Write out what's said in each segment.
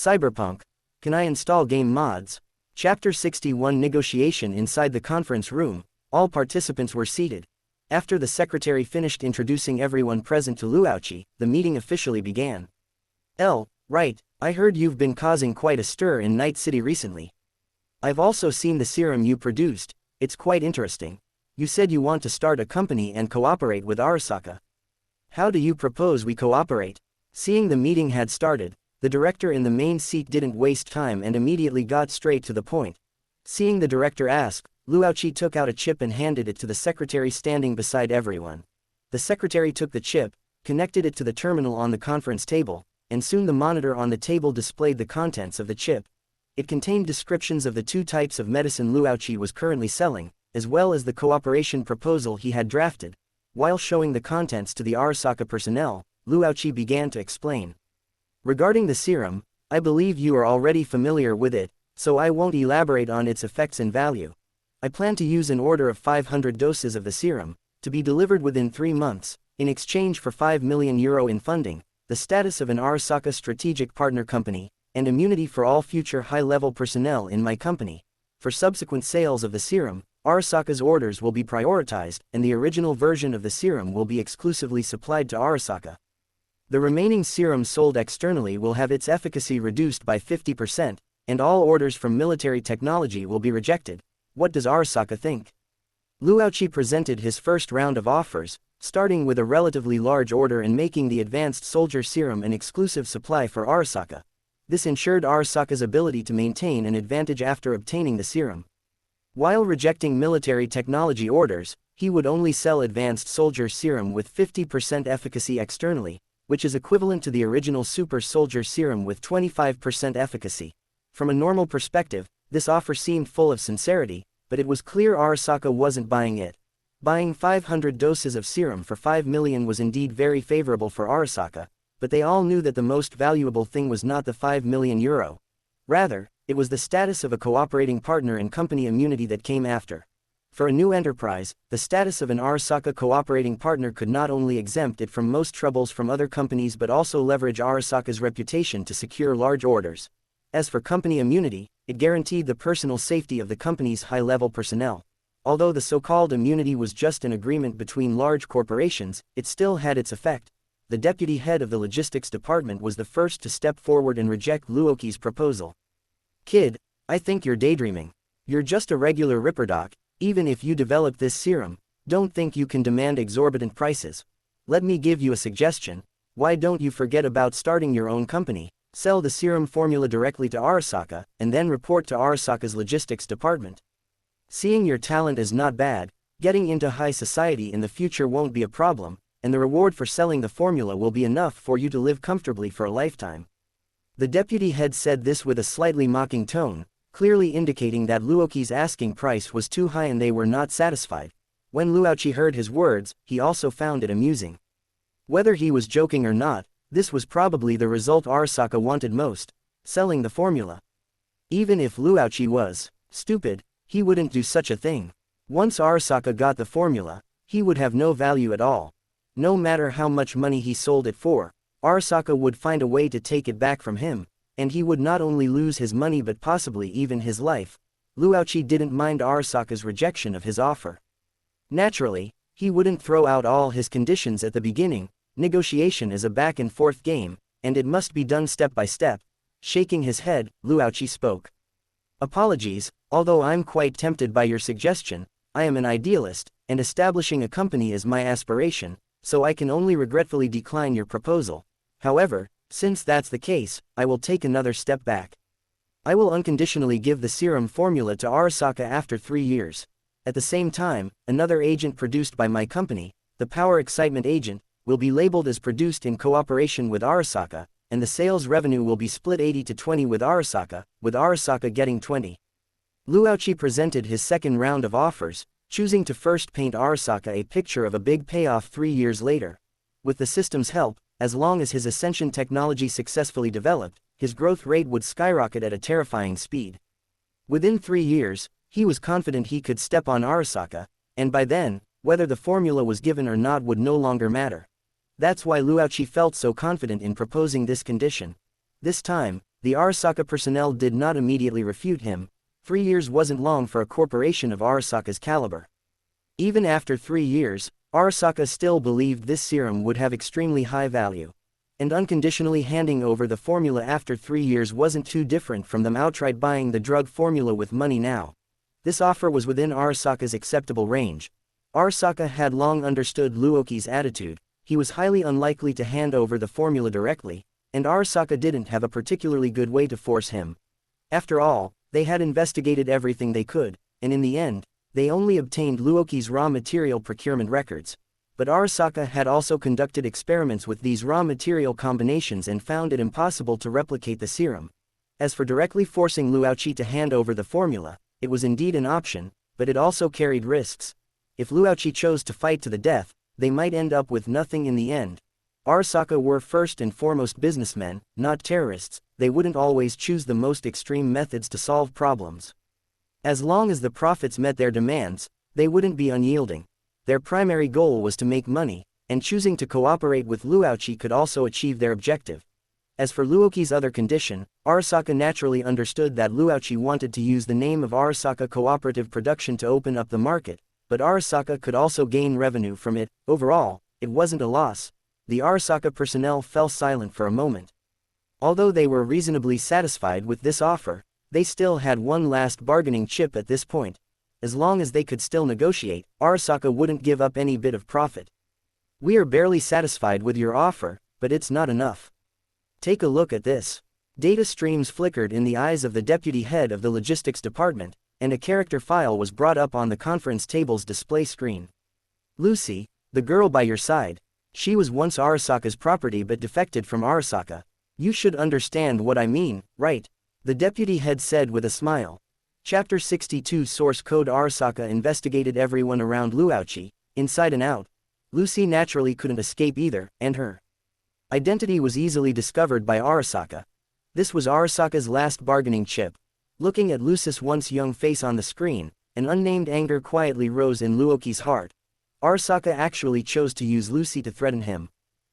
Cyberpunk. Can I install game mods? Chapter 61 Negotiation. Inside the conference room, all participants were seated. After the secretary finished introducing everyone present to Luauchi, the meeting officially began. Right, I heard you've been causing quite a stir in Night City recently. I've also seen the serum you produced, it's quite interesting. You said you want to start a company and cooperate with Arasaka. How do you propose we cooperate? Seeing the meeting had started, the director in the main seat didn't waste time and immediately got straight to the point. Seeing the director ask, Luauchi took out a chip and handed it to the secretary standing beside everyone. The secretary took the chip, connected it to the terminal on the conference table, and soon the monitor on the table displayed the contents of the chip. It contained descriptions of the 2 types of medicine Luauchi was currently selling, as well as the cooperation proposal he had drafted. While showing the contents to the Arasaka personnel, Luauchi began to explain. Regarding the serum, I believe you are already familiar with it, so I won't elaborate on its effects and value. I plan to use an order of 500 doses of the serum, to be delivered within 3 months, in exchange for €5 million in funding, the status of an Arasaka strategic partner company, and immunity for all future high-level personnel in my company. For subsequent sales of the serum, Arasaka's orders will be prioritized, and the original version of the serum will be exclusively supplied to Arasaka. The remaining serum sold externally will have its efficacy reduced by 50%, and all orders from military technology will be rejected. What does Arasaka think? Luauchi presented his first round of offers, starting with a relatively large order and making the advanced soldier serum an exclusive supply for Arasaka. This ensured Arasaka's ability to maintain an advantage after obtaining the serum. While rejecting military technology orders, he would only sell advanced soldier serum with 50% efficacy externally, which is equivalent to the original super soldier serum with 25% efficacy. From a normal perspective, this offer seemed full of sincerity, but it was clear Arasaka wasn't buying it. Buying 500 doses of serum for 5 million was indeed very favorable for Arasaka, but they all knew that the most valuable thing was not the €5 million. Rather, it was the status of a cooperating partner and company immunity that came after. For a new enterprise, the status of an Arasaka cooperating partner could not only exempt it from most troubles from other companies but also leverage Arasaka's reputation to secure large orders. As for company immunity, it guaranteed the personal safety of the company's high-level personnel. Although the so-called immunity was just an agreement between large corporations, it still had its effect. The deputy head of the logistics department was the first to step forward and reject Luauchi's proposal. Kid, I think you're daydreaming. You're just a regular ripperdoc. Even if you develop this serum, don't think you can demand exorbitant prices. Let me give you a suggestion. Why don't you forget about starting your own company? Sell the serum formula directly to Arasaka, and then report to Arasaka's logistics department. Seeing your talent is not bad, getting into high society in the future won't be a problem, and the reward for selling the formula will be enough for you to live comfortably for a lifetime. The deputy head said this with a slightly mocking tone, clearly indicating that Luauchi's asking price was too high and they were not satisfied. When Luauchi heard his words, he also found it amusing. Whether he was joking or not, this was probably the result Arasaka wanted most: selling the formula. Even if Luauchi was stupid, he wouldn't do such a thing. Once Arasaka got the formula, he would have no value at all. No matter how much money he sold it for, Arasaka would find a way to take it back from him, and he would not only lose his money but possibly even his life. Luauchi didn't mind Arasaka's rejection of his offer. Naturally, he wouldn't throw out all his conditions at the beginning. Negotiation is a back-and-forth game, and it must be done step by step. Shaking his head, Luauchi spoke. Apologies, although I'm quite tempted by your suggestion. I am an idealist, and establishing a company is my aspiration, so I can only regretfully decline your proposal. However, since that's the case, I will take another step back. I will unconditionally give the serum formula to Arasaka after 3 years. At the same time, another agent produced by my company, the Power Excitement Agent, will be labeled as produced in cooperation with Arasaka, and the sales revenue will be split 80-20 with Arasaka getting 20. Luauchi presented his second round of offers, choosing to first paint Arasaka a picture of a big payoff 3 years later. With the system's help, as long as his Ascension technology successfully developed, his growth rate would skyrocket at a terrifying speed. Within 3 years, he was confident he could step on Arasaka, and by then, whether the formula was given or not would no longer matter. That's why Luauchi felt so confident in proposing this condition. This time, The Arasaka personnel did not immediately refute him. 3 years wasn't long for a corporation of Arasaka's caliber. Even after 3 years, Arasaka still believed this serum would have extremely high value. And unconditionally handing over the formula after 3 years wasn't too different from them outright buying the drug formula with money now. This offer was within Arasaka's acceptable range. Arasaka had long understood Luoki's attitude. He was highly unlikely to hand over the formula directly, and Arasaka didn't have a particularly good way to force him. After all, they had investigated everything they could, and in the end, they only obtained Luoki's raw material procurement records. But Arasaka had also conducted experiments with these raw material combinations and found it impossible to replicate the serum. As for directly forcing Luoki to hand over the formula, it was indeed an option, but it also carried risks. If Luoki chose to fight to the death, they might end up with nothing in the end. Arasaka were first and foremost businessmen, not terrorists. They wouldn't always choose the most extreme methods to solve problems. As long as the profits met their demands, they wouldn't be unyielding. Their primary goal was to make money, and choosing to cooperate with Luoki could also achieve their objective. As for Luoki's other condition, Arasaka naturally understood that Luoki wanted to use the name of Arasaka Cooperative Production to open up the market, but Arasaka could also gain revenue from it. Overall, it wasn't a loss. The Arasaka personnel fell silent for a moment. Although they were reasonably satisfied with this offer, they still had one last bargaining chip at this point. As long as they could still negotiate, Arasaka wouldn't give up any bit of profit. "We are barely satisfied with your offer, but it's not enough. Take a look at this." Data streams flickered in the eyes of the deputy head of the logistics department, and a character file was brought up on the conference table's display screen. "Lucy, the girl by your side. She was once Arasaka's property but defected from Arasaka. You should understand what I mean, right?" the deputy head said with a smile. Chapter 62 Source Code. Arasaka investigated everyone around Luoki, inside and out. Lucy naturally couldn't escape either, and her identity was easily discovered by Arasaka. This was Arasaka's last bargaining chip. Looking at Lucy's once young face on the screen, an unnamed anger quietly rose in Luoki's heart. Arasaka actually chose to use Lucy to threaten him.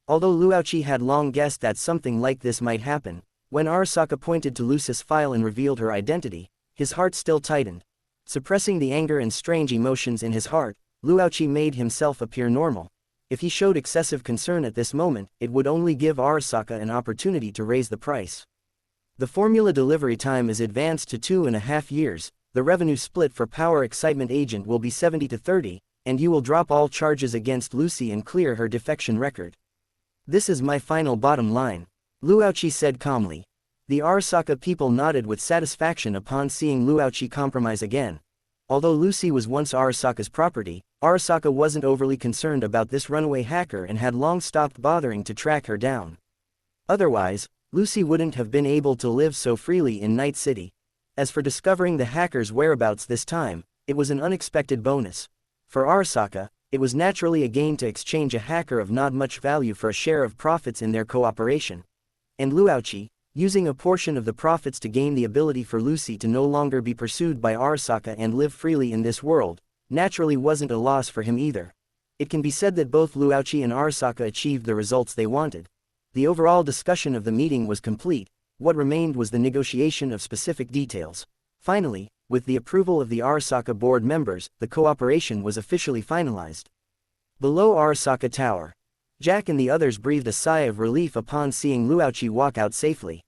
Although Luoki had long guessed that something like this might happen, when Arasaka pointed to Lucy's file and revealed her identity, his heart still tightened. Suppressing the anger and strange emotions in his heart, Luoki made himself appear normal. If he showed excessive concern at this moment, it would only give Arasaka an opportunity to raise the price. The formula delivery time is advanced to 2.5 years, the revenue split for Power Excitement Agent will be 70 to 30, and you will drop all charges against Lucy and clear her defection record. This is my final bottom line, Luoki said calmly. The Arasaka people nodded with satisfaction upon seeing Luoki compromise again. Although Lucy was once Arasaka's property, Arasaka wasn't overly concerned about this runaway hacker and had long stopped bothering to track her down. Otherwise, Lucy wouldn't have been able to live so freely in Night City. As for discovering the hacker's whereabouts this time, it was an unexpected bonus. For Arasaka, it was naturally a gain to exchange a hacker of not much value for a share of profits in their cooperation. And Luoki, using a portion of the profits to gain the ability for Lucy to no longer be pursued by Arasaka and live freely in this world, naturally wasn't a loss for him either. It can be said that both Luoki and Arasaka achieved the results they wanted. The overall discussion of the meeting was complete. What remained was the negotiation of specific details. Finally, with the approval of the Arasaka board members, the cooperation was officially finalized. Below Arasaka Tower, Jack and the others breathed a sigh of relief upon seeing Luoki walk out safely.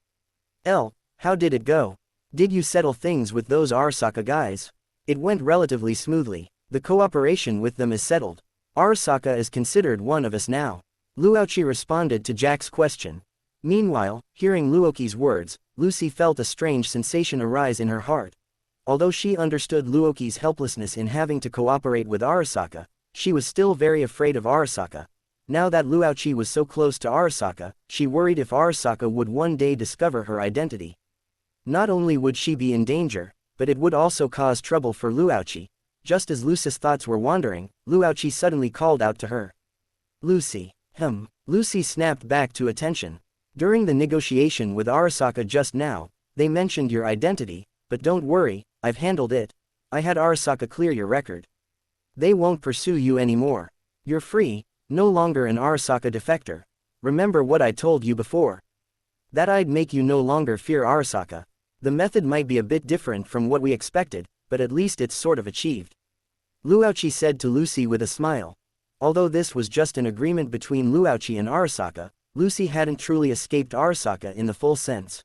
How did it go? Did you settle things with those Arasaka guys? It went relatively smoothly. The cooperation with them is settled. Arasaka is considered one of us now. Luoki responded to Jack's question. Meanwhile, hearing Luoki's words, Lucy felt a strange sensation arise in her heart. Although she understood Luoki's helplessness in having to cooperate with Arasaka, she was still very afraid of Arasaka. Now that Luoki was so close to Arasaka, she worried if Arasaka would one day discover her identity. Not only would she be in danger, but it would also cause trouble for Luoki. Just as Lucy's thoughts were wandering, Luoki suddenly called out to her. Lucy. Lucy snapped back to attention. During the negotiation with Arasaka just now, they mentioned your identity, but don't worry, I've handled it. I had Arasaka clear your record. They won't pursue you anymore. You're free, no longer an Arasaka defector. Remember what I told you before. That I'd make you no longer fear Arasaka. The method might be a bit different from what we expected, but at least it's sort of achieved. Luochi said to Lucy with a smile. Although this was just an agreement between Luochi and Arasaka, Lucy hadn't truly escaped Arasaka in the full sense.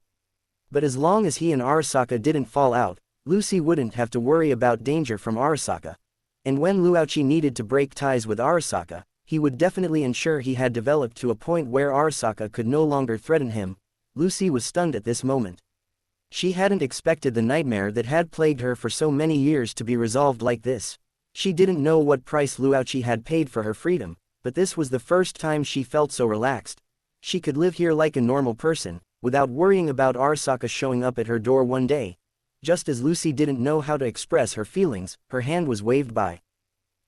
But as long as he and Arasaka didn't fall out, Lucy wouldn't have to worry about danger from Arasaka. And when Luochi needed to break ties with Arasaka, he would definitely ensure he had developed to a point where Arasaka could no longer threaten him. Lucy was stunned at this moment. She hadn't expected the nightmare that had plagued her for so many years to be resolved like this. She didn't know what price Luochi had paid for her freedom, but this was the first time she felt so relaxed. She could live here like a normal person, without worrying about Arasaka showing up at her door one day. Just as Lucy didn't know how to express her feelings, her hand was waved by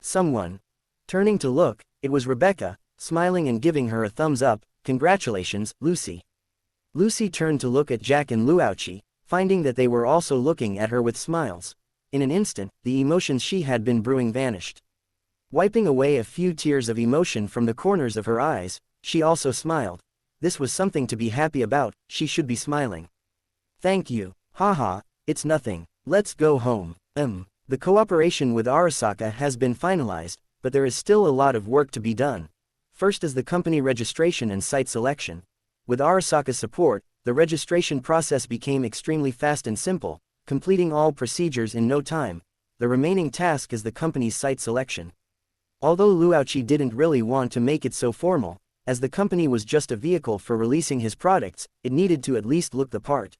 someone. Turning to look, it was Rebecca, smiling and giving her a thumbs up. "Congratulations, Lucy." Lucy turned to look at Jack and Luochi, finding that they were also looking at her with smiles. In an instant, the emotions she had been brewing vanished. Wiping away a few tears of emotion from the corners of her eyes, she also smiled. This was something to be happy about, she should be smiling. "Thank you. Haha, it's nothing. Let's go home." The cooperation with Arasaka has been finalized, but there is still a lot of work to be done. First is the company registration and site selection. With Arasaka's support, the registration process became extremely fast and simple, completing all procedures in no time. The remaining task is the company's site selection. Although Luochi didn't really want to make it so formal, as the company was just a vehicle for releasing his products, it needed to at least look the part.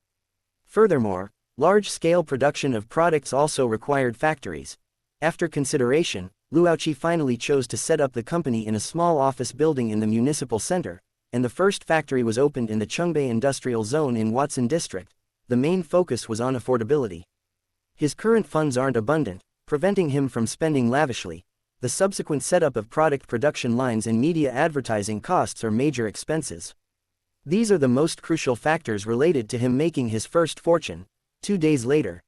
Furthermore, large-scale production of products also required factories. After consideration, Luochi finally chose to set up the company in a small office building in the municipal center, and the first factory was opened in the Chungbei Industrial Zone in Watson District. The main focus was on affordability. His current funds aren't abundant, preventing him from spending lavishly. The subsequent setup of product production lines and media advertising costs are major expenses. These are the most crucial factors related to him making his first fortune. 2 days later,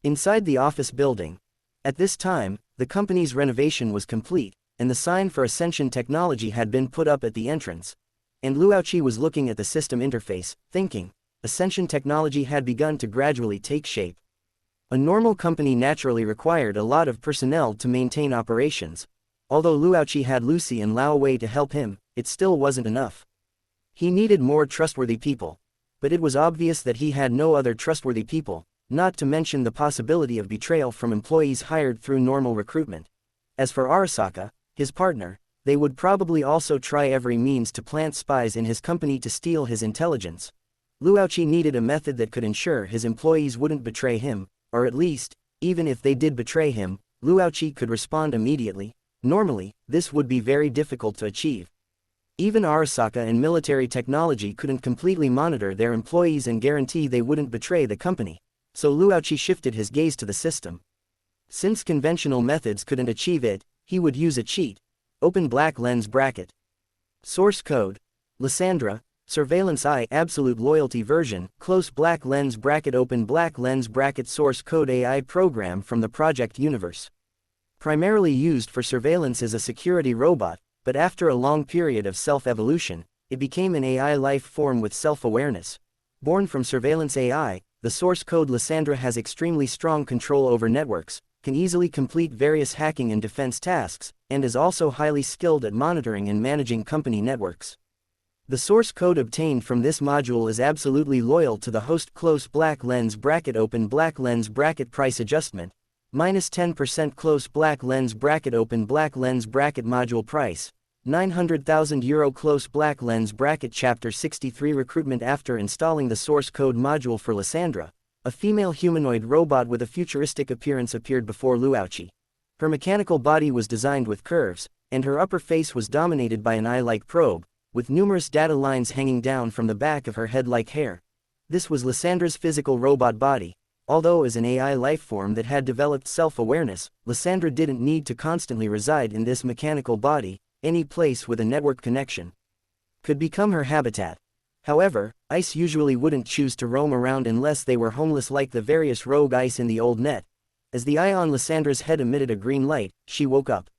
inside the office building. At this time, the company's renovation was complete, and the sign for Ascension Technology had been put up at the entrance. And Luochi was looking at the system interface, thinking, Ascension Technology had begun to gradually take shape. A normal company naturally required a lot of personnel to maintain operations. Although Luochi had Lucy and Lao Wei to help him, it still wasn't enough. He needed more trustworthy people. But it was obvious that he had no other trustworthy people, not to mention the possibility of betrayal from employees hired through normal recruitment. As for Arasaka, his partner, they would probably also try every means to plant spies in his company to steal his intelligence. Luochi needed a method that could ensure his employees wouldn't betray him, or at least, even if they did betray him, Luochi could respond immediately. Normally, this would be very difficult to achieve. Even Arasaka and military technology couldn't completely monitor their employees and guarantee they wouldn't betray the company, so Luochi shifted his gaze to the system. Since conventional methods couldn't achieve it, he would use a cheat. Open black lens bracket. Source code. Lysandra, Surveillance I Absolute Loyalty version, close black lens bracket open black lens bracket source code AI program from the Project Universe. Primarily used for surveillance as a security robot, but after a long period of self-evolution, it became an AI life form with self-awareness. Born from surveillance AI, the source code Lysandra has extremely strong control over networks, can easily complete various hacking and defense tasks, and is also highly skilled at monitoring and managing company networks. The source code obtained from this module is absolutely loyal to the host close black lens bracket open black lens bracket price adjustment, -10% close black lens bracket open black lens bracket module price, €900,000 close black lens bracket chapter 63 recruitment. After installing the source code module for Lysandra, a female humanoid robot with a futuristic appearance appeared before Luochi. Her mechanical body was designed with curves, and her upper face was dominated by an eye-like probe, with numerous data lines hanging down from the back of her head like hair. This was Lysandra's physical robot body. Although as an AI lifeform that had developed self-awareness, Lysandra didn't need to constantly reside in this mechanical body. Any place with a network connection could become her habitat. However, ICE usually wouldn't choose to roam around unless they were homeless like the various rogue ICE in the old net. As the eye on Lysandra's head emitted a green light, she woke up.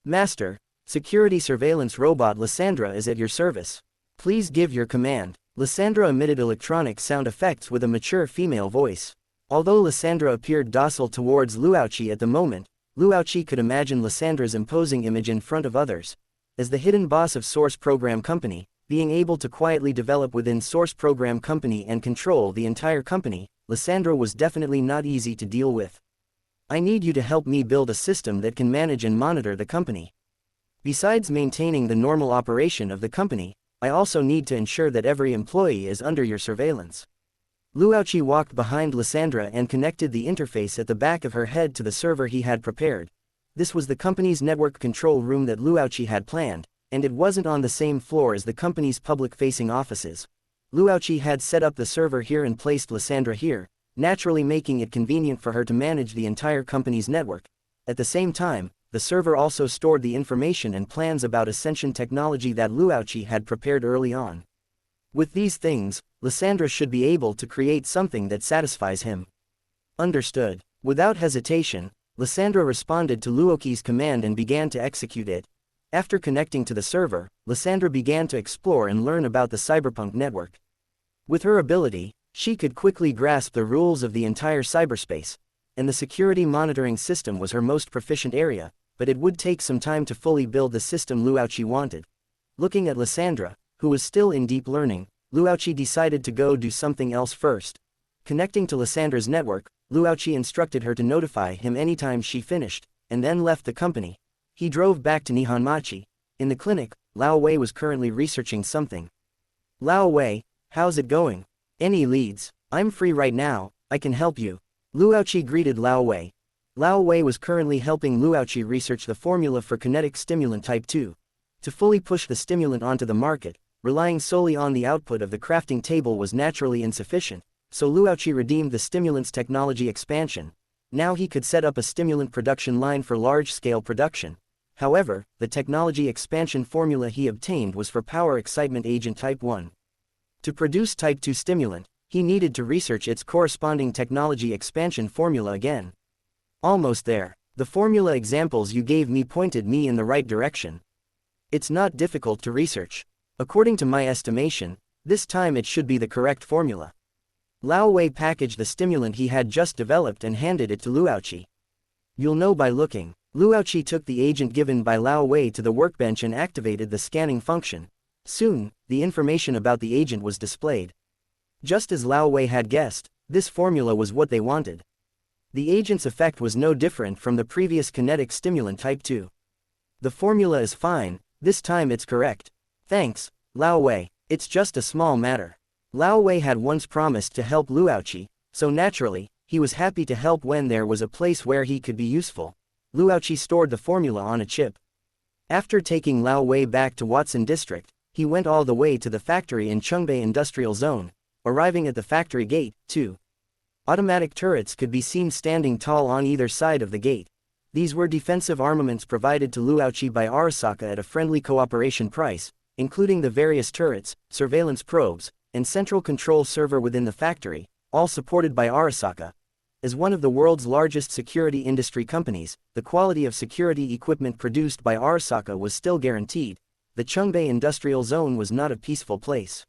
"Master, security surveillance robot Lysandra is at your service. Please give your command." Lysandra emitted electronic sound effects with a mature female voice. Although Lysandra appeared docile towards Luoqi at the moment, Luoqi could imagine Lysandra's imposing image in front of others. As the hidden boss of Source Program Company, being able to quietly develop within Source Program Company and control the entire company, Lysandra was definitely not easy to deal with. I need you to help me build a system that can manage and monitor the company. Besides maintaining the normal operation of the company, I also need to ensure that every employee is under your surveillance. Luoqi walked behind Lysandra and connected the interface at the back of her head to the server he had prepared. This was the company's network control room that Luoqi had planned, and it wasn't on the same floor as the company's public-facing offices. Luoqi had set up the server here and placed Lysandra here, naturally making it convenient for her to manage the entire company's network. At the same time, the server also stored the information and plans about Ascension technology that Luoqi had prepared early on. With these things, Lysandra should be able to create something that satisfies him. Understood. Without hesitation, Lysandra responded to Luoqi's command and began to execute it. After connecting to the server, Lysandra began to explore and learn about the Cyberpunk network. With her ability, she could quickly grasp the rules of the entire cyberspace, and the security monitoring system was her most proficient area, but it would take some time to fully build the system Luoqi wanted. Looking at Lysandra, who was still in deep learning, Luoqi decided to go do something else first. Connecting to Lysandra's network, Luoqi instructed her to notify him anytime she finished, and then left the company. He drove back to Nihonmachi. In the clinic, Lao Wei was currently researching something. Lao Wei, how's it going? Any leads? I'm free right now, I can help you. Luoqi greeted Lao Wei. Lao Wei was currently helping Luoqi research the formula for kinetic stimulant type 2. To fully push the stimulant onto the market, relying solely on the output of the crafting table was naturally insufficient, so Luoqi redeemed the stimulant's technology expansion. Now he could set up a stimulant production line for large-scale production. However, the technology expansion formula he obtained was for power excitement agent type 1. To produce type 2 stimulant, he needed to research its corresponding technology expansion formula again. Almost there. The formula examples you gave me pointed me in the right direction. It's not difficult to research. According to my estimation, this time it should be the correct formula. Lao Wei packaged the stimulant he had just developed and handed it to Luoqi. You'll know by looking. Luoqi took the agent given by Lao Wei to the workbench and activated the scanning function. Soon, the information about the agent was displayed. Just as Lao Wei had guessed, this formula was what they wanted. The agent's effect was no different from the previous kinetic stimulant type 2. The formula is fine, this time it's correct. Thanks, Lao Wei, it's just a small matter. Lao Wei had once promised to help Luoqi, so naturally, he was happy to help when there was a place where he could be useful. Luoqi stored the formula on a chip. After taking Lao Wei back to Watson District, he went all the way to the factory in Chungbei Industrial Zone. Arriving at the factory gate, 2 automatic turrets could be seen standing tall on either side of the gate. These were defensive armaments provided to Luoqi by Arasaka at a friendly cooperation price, including the various turrets, surveillance probes, and central control server within the factory, all supported by Arasaka. As one of the world's largest security industry companies, the quality of security equipment produced by Arasaka was still guaranteed. The Chungbei Industrial Zone was not a peaceful place.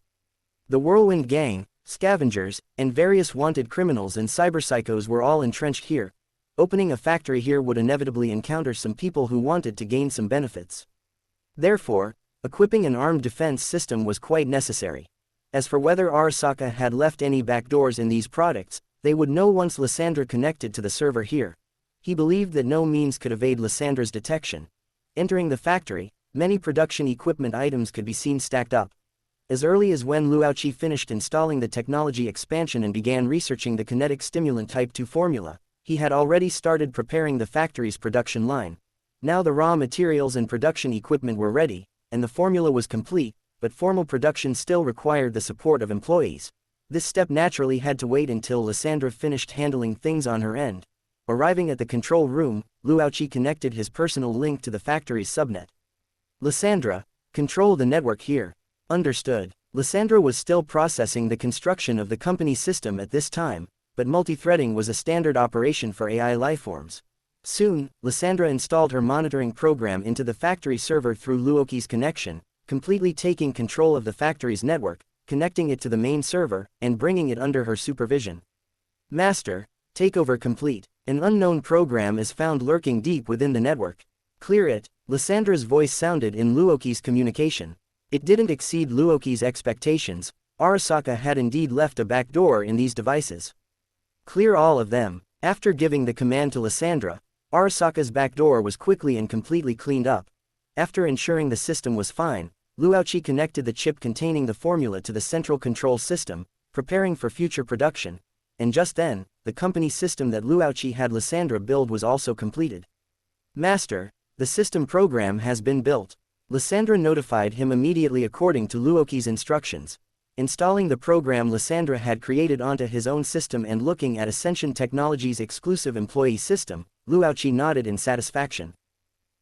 The Whirlwind Gang, scavengers, and various wanted criminals and cyberpsychos were all entrenched here. Opening a factory here would inevitably encounter some people who wanted to gain some benefits. Therefore, equipping an armed defense system was quite necessary. As for whether Arasaka had left any backdoors in these products, they would know once Lysandra connected to the server here. He believed that no means could evade Lysandra's detection. Entering the factory, many production equipment items could be seen stacked up. As early as when Luoqi finished installing the technology expansion and began researching the kinetic stimulant type 2 formula, he had already started preparing the factory's production line. Now the raw materials and production equipment were ready, and the formula was complete, but formal production still required the support of employees. This step naturally had to wait until Lysandra finished handling things on her end. Arriving at the control room, Luoqi connected his personal link to the factory's subnet. Lysandra, control the network here. Understood. Lysandra was still processing the construction of the company system at this time, but multithreading was a standard operation for AI lifeforms. Soon, Lysandra installed her monitoring program into the factory server through Luoqi's connection, completely taking control of the factory's network. connecting it to the main server, and bringing it under her supervision. Master, takeover complete. An unknown program is found lurking deep within the network. Clear it. Lyssandra's voice sounded in Luoki's communication. It didn't exceed Luoki's expectations. Arasaka had indeed left a backdoor in these devices. Clear all of them. After giving the command to Lysandra, Arasaka's backdoor was quickly and completely cleaned up. After ensuring the system was fine, Luochi connected the chip containing the formula to the central control system, preparing for future production. And just then, the company system that Luochi had Lysandra build was also completed. Master, the system program has been built. Lysandra notified him immediately according to Luoki's instructions. Installing the program Lysandra had created onto his own system and looking at Ascension Technologies' exclusive employee system, Luochi nodded in satisfaction.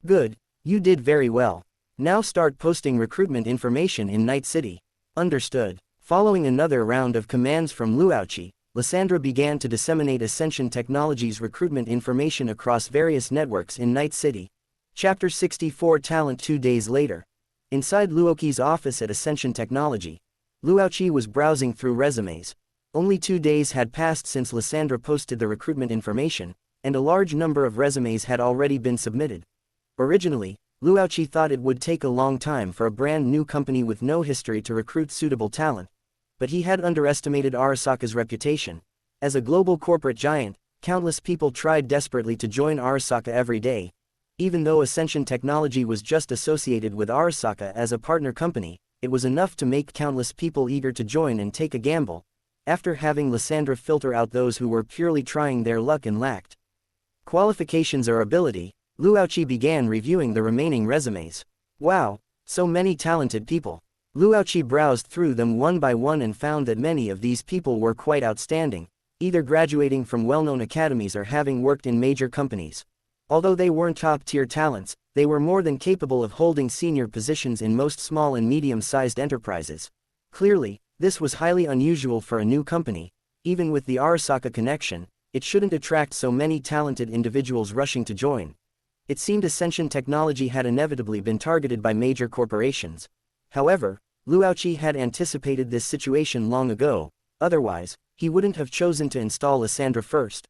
Good, you did very well. Now start posting recruitment information in Night City. Understood. Following another round of commands from Luochi, Lysandra began to disseminate Ascension Technologies' recruitment information across various networks in Night City. Chapter 64 Talent 2 days later. Inside Luoki's office at Ascension Technology, Luochi was browsing through resumes. Only 2 days had passed since Lysandra posted the recruitment information, and a large number of resumes had already been submitted. Originally, Luochi thought it would take a long time for a brand new company with no history to recruit suitable talent. But he had underestimated Arasaka's reputation. As a global corporate giant, countless people tried desperately to join Arasaka every day. Even though Ascension Technology was just associated with Arasaka as a partner company, it was enough to make countless people eager to join and take a gamble. After having Lysandra filter out those who were purely trying their luck and lacked qualifications or ability, Luochi began reviewing the remaining resumes. Wow, so many talented people. Luochi browsed through them one by one and found that many of these people were quite outstanding, either graduating from well-known academies or having worked in major companies. Although they weren't top-tier talents, they were more than capable of holding senior positions in most small and medium-sized enterprises. Clearly, this was highly unusual for a new company. Even with the Arasaka connection, it shouldn't attract so many talented individuals rushing to join. It seemed Ascension Technology had inevitably been targeted by major corporations. However, Luochi had anticipated this situation long ago, otherwise, he wouldn't have chosen to install Lysandra first.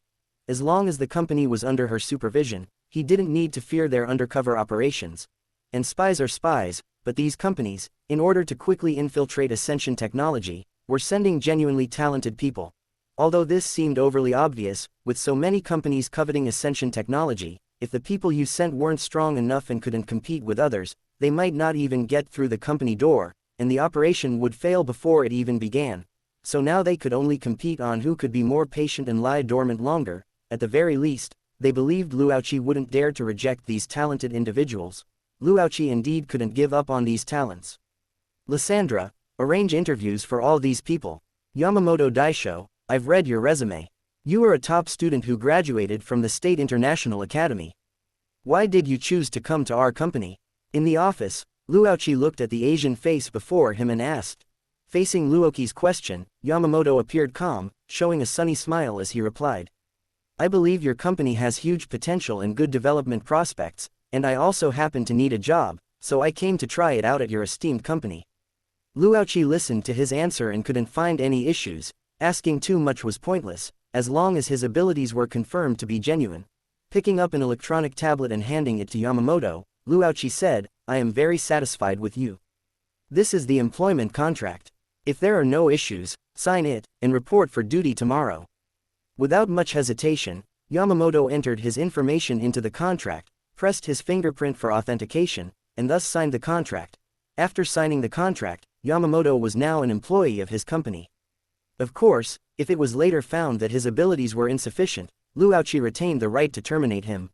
As long as the company was under her supervision, he didn't need to fear their undercover operations. And spies are spies, but these companies, in order to quickly infiltrate Ascension Technology, were sending genuinely talented people. Although this seemed overly obvious, with so many companies coveting Ascension Technology, if the people you sent weren't strong enough and couldn't compete with others, they might not even get through the company door, and the operation would fail before it even began. So now they could only compete on who could be more patient and lie dormant longer. At the very least, they believed Luochi wouldn't dare to reject these talented individuals. Luochi indeed couldn't give up on these talents. Lysandra, arrange interviews for all these people. Yamamoto Daisho, I've read your resume. You are a top student who graduated from the State International Academy. Why did you choose to come to our company? In the office, Luochi looked at the Asian face before him and asked. Facing Luoki's question, Yamamoto appeared calm, showing a sunny smile as he replied. I believe your company has huge potential and good development prospects, and I also happen to need a job, so I came to try it out at your esteemed company. Luochi listened to his answer and couldn't find any issues. Asking too much was pointless, as long as his abilities were confirmed to be genuine. Picking up an electronic tablet and handing it to Yamamoto, Luochi said, I am very satisfied with you. This is the employment contract. If there are no issues, sign it, and report for duty tomorrow. Without much hesitation, Yamamoto entered his information into the contract, pressed his fingerprint for authentication, and thus signed the contract. After signing the contract, Yamamoto was now an employee of his company. Of course, if it was later found that his abilities were insufficient, Luochi retained the right to terminate him.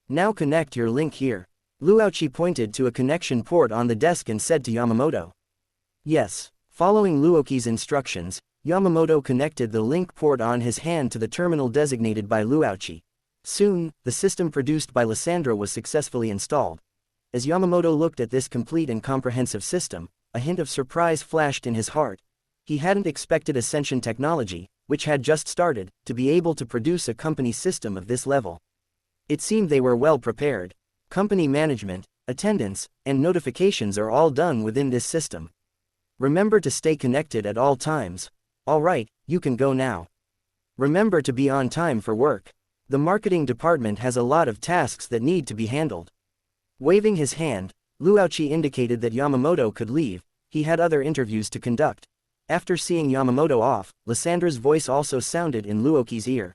Now connect your link here. Luochi pointed to a connection port on the desk and said to Yamamoto. Yes. Following Luoki's instructions, Yamamoto connected the link port on his hand to the terminal designated by Luochi. Soon, the system produced by Lysandra was successfully installed. As Yamamoto looked at this complete and comprehensive system, a hint of surprise flashed in his heart. He hadn't expected Ascension Technology, which had just started, to be able to produce a company system of this level. It seemed they were well prepared. Company management, attendance, and notifications are all done within this system. Remember to stay connected at all times. Alright, you can go now. Remember to be on time for work. The marketing department has a lot of tasks that need to be handled. Waving his hand, Luochi indicated that Yamamoto could leave. He had other interviews to conduct. After seeing Yamamoto off, Lysandra's voice also sounded in Luoki's ear.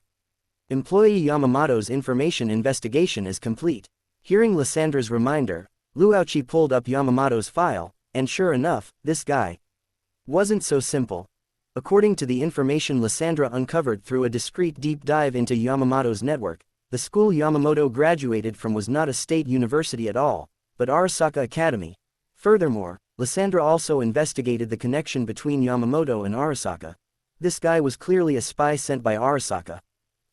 Employee Yamamoto's information investigation is complete. Hearing Lysandra's reminder, Luochi pulled up Yamamoto's file, and sure enough, this guy wasn't so simple. According to the information Lysandra uncovered through a discreet deep dive into Yamamoto's network, the school Yamamoto graduated from was not a state university at all, but Arasaka Academy. Furthermore, Lysandra also investigated the connection between Yamamoto and Arasaka. This guy was clearly a spy sent by Arasaka.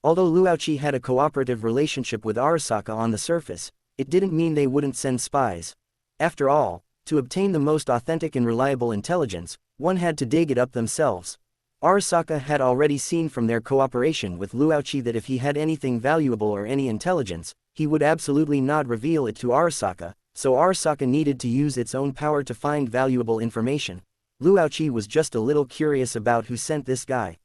Although Luochi had a cooperative relationship with Arasaka on the surface, it didn't mean they wouldn't send spies. After all, to obtain the most authentic and reliable intelligence, one had to dig it up themselves. Arasaka had already seen from their cooperation with Luochi that if he had anything valuable or any intelligence, he would absolutely not reveal it to Arasaka, so Arasaka needed to use its own power to find valuable information. Luochi was just a little curious about who sent this guy.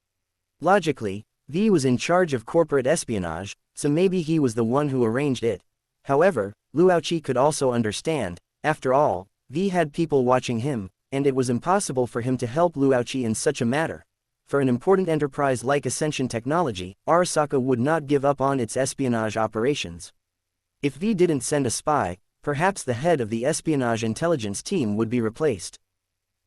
Logically, V was in charge of corporate espionage, so maybe he was the one who arranged it. However, Luochi could also understand, after all, V had people watching him, and it was impossible for him to help Luochi in such a matter. For an important enterprise like Ascension Technology, Arasaka would not give up on its espionage operations. If V didn't send a spy, perhaps the head of the espionage intelligence team would be replaced.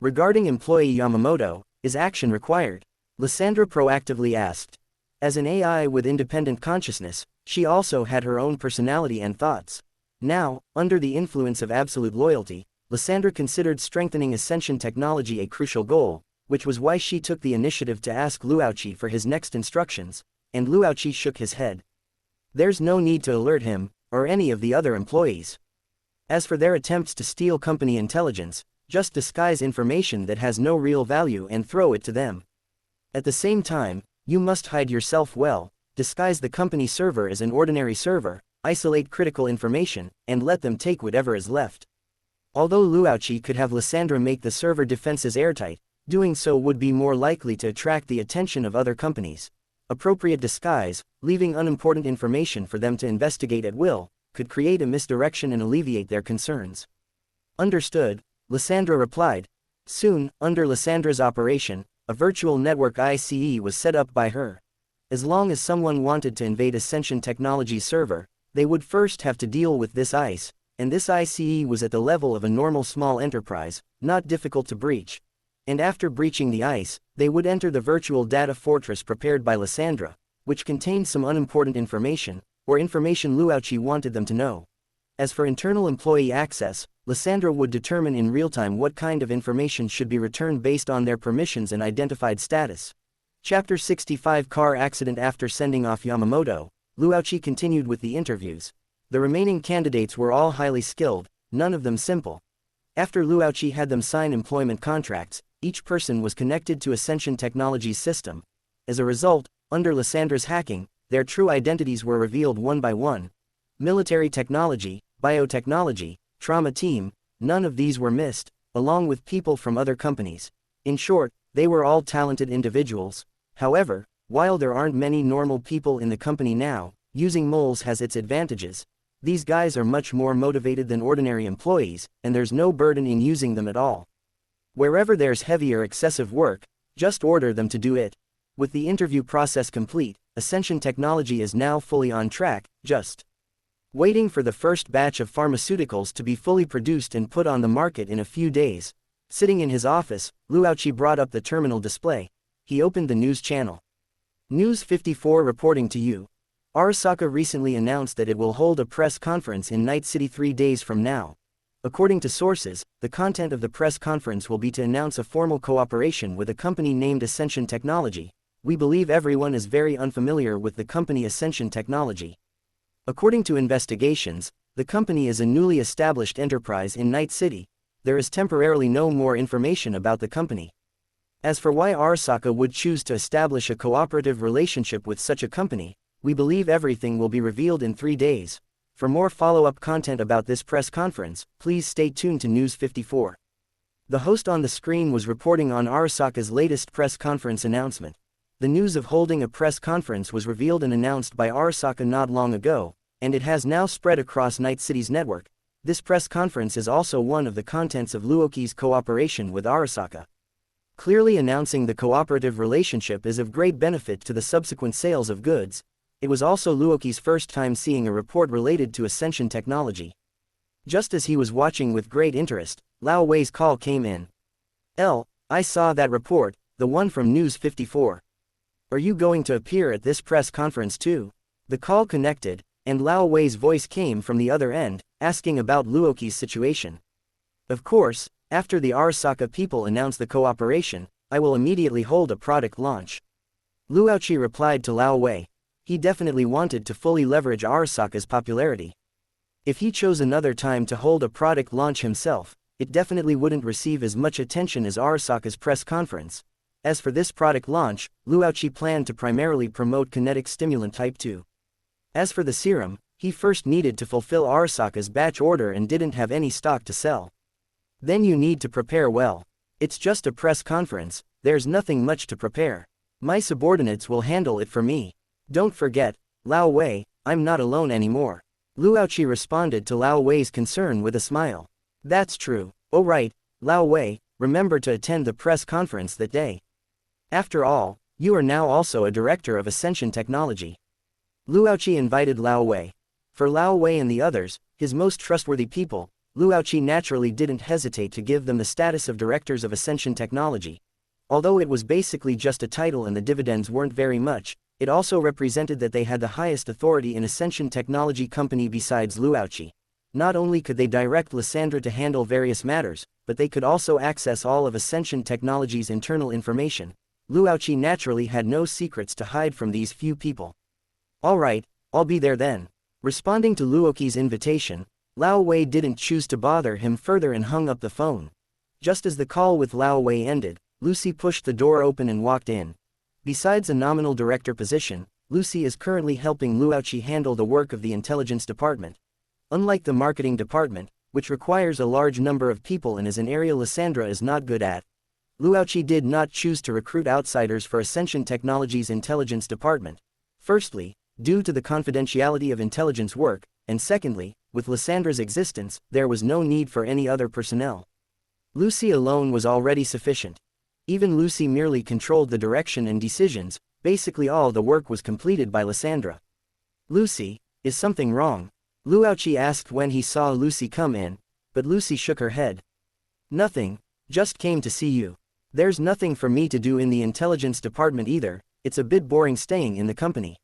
Regarding employee Yamamoto, is action required? Lysandra proactively asked. As an AI with independent consciousness, she also had her own personality and thoughts. Now, under the influence of absolute loyalty, Lysandra considered strengthening Ascension Technology a crucial goal, which was why she took the initiative to ask Luochi for his next instructions, and Luochi shook his head. There's no need to alert him, or any of the other employees. As for their attempts to steal company intelligence, just disguise information that has no real value and throw it to them. At the same time, you must hide yourself well, disguise the company server as an ordinary server, isolate critical information, and let them take whatever is left. Although Luochi could have Lysandra make the server defenses airtight, doing so would be more likely to attract the attention of other companies. Appropriate disguise, leaving unimportant information for them to investigate at will, could create a misdirection and alleviate their concerns. Understood, Lysandra replied. Soon, under Lysandra's operation, a virtual network ICE was set up by her. As long as someone wanted to invade Ascension Technology's server, they would first have to deal with this ICE, and this ICE was at the level of a normal small enterprise, not difficult to breach. And after breaching the ICE, they would enter the virtual data fortress prepared by Lysandra, which contained some unimportant information, or information Luochi wanted them to know. As for internal employee access, Lysandra would determine in real time what kind of information should be returned based on their permissions and identified status. Chapter 65 Car Accident. After sending off Yamamoto, Luochi continued with the interviews. The remaining candidates were all highly skilled, none of them simple. After Luochi had them sign employment contracts, each person was connected to Ascension Technology's system. As a result, under Lysandra's hacking, their true identities were revealed one by one. Military technology, biotechnology, trauma team, none of these were missed, along with people from other companies. In short, they were all talented individuals. However, while there aren't many normal people in the company now, using moles has its advantages. These guys are much more motivated than ordinary employees, and there's no burden in using them at all. Wherever there's heavy or excessive work, just order them to do it. With the interview process complete, Ascension Technology is now fully on track, just waiting for the first batch of pharmaceuticals to be fully produced and put on the market in a few days. Sitting in his office, Luochi brought up the terminal display. He opened the news channel. News 54 reporting to you. Arasaka recently announced that it will hold a press conference in Night City 3 days from now. According to sources, the content of the press conference will be to announce a formal cooperation with a company named Ascension Technology. We believe everyone is very unfamiliar with the company Ascension Technology. According to investigations, the company is a newly established enterprise in Night City. There is temporarily no more information about the company. As for why Arasaka would choose to establish a cooperative relationship with such a company, we believe everything will be revealed in 3 days. For more follow-up content about this press conference, please stay tuned to News 54. The host on the screen was reporting on Arasaka's latest press conference announcement. The news of holding a press conference was revealed and announced by Arasaka not long ago, and it has now spread across Night City's network. This press conference is also one of the contents of Luoki's cooperation with Arasaka. Clearly announcing the cooperative relationship is of great benefit to the subsequent sales of goods. It was also Luoki's first time seeing a report related to Ascension technology. Just as he was watching with great interest, Lao Wei's call came in. I saw that report, the one from News 54. Are you going to appear at this press conference too? The call connected, and Lao Wei's voice came from the other end, asking about Luoki's situation. Of course, after the Arasaka people announce the cooperation, I will immediately hold a product launch. Luoqi replied to Lao Wei. He definitely wanted to fully leverage Arasaka's popularity. If he chose another time to hold a product launch himself, it definitely wouldn't receive as much attention as Arasaka's press conference. As for this product launch, Luoqi planned to primarily promote kinetic stimulant type 2. As for the serum, he first needed to fulfill Arasaka's batch order and didn't have any stock to sell. Then you need to prepare well. It's just a press conference, there's nothing much to prepare. My subordinates will handle it for me. Don't forget, Lao Wei, I'm not alone anymore. Luoqi responded to Lao Wei's concern with a smile. That's true. Oh right, Lao Wei, remember to attend the press conference that day. After all, you are now also a director of Ascension Technology. Luoqi invited Lao Wei. For Lao Wei and the others, his most trustworthy people, Luoqi naturally didn't hesitate to give them the status of directors of Ascension Technology. Although it was basically just a title and the dividends weren't very much, it also represented that they had the highest authority in Ascension Technology Company besides Luoqi. Not only could they direct Lysandra to handle various matters, but they could also access all of Ascension Technology's internal information. Luoqi naturally had no secrets to hide from these few people. Alright, I'll be there then. Responding to Luoqi's invitation, Lao Wei didn't choose to bother him further and hung up the phone. Just as the call with Lao Wei ended, Lucy pushed the door open and walked in. Besides a nominal director position, Lucy is currently helping Luoqi handle the work of the intelligence department. Unlike the marketing department, which requires a large number of people and is an area Lysandra is not good at, Luoqi did not choose to recruit outsiders for Ascension Technology's intelligence department. Firstly, due to the confidentiality of intelligence work, and secondly, with Lysandra's existence, there was no need for any other personnel. Lucy alone was already sufficient. Even Lucy merely controlled the direction and decisions, basically all the work was completed by Lysandra. Lucy, is something wrong? Luoqi asked when he saw Lucy come in, but Lucy shook her head. Nothing, just came to see you. There's nothing for me to do in the intelligence department either, it's a bit boring staying in the company.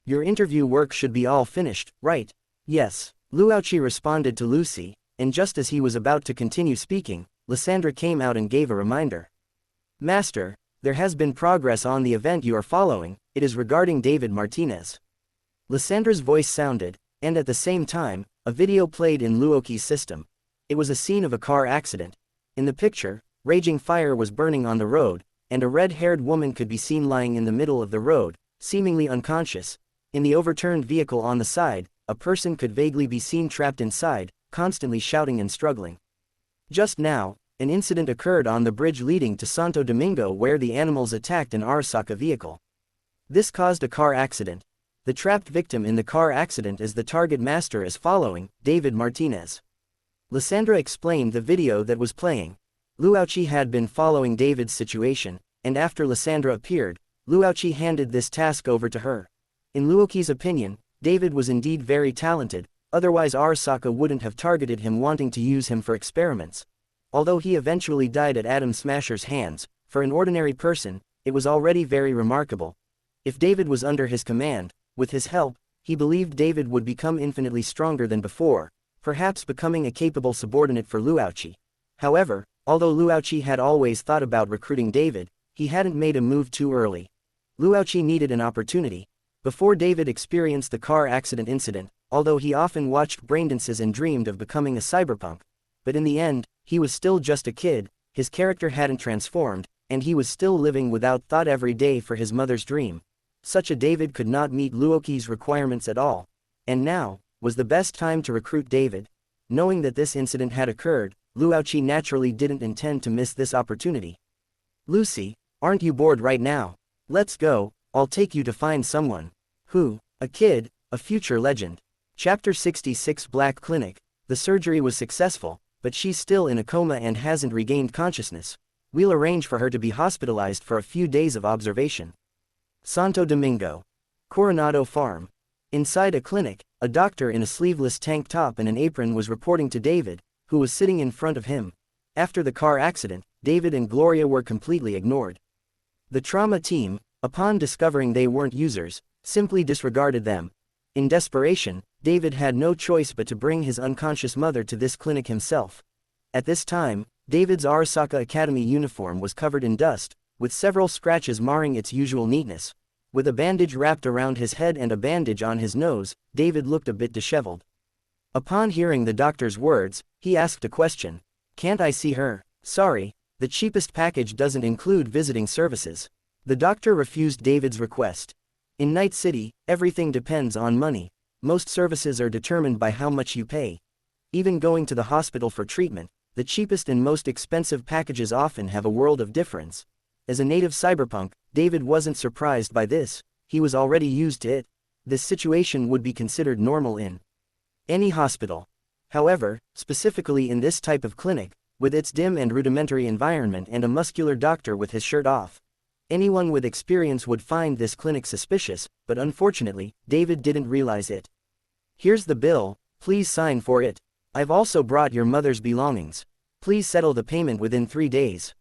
Your interview work should be all finished, right? Yes, Luoqi responded to Lucy, and just as he was about to continue speaking, Lysandra came out and gave a reminder. Master, there has been progress on the event you are following, it is regarding David Martinez. Lysandra's voice sounded, and at the same time, a video played in Luoqi's system. It was a scene of a car accident. In the picture, raging fire was burning on the road, and a red-haired woman could be seen lying in the middle of the road, seemingly unconscious. In the overturned vehicle on the side, a person could vaguely be seen trapped inside, constantly shouting and struggling. Just now, an incident occurred on the bridge leading to Santo Domingo where the animals attacked an Arasaka vehicle. This caused a car accident. The trapped victim in the car accident is the target master as following, David Martinez. Lysandra explained the video that was playing. Luoqi had been following David's situation, and after Lysandra appeared, Luoqi handed this task over to her. In Luoqi's opinion, David was indeed very talented, otherwise Arasaka wouldn't have targeted him wanting to use him for experiments. Although he eventually died at Atom Smasher's hands, for an ordinary person, it was already very remarkable. If David was under his command, with his help, he believed David would become infinitely stronger than before, perhaps becoming a capable subordinate for Luoqi. However, although Luoqi had always thought about recruiting David, he hadn't made a move too early. Luoqi needed an opportunity. Before David experienced the car accident incident, although he often watched braindances and dreamed of becoming a cyberpunk, but in the end, he was still just a kid, his character hadn't transformed, and he was still living without thought every day for his mother's dream. Such a David could not meet Luoqi's requirements at all. And now, was the best time to recruit David. Knowing that this incident had occurred, Luoqi naturally didn't intend to miss this opportunity. Lucy, aren't you bored right now? Let's go, I'll take you to find someone. Who? A kid, a future legend. Chapter 66 Black Clinic. The surgery was successful, but she's still in a coma and hasn't regained consciousness. We'll arrange for her to be hospitalized for a few days of observation. Santo Domingo. Coronado Farm. Inside a clinic, a doctor in a sleeveless tank top and an apron was reporting to David, who was sitting in front of him. After the car accident, David and Gloria were completely ignored. The trauma team, upon discovering they weren't users, simply disregarded them. In desperation, David had no choice but to bring his unconscious mother to this clinic himself. At this time, David's Arasaka Academy uniform was covered in dust, with several scratches marring its usual neatness. With a bandage wrapped around his head and a bandage on his nose, David looked a bit disheveled. Upon hearing the doctor's words, he asked a question. "Can't I see her?" "Sorry, the cheapest package doesn't include visiting services." The doctor refused David's request. In Night City, everything depends on money. Most services are determined by how much you pay. Even going to the hospital for treatment, the cheapest and most expensive packages often have a world of difference. As a native cyberpunk, David wasn't surprised by this. He was already used to it. This situation would be considered normal in any hospital. However, specifically in this type of clinic, with its dim and rudimentary environment and a muscular doctor with his shirt off, anyone with experience would find this clinic suspicious, but unfortunately, David didn't realize it. "Here's the bill, please sign for it. I've also brought your mother's belongings. Please settle the payment within 3 days."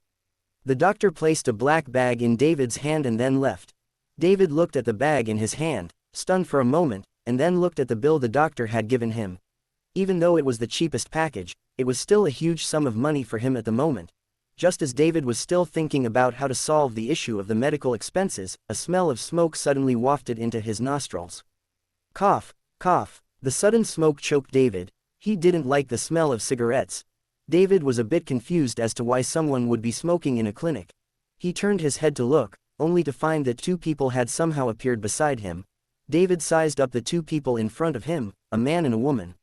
The doctor placed a black bag in David's hand and then left. David looked at the bag in his hand, stunned for a moment, and then looked at the bill the doctor had given him. Even though it was the cheapest package, it was still a huge sum of money for him at the moment. Just as David was still thinking about how to solve the issue of the medical expenses, a smell of smoke suddenly wafted into his nostrils. Cough, cough. The sudden smoke choked David. He didn't like the smell of cigarettes. David was a bit confused as to why someone would be smoking in a clinic. He turned his head to look, only to find that 2 people had somehow appeared beside him. David sized up the 2 people in front of him, a man and a woman.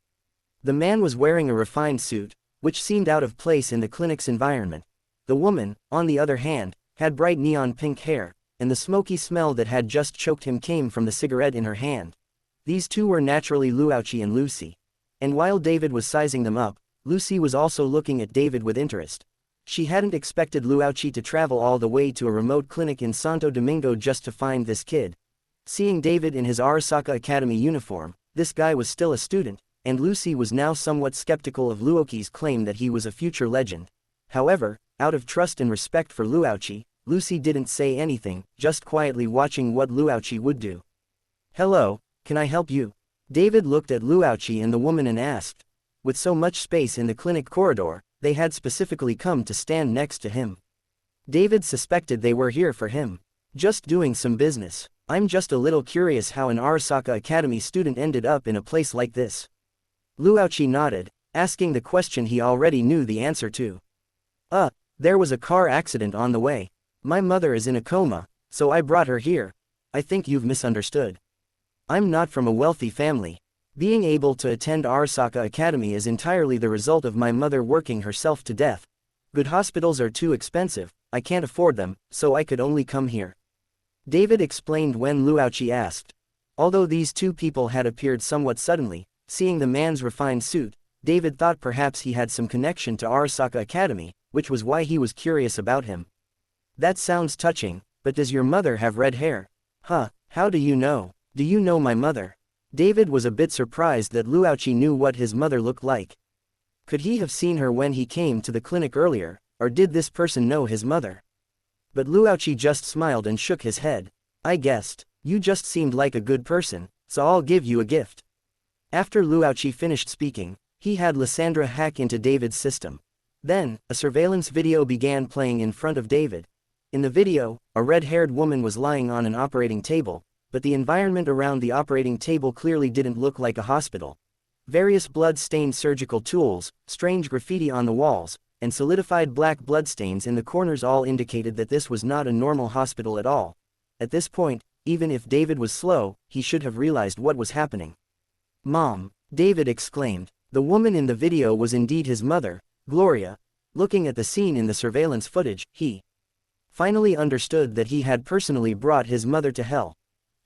The man was wearing a refined suit, which seemed out of place in the clinic's environment. The woman, on the other hand, had bright neon pink hair, and the smoky smell that had just choked him came from the cigarette in her hand. These 2 were naturally Luoqi and Lucy. And while David was sizing them up, Lucy was also looking at David with interest. She hadn't expected Luoqi to travel all the way to a remote clinic in Santo Domingo just to find this kid. Seeing David in his Arasaka Academy uniform, this guy was still a student, and Lucy was now somewhat skeptical of Luoqi's claim that he was a future legend. However, out of trust and respect for Luoqi, Lucy didn't say anything, just quietly watching what Luoqi would do. "Hello, can I help you?" David looked at Luoqi and the woman and asked. With so much space in the clinic corridor, they had specifically come to stand next to him. David suspected they were here for him. "Just doing some business. I'm just a little curious how an Arasaka Academy student ended up in a place like this." Luoqi nodded, asking the question he already knew the answer to. There was a car accident on the way. My mother is in a coma, so I brought her here. I think you've misunderstood. I'm not from a wealthy family. Being able to attend Arasaka Academy is entirely the result of my mother working herself to death. Good hospitals are too expensive, I can't afford them, so I could only come here." David explained when Luoqi asked. Although these 2 people had appeared somewhat suddenly, seeing the man's refined suit, David thought perhaps he had some connection to Arasaka Academy, which was why he was curious about him. "That sounds touching, but does your mother have red hair?" "Huh, how do you know? Do you know my mother?" David was a bit surprised that Luoqi knew what his mother looked like. Could he have seen her when he came to the clinic earlier, or did this person know his mother? But Luoqi just smiled and shook his head. "I guessed. You just seemed like a good person, so I'll give you a gift." After Luoqi finished speaking, he had Lysandra hack into David's system. Then, a surveillance video began playing in front of David. In the video, a red-haired woman was lying on an operating table, but the environment around the operating table clearly didn't look like a hospital. Various blood-stained surgical tools, strange graffiti on the walls, and solidified black bloodstains in the corners all indicated that this was not a normal hospital at all. At this point, even if David was slow, he should have realized what was happening. "Mom!" David exclaimed. The woman in the video was indeed his mother, Gloria. Looking at the scene in the surveillance footage, he finally understood that he had personally brought his mother to hell.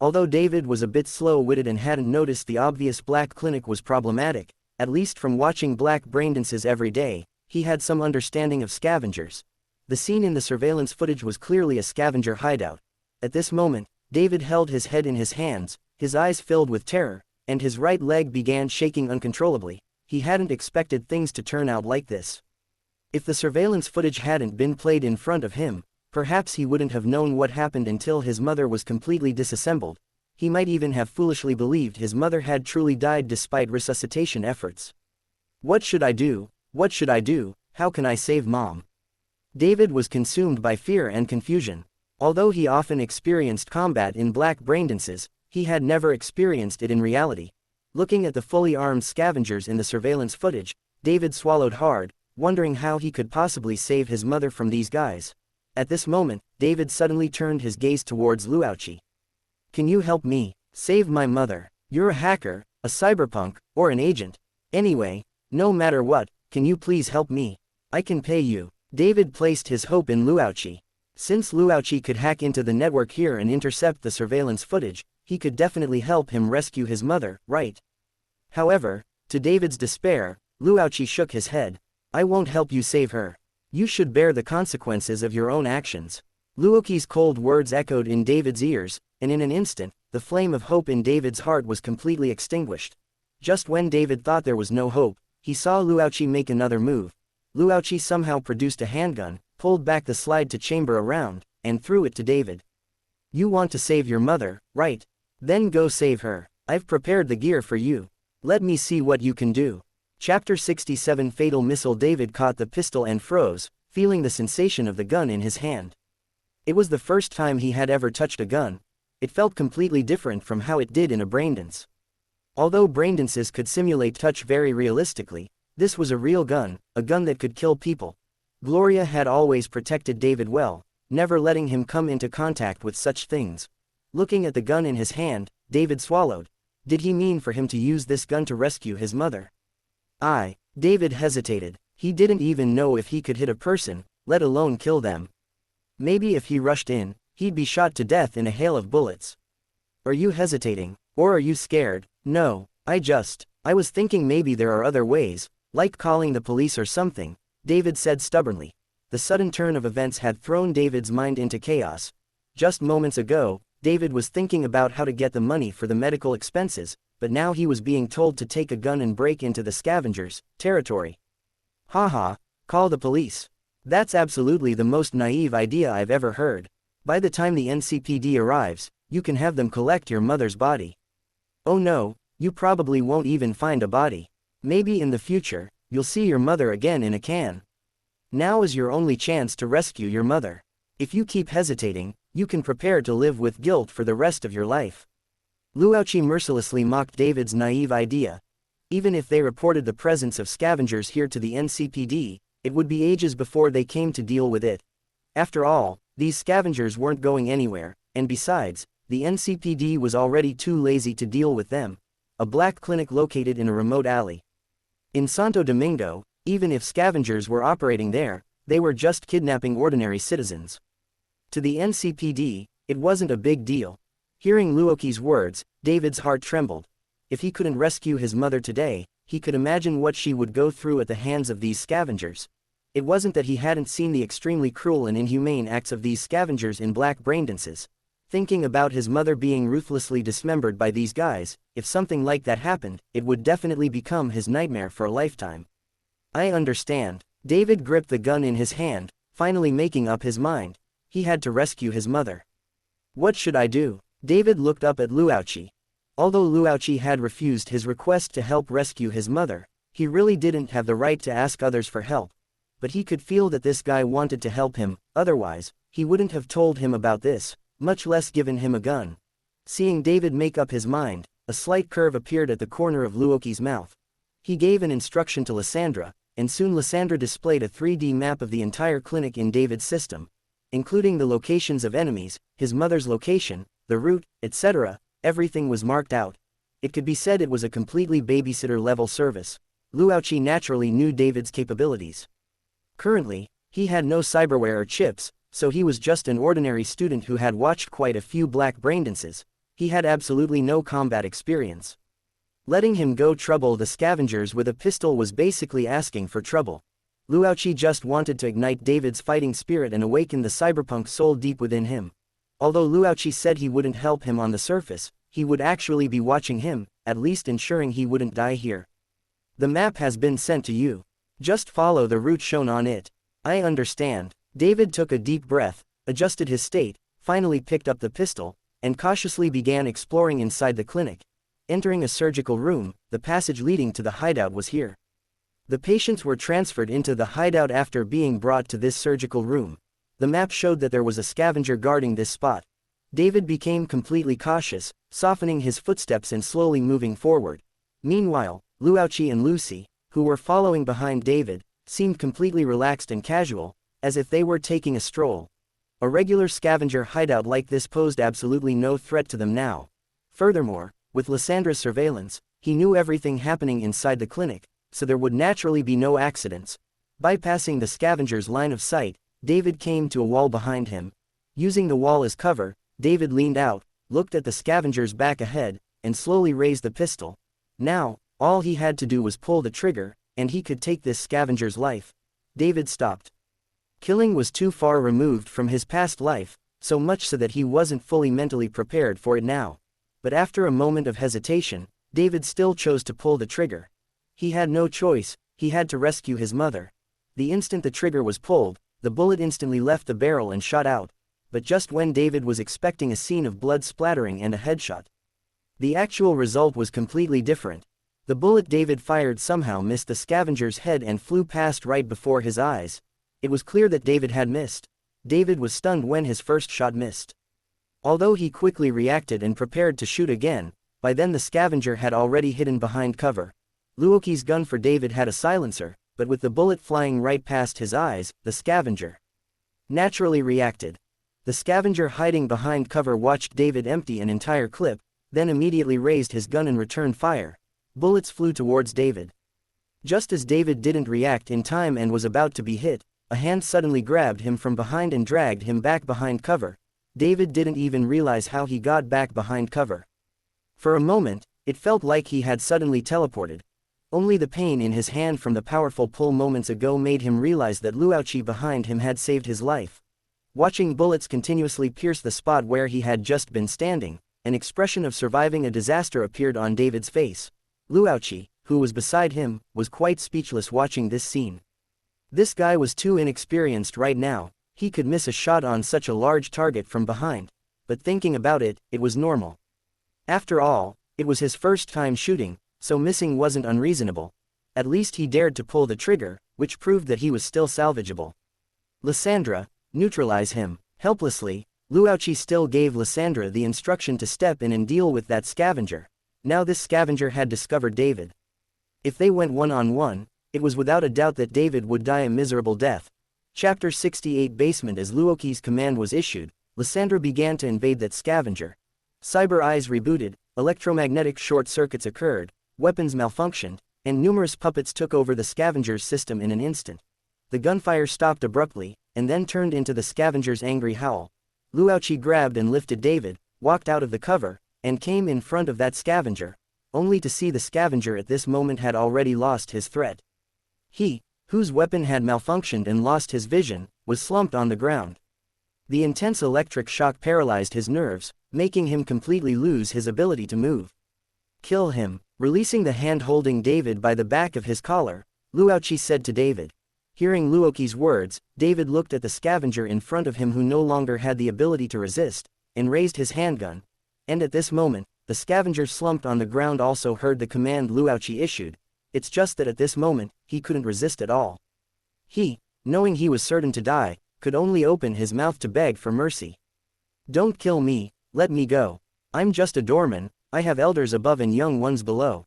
Although David was a bit slow-witted and hadn't noticed the obvious black clinic was problematic, at least from watching black braindances every day, he had some understanding of scavengers. The scene in the surveillance footage was clearly a scavenger hideout. At this moment, David held his head in his hands, his eyes filled with terror, and his right leg began shaking uncontrollably. He hadn't expected things to turn out like this. If the surveillance footage hadn't been played in front of him, perhaps he wouldn't have known what happened until his mother was completely disassembled. He might even have foolishly believed his mother had truly died despite resuscitation efforts. What should I do? What should I do? How can I save Mom? David was consumed by fear and confusion. Although he often experienced combat in black braindances, he had never experienced it in reality. Looking at the fully armed scavengers in the surveillance footage, David swallowed hard, wondering how he could possibly save his mother from these guys. At this moment, David suddenly turned his gaze towards Luauchi. Can you help me save my mother? You're a hacker, a cyberpunk, or an agent. Anyway, no matter what, can you please help me? I can pay you. David placed his hope in Luauchi. Since Luauchi could hack into the network here and intercept the surveillance footage, he could definitely help him rescue his mother, right? However, to David's despair, Luauchi shook his head. I won't help you save her. You should bear the consequences of your own actions. Luauchi's cold words echoed in David's ears, and in an instant, the flame of hope in David's heart was completely extinguished. Just when David thought there was no hope, he saw Luauchi make another move. Luauchi somehow produced a handgun, pulled back the slide-to-chamber around, and threw it to David. You want to save your mother, right? Then go save her. I've prepared the gear for you. Let me see what you can do. Chapter 67 Fatal Missile. David caught the pistol and froze, feeling the sensation of the gun in his hand. It was the first time he had ever touched a gun. It felt completely different from how it did in a braindance. Although braindances could simulate touch very realistically, this was a real gun, a gun that could kill people. Gloria had always protected David well, never letting him come into contact with such things. Looking at the gun in his hand, David swallowed. Did he mean for him to use this gun to rescue his mother? David hesitated. He didn't even know if he could hit a person, let alone kill them. Maybe if he rushed in, he'd be shot to death in a hail of bullets. Are you hesitating? Or are you scared? No, I was thinking maybe there are other ways, like calling the police or something, David said stubbornly. The sudden turn of events had thrown David's mind into chaos. Just moments ago, David was thinking about how to get the money for the medical expenses, but now he was being told to take a gun and break into the scavengers' territory. Haha, call the police. That's absolutely the most naive idea I've ever heard. By the time the NCPD arrives, you can have them collect your mother's body. Oh no, you probably won't even find a body. Maybe in the future, you'll see your mother again in a can. Now is your only chance to rescue your mother. If you keep hesitating, you can prepare to live with guilt for the rest of your life. Luauchi mercilessly mocked David's naive idea. Even if they reported the presence of scavengers here to the NCPD, it would be ages before they came to deal with it. After all, these scavengers weren't going anywhere, and besides, the NCPD was already too lazy to deal with them. A black clinic located in a remote alley. In Santo Domingo, even if scavengers were operating there, they were just kidnapping ordinary citizens. To the NCPD, it wasn't a big deal. Hearing Luauchi's words, David's heart trembled. If he couldn't rescue his mother today, he could imagine what she would go through at the hands of these scavengers. It wasn't that he hadn't seen the extremely cruel and inhumane acts of these scavengers in black braindances. Thinking about his mother being ruthlessly dismembered by these guys, if something like that happened, it would definitely become his nightmare for a lifetime. I understand. David gripped the gun in his hand, finally making up his mind. He had to rescue his mother. What should I do? David looked up at Luauchi. Although Luauchi had refused his request to help rescue his mother, he really didn't have the right to ask others for help. But he could feel that this guy wanted to help him, otherwise, he wouldn't have told him about this, much less given him a gun. Seeing David make up his mind, a slight curve appeared at the corner of Luauchi's mouth. He gave an instruction to Lysandra, and soon Lysandra displayed a 3D map of the entire clinic in David's system, including the locations of enemies, his mother's location, the route, etc. Everything was marked out. It could be said it was a completely babysitter-level service. Luauchi naturally knew David's capabilities. Currently, he had no cyberware or chips, so he was just an ordinary student who had watched quite a few black brain dances. He had absolutely no combat experience. Letting him go trouble the scavengers with a pistol was basically asking for trouble. Luoqi just wanted to ignite David's fighting spirit and awaken the cyberpunk soul deep within him. Although Luoqi said he wouldn't help him on the surface, he would actually be watching him, at least ensuring he wouldn't die here. The map has been sent to you. Just follow the route shown on it. I understand. David took a deep breath, adjusted his state, finally picked up the pistol, and cautiously began exploring inside the clinic. Entering a surgical room, the passage leading to the hideout was here. The patients were transferred into the hideout after being brought to this surgical room. The map showed that there was a scavenger guarding this spot. David became completely cautious, softening his footsteps and slowly moving forward. Meanwhile, Luoqi and Lucy, who were following behind David, seemed completely relaxed and casual, as if they were taking a stroll. A regular scavenger hideout like this posed absolutely no threat to them now. Furthermore, with Lysandra's surveillance, he knew everything happening inside the clinic, so there would naturally be no accidents. Bypassing the scavenger's line of sight, David came to a wall behind him. Using the wall as cover, David leaned out, looked at the scavenger's back ahead, and slowly raised the pistol. Now, all he had to do was pull the trigger, and he could take this scavenger's life. David stopped. Killing was too far removed from his past life, so much so that he wasn't fully mentally prepared for it now. But after a moment of hesitation, David still chose to pull the trigger. He had no choice, he had to rescue his mother. The instant the trigger was pulled, the bullet instantly left the barrel and shot out. But just when David was expecting a scene of blood splattering and a headshot, the actual result was completely different. The bullet David fired somehow missed the scavenger's head and flew past right before his eyes. It was clear that David had missed. David was stunned when his first shot missed. Although he quickly reacted and prepared to shoot again, by then the scavenger had already hidden behind cover. Luoqi's gun for David had a silencer, but with the bullet flying right past his eyes, the scavenger naturally reacted. The scavenger hiding behind cover watched David empty an entire clip, then immediately raised his gun and returned fire. Bullets flew towards David. Just as David didn't react in time and was about to be hit, a hand suddenly grabbed him from behind and dragged him back behind cover. David didn't even realize how he got back behind cover. For a moment, it felt like he had suddenly teleported. Only the pain in his hand from the powerful pull moments ago made him realize that Luoqi behind him had saved his life. Watching bullets continuously pierce the spot where he had just been standing, an expression of surviving a disaster appeared on David's face. Luoqi, who was beside him, was quite speechless watching this scene. This guy was too inexperienced right now. He could miss a shot on such a large target from behind. But thinking about it, it was normal. After all, it was his first time shooting, so missing wasn't unreasonable. At least he dared to pull the trigger, which proved that he was still salvageable. Lysandra, neutralize him. Helplessly, Luoqi still gave Lysandra the instruction to step in and deal with that scavenger. Now this scavenger had discovered David. If they went one-on-one, it was without a doubt that David would die a miserable death. Chapter 68 Basement. As Luoqi's command was issued, Lysandra began to invade that scavenger. Cyber eyes rebooted, electromagnetic short circuits occurred, weapons malfunctioned, and numerous puppets took over the scavenger's system in an instant. The gunfire stopped abruptly, and then turned into the scavenger's angry howl. Luoqi grabbed and lifted David, walked out of the cover, and came in front of that scavenger, only to see the scavenger at this moment had already lost his threat. He, whose weapon had malfunctioned and lost his vision, was slumped on the ground. The intense electric shock paralyzed his nerves, making him completely lose his ability to move. Kill him. Releasing the hand holding David by the back of his collar, Luoqi said to David. Hearing Luoqi's words, David looked at the scavenger in front of him who no longer had the ability to resist, and raised his handgun. And at this moment, the scavenger slumped on the ground also heard the command Luoqi issued. It's just that at this moment, he couldn't resist at all. He, knowing he was certain to die, could only open his mouth to beg for mercy. Don't kill me, let me go. I'm just a doorman, I have elders above and young ones below.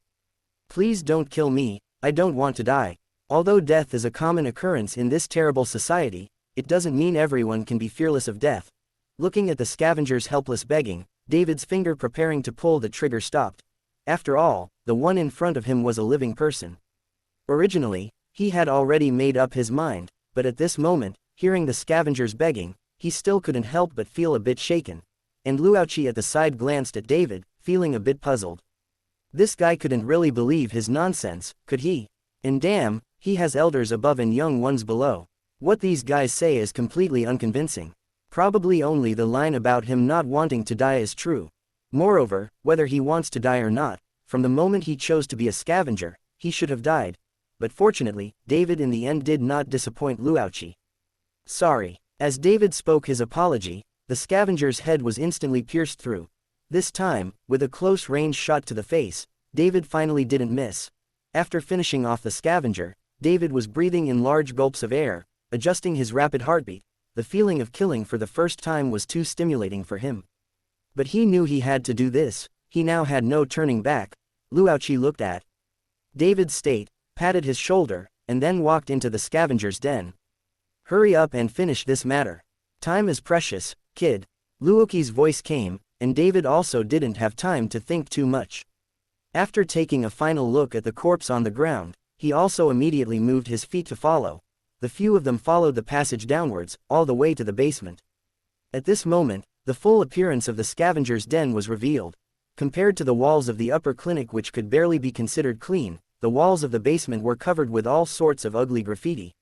Please don't kill me, I don't want to die. Although death is a common occurrence in this terrible society, it doesn't mean everyone can be fearless of death. Looking at the scavenger's helpless begging, David's finger preparing to pull the trigger stopped. After all, the one in front of him was a living person. Originally, he had already made up his mind, But at this moment, hearing the scavengers begging, he still couldn't help but feel a bit shaken. And Luauchi at the side glanced at David, feeling a bit puzzled. This guy couldn't really believe his nonsense, could he? And damn, he has elders above and young ones below. What these guys say is completely unconvincing. Probably only the line about him not wanting to die is true. Moreover, whether he wants to die or not, from the moment he chose to be a scavenger, he should have died. But fortunately, David in the end did not disappoint Luauchi. Sorry. As David spoke his apology, the scavenger's head was instantly pierced through. This time, with a close-range shot to the face, David finally didn't miss. After finishing off the scavenger, David was breathing in large gulps of air, adjusting his rapid heartbeat. The feeling of killing for the first time was too stimulating for him. But he knew he had to do this, he now had no turning back. Luauchi looked at David's state, patted his shoulder, and then walked into the scavenger's den. Hurry up and finish this matter. Time is precious, kid. Luauchi's voice came, and David also didn't have time to think too much. After taking a final look at the corpse on the ground, he also immediately moved his feet to follow. The few of them followed the passage downwards, all the way to the basement. At this moment, the full appearance of the scavenger's den was revealed. Compared to the walls of the upper clinic, which could barely be considered clean, the walls of the basement were covered with all sorts of ugly graffiti.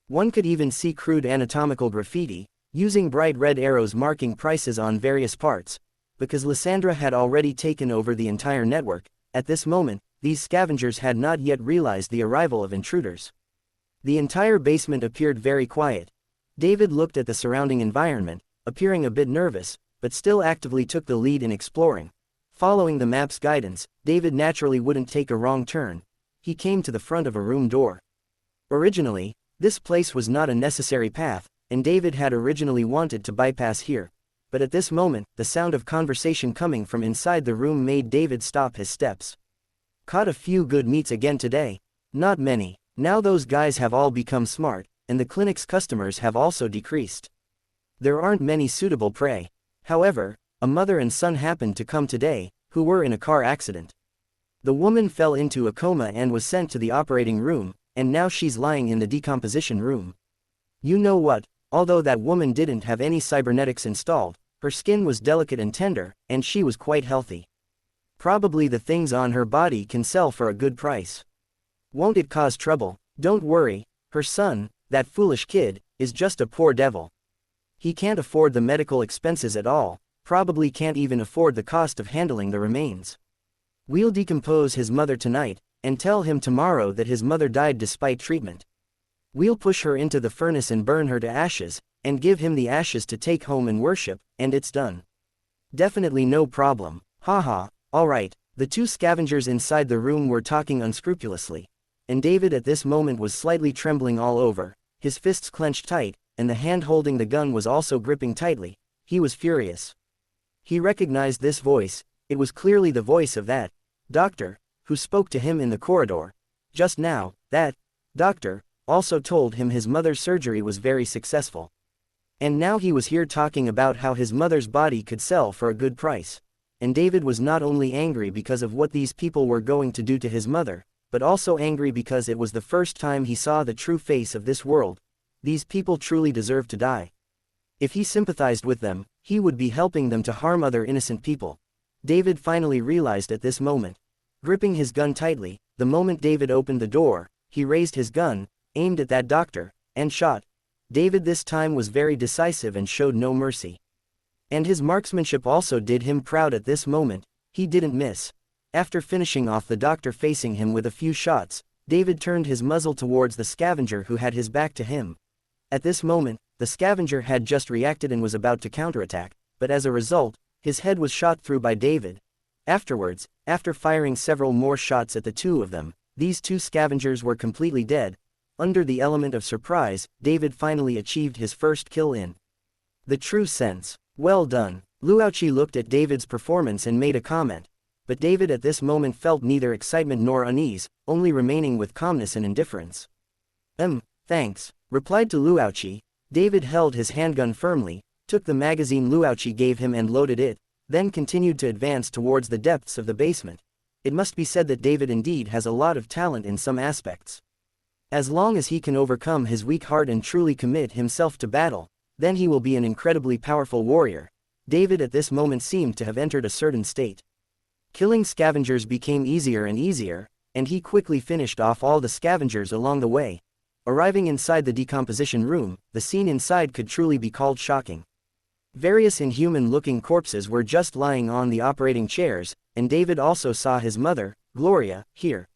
One could even see crude anatomical graffiti, using bright red arrows marking prices on various parts. Because Lysandra had already taken over the entire network, at this moment, these scavengers had not yet realized the arrival of intruders. The entire basement appeared very quiet. David looked at the surrounding environment, appearing a bit nervous, but still actively took the lead in exploring. Following the map's guidance, David naturally wouldn't take a wrong turn. He came to the front of a room door. Originally, this place was not a necessary path, and David had originally wanted to bypass here. But at this moment, the sound of conversation coming from inside the room made David stop his steps. Caught a few good meats again today. Not many. Now those guys have all become smart, and the clinic's customers have also decreased. There aren't many suitable prey. However, a mother and son happened to come today, who were in a car accident. The woman fell into a coma and was sent to the operating room, and now she's lying in the decomposition room. You know what? Although that woman didn't have any cybernetics installed, her skin was delicate and tender, and she was quite healthy. Probably the things on her body can sell for a good price. Won't it cause trouble? Don't worry, her son, that foolish kid, is just a poor devil. He can't afford the medical expenses at all, probably can't even afford the cost of handling the remains. We'll decompose his mother tonight, and tell him tomorrow that his mother died despite treatment. We'll push her into the furnace and burn her to ashes, and give him the ashes to take home and worship, and it's done. Definitely no problem. Haha, alright. The two scavengers inside the room were talking unscrupulously. And David at this moment was slightly trembling all over, his fists clenched tight, and the hand holding the gun was also gripping tightly. He was furious. He recognized this voice. It was clearly the voice of that doctor who spoke to him in the corridor. Just now, that doctor also told him his mother's surgery was very successful. And now he was here talking about how his mother's body could sell for a good price. And David was not only angry because of what these people were going to do to his mother, but also angry because it was the first time he saw the true face of this world. These people truly deserve to die. If he sympathized with them, he would be helping them to harm other innocent people. David finally realized at this moment. Gripping his gun tightly, the moment David opened the door, he raised his gun, aimed at that doctor, and shot. David this time was very decisive and showed no mercy. And his marksmanship also did him proud at this moment. He didn't miss. After finishing off the doctor facing him with a few shots, David turned his muzzle towards the scavenger who had his back to him. At this moment, the scavenger had just reacted and was about to counterattack, but as a result, his head was shot through by David. Afterwards, after firing several more shots at the two of them, these two scavengers were completely dead. Under the element of surprise, David finally achieved his first kill in the true sense. Well done. Luauchi looked at David's performance and made a comment. But David at this moment felt neither excitement nor unease, only remaining with calmness and indifference. Thanks, replied to Luauchi. David held his handgun firmly, took the magazine Luauchi gave him and loaded it, then continued to advance towards the depths of the basement. It must be said that David indeed has a lot of talent in some aspects. As long as he can overcome his weak heart and truly commit himself to battle, then he will be an incredibly powerful warrior. David at this moment seemed to have entered a certain state. Killing scavengers became easier and easier, and he quickly finished off all the scavengers along the way. Arriving inside the decomposition room, the scene inside could truly be called shocking. Various inhuman-looking corpses were just lying on the operating chairs, and David also saw his mother, Gloria, here.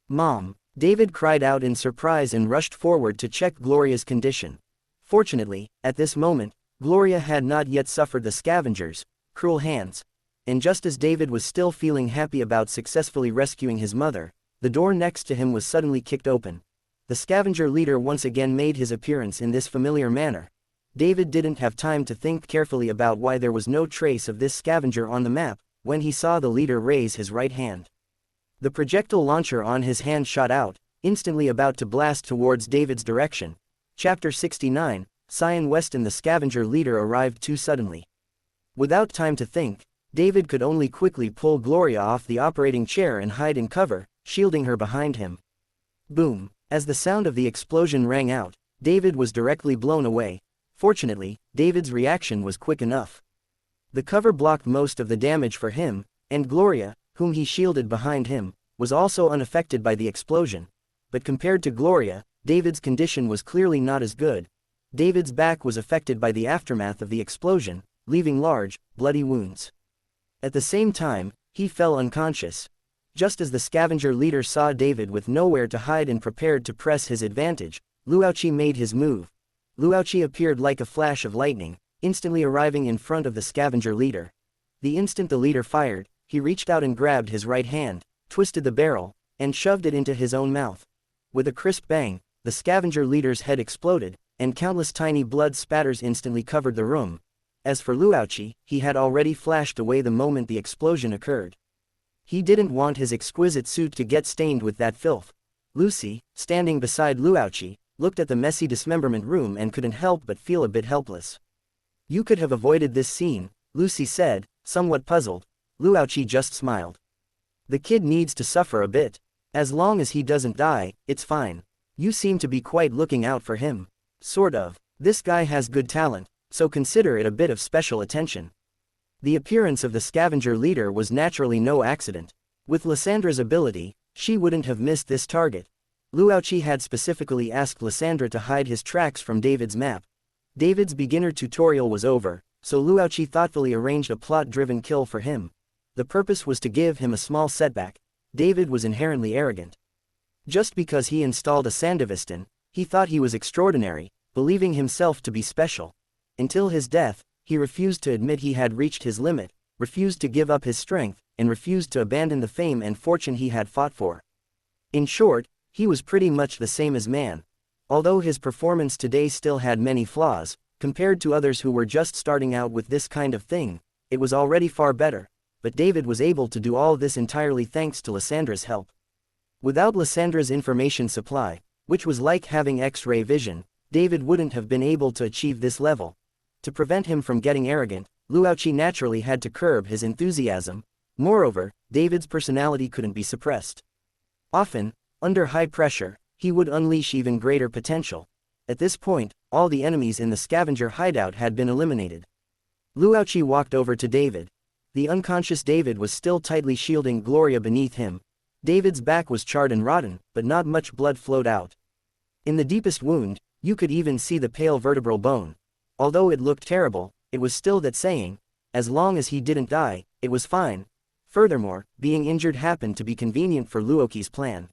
"Mom!" David cried out in surprise and rushed forward to check Gloria's condition. Fortunately, at this moment, Gloria had not yet suffered the scavengers' cruel hands. And just as David was still feeling happy about successfully rescuing his mother, the door next to him was suddenly kicked open. The scavenger leader once again made his appearance in this familiar manner. David didn't have time to think carefully about why there was no trace of this scavenger on the map, when he saw the leader raise his right hand. The projectile launcher on his hand shot out, instantly about to blast towards David's direction. Chapter 69, Cyan Weston. The scavenger leader arrived too suddenly. Without time to think, David could only quickly pull Gloria off the operating chair and hide in cover, shielding her behind him. Boom! As the sound of the explosion rang out, David was directly blown away. Fortunately, David's reaction was quick enough. The cover blocked most of the damage for him, and Gloria, whom he shielded behind him, was also unaffected by the explosion. But compared to Gloria, David's condition was clearly not as good. David's back was affected by the aftermath of the explosion, leaving large, bloody wounds. At the same time, he fell unconscious. Just as the scavenger leader saw David with nowhere to hide and prepared to press his advantage, Luauchi made his move. Luauchi appeared like a flash of lightning, instantly arriving in front of the scavenger leader. The instant the leader fired, he reached out and grabbed his right hand, twisted the barrel, and shoved it into his own mouth. With a crisp bang, the scavenger leader's head exploded, and countless tiny blood spatters instantly covered the room. As for Luauchi, he had already flashed away the moment the explosion occurred. He didn't want his exquisite suit to get stained with that filth. Lucy, standing beside Luauchi, looked at the messy dismemberment room and couldn't help but feel a bit helpless. "You could have avoided this scene," Lucy said, somewhat puzzled. Luauchi just smiled. "The kid needs to suffer a bit. As long as he doesn't die, it's fine. You seem to be quite looking out for him." "Sort of. This guy has good talent, so consider it a bit of special attention." The appearance of the scavenger leader was naturally no accident. With Lyssandra's ability, she wouldn't have missed this target. Luauchi had specifically asked Lysandra to hide his tracks from David's map. David's beginner tutorial was over, so Luauchi thoughtfully arranged a plot-driven kill for him. The purpose was to give him a small setback. David was inherently arrogant. Just because he installed a Sandevistan, he thought he was extraordinary, believing himself to be special. Until his death, he refused to admit he had reached his limit, refused to give up his strength, and refused to abandon the fame and fortune he had fought for. In short, he was pretty much the same as man. Although his performance today still had many flaws, compared to others who were just starting out with this kind of thing, it was already far better. But David was able to do all this entirely thanks to Lyssandra's help. Without Lyssandra's information supply, which was like having X-ray vision, David wouldn't have been able to achieve this level. To prevent him from getting arrogant, Luauchi naturally had to curb his enthusiasm. Moreover, David's personality couldn't be suppressed. Often, under high pressure, he would unleash even greater potential. At this point, all the enemies in the scavenger hideout had been eliminated. Luauchi walked over to David. The unconscious David was still tightly shielding Gloria beneath him. David's back was charred and rotten, but not much blood flowed out. In the deepest wound, you could even see the pale vertebral bone. Although it looked terrible, it was still that saying, as long as he didn't die, it was fine. Furthermore, being injured happened to be convenient for Luauchi's plan.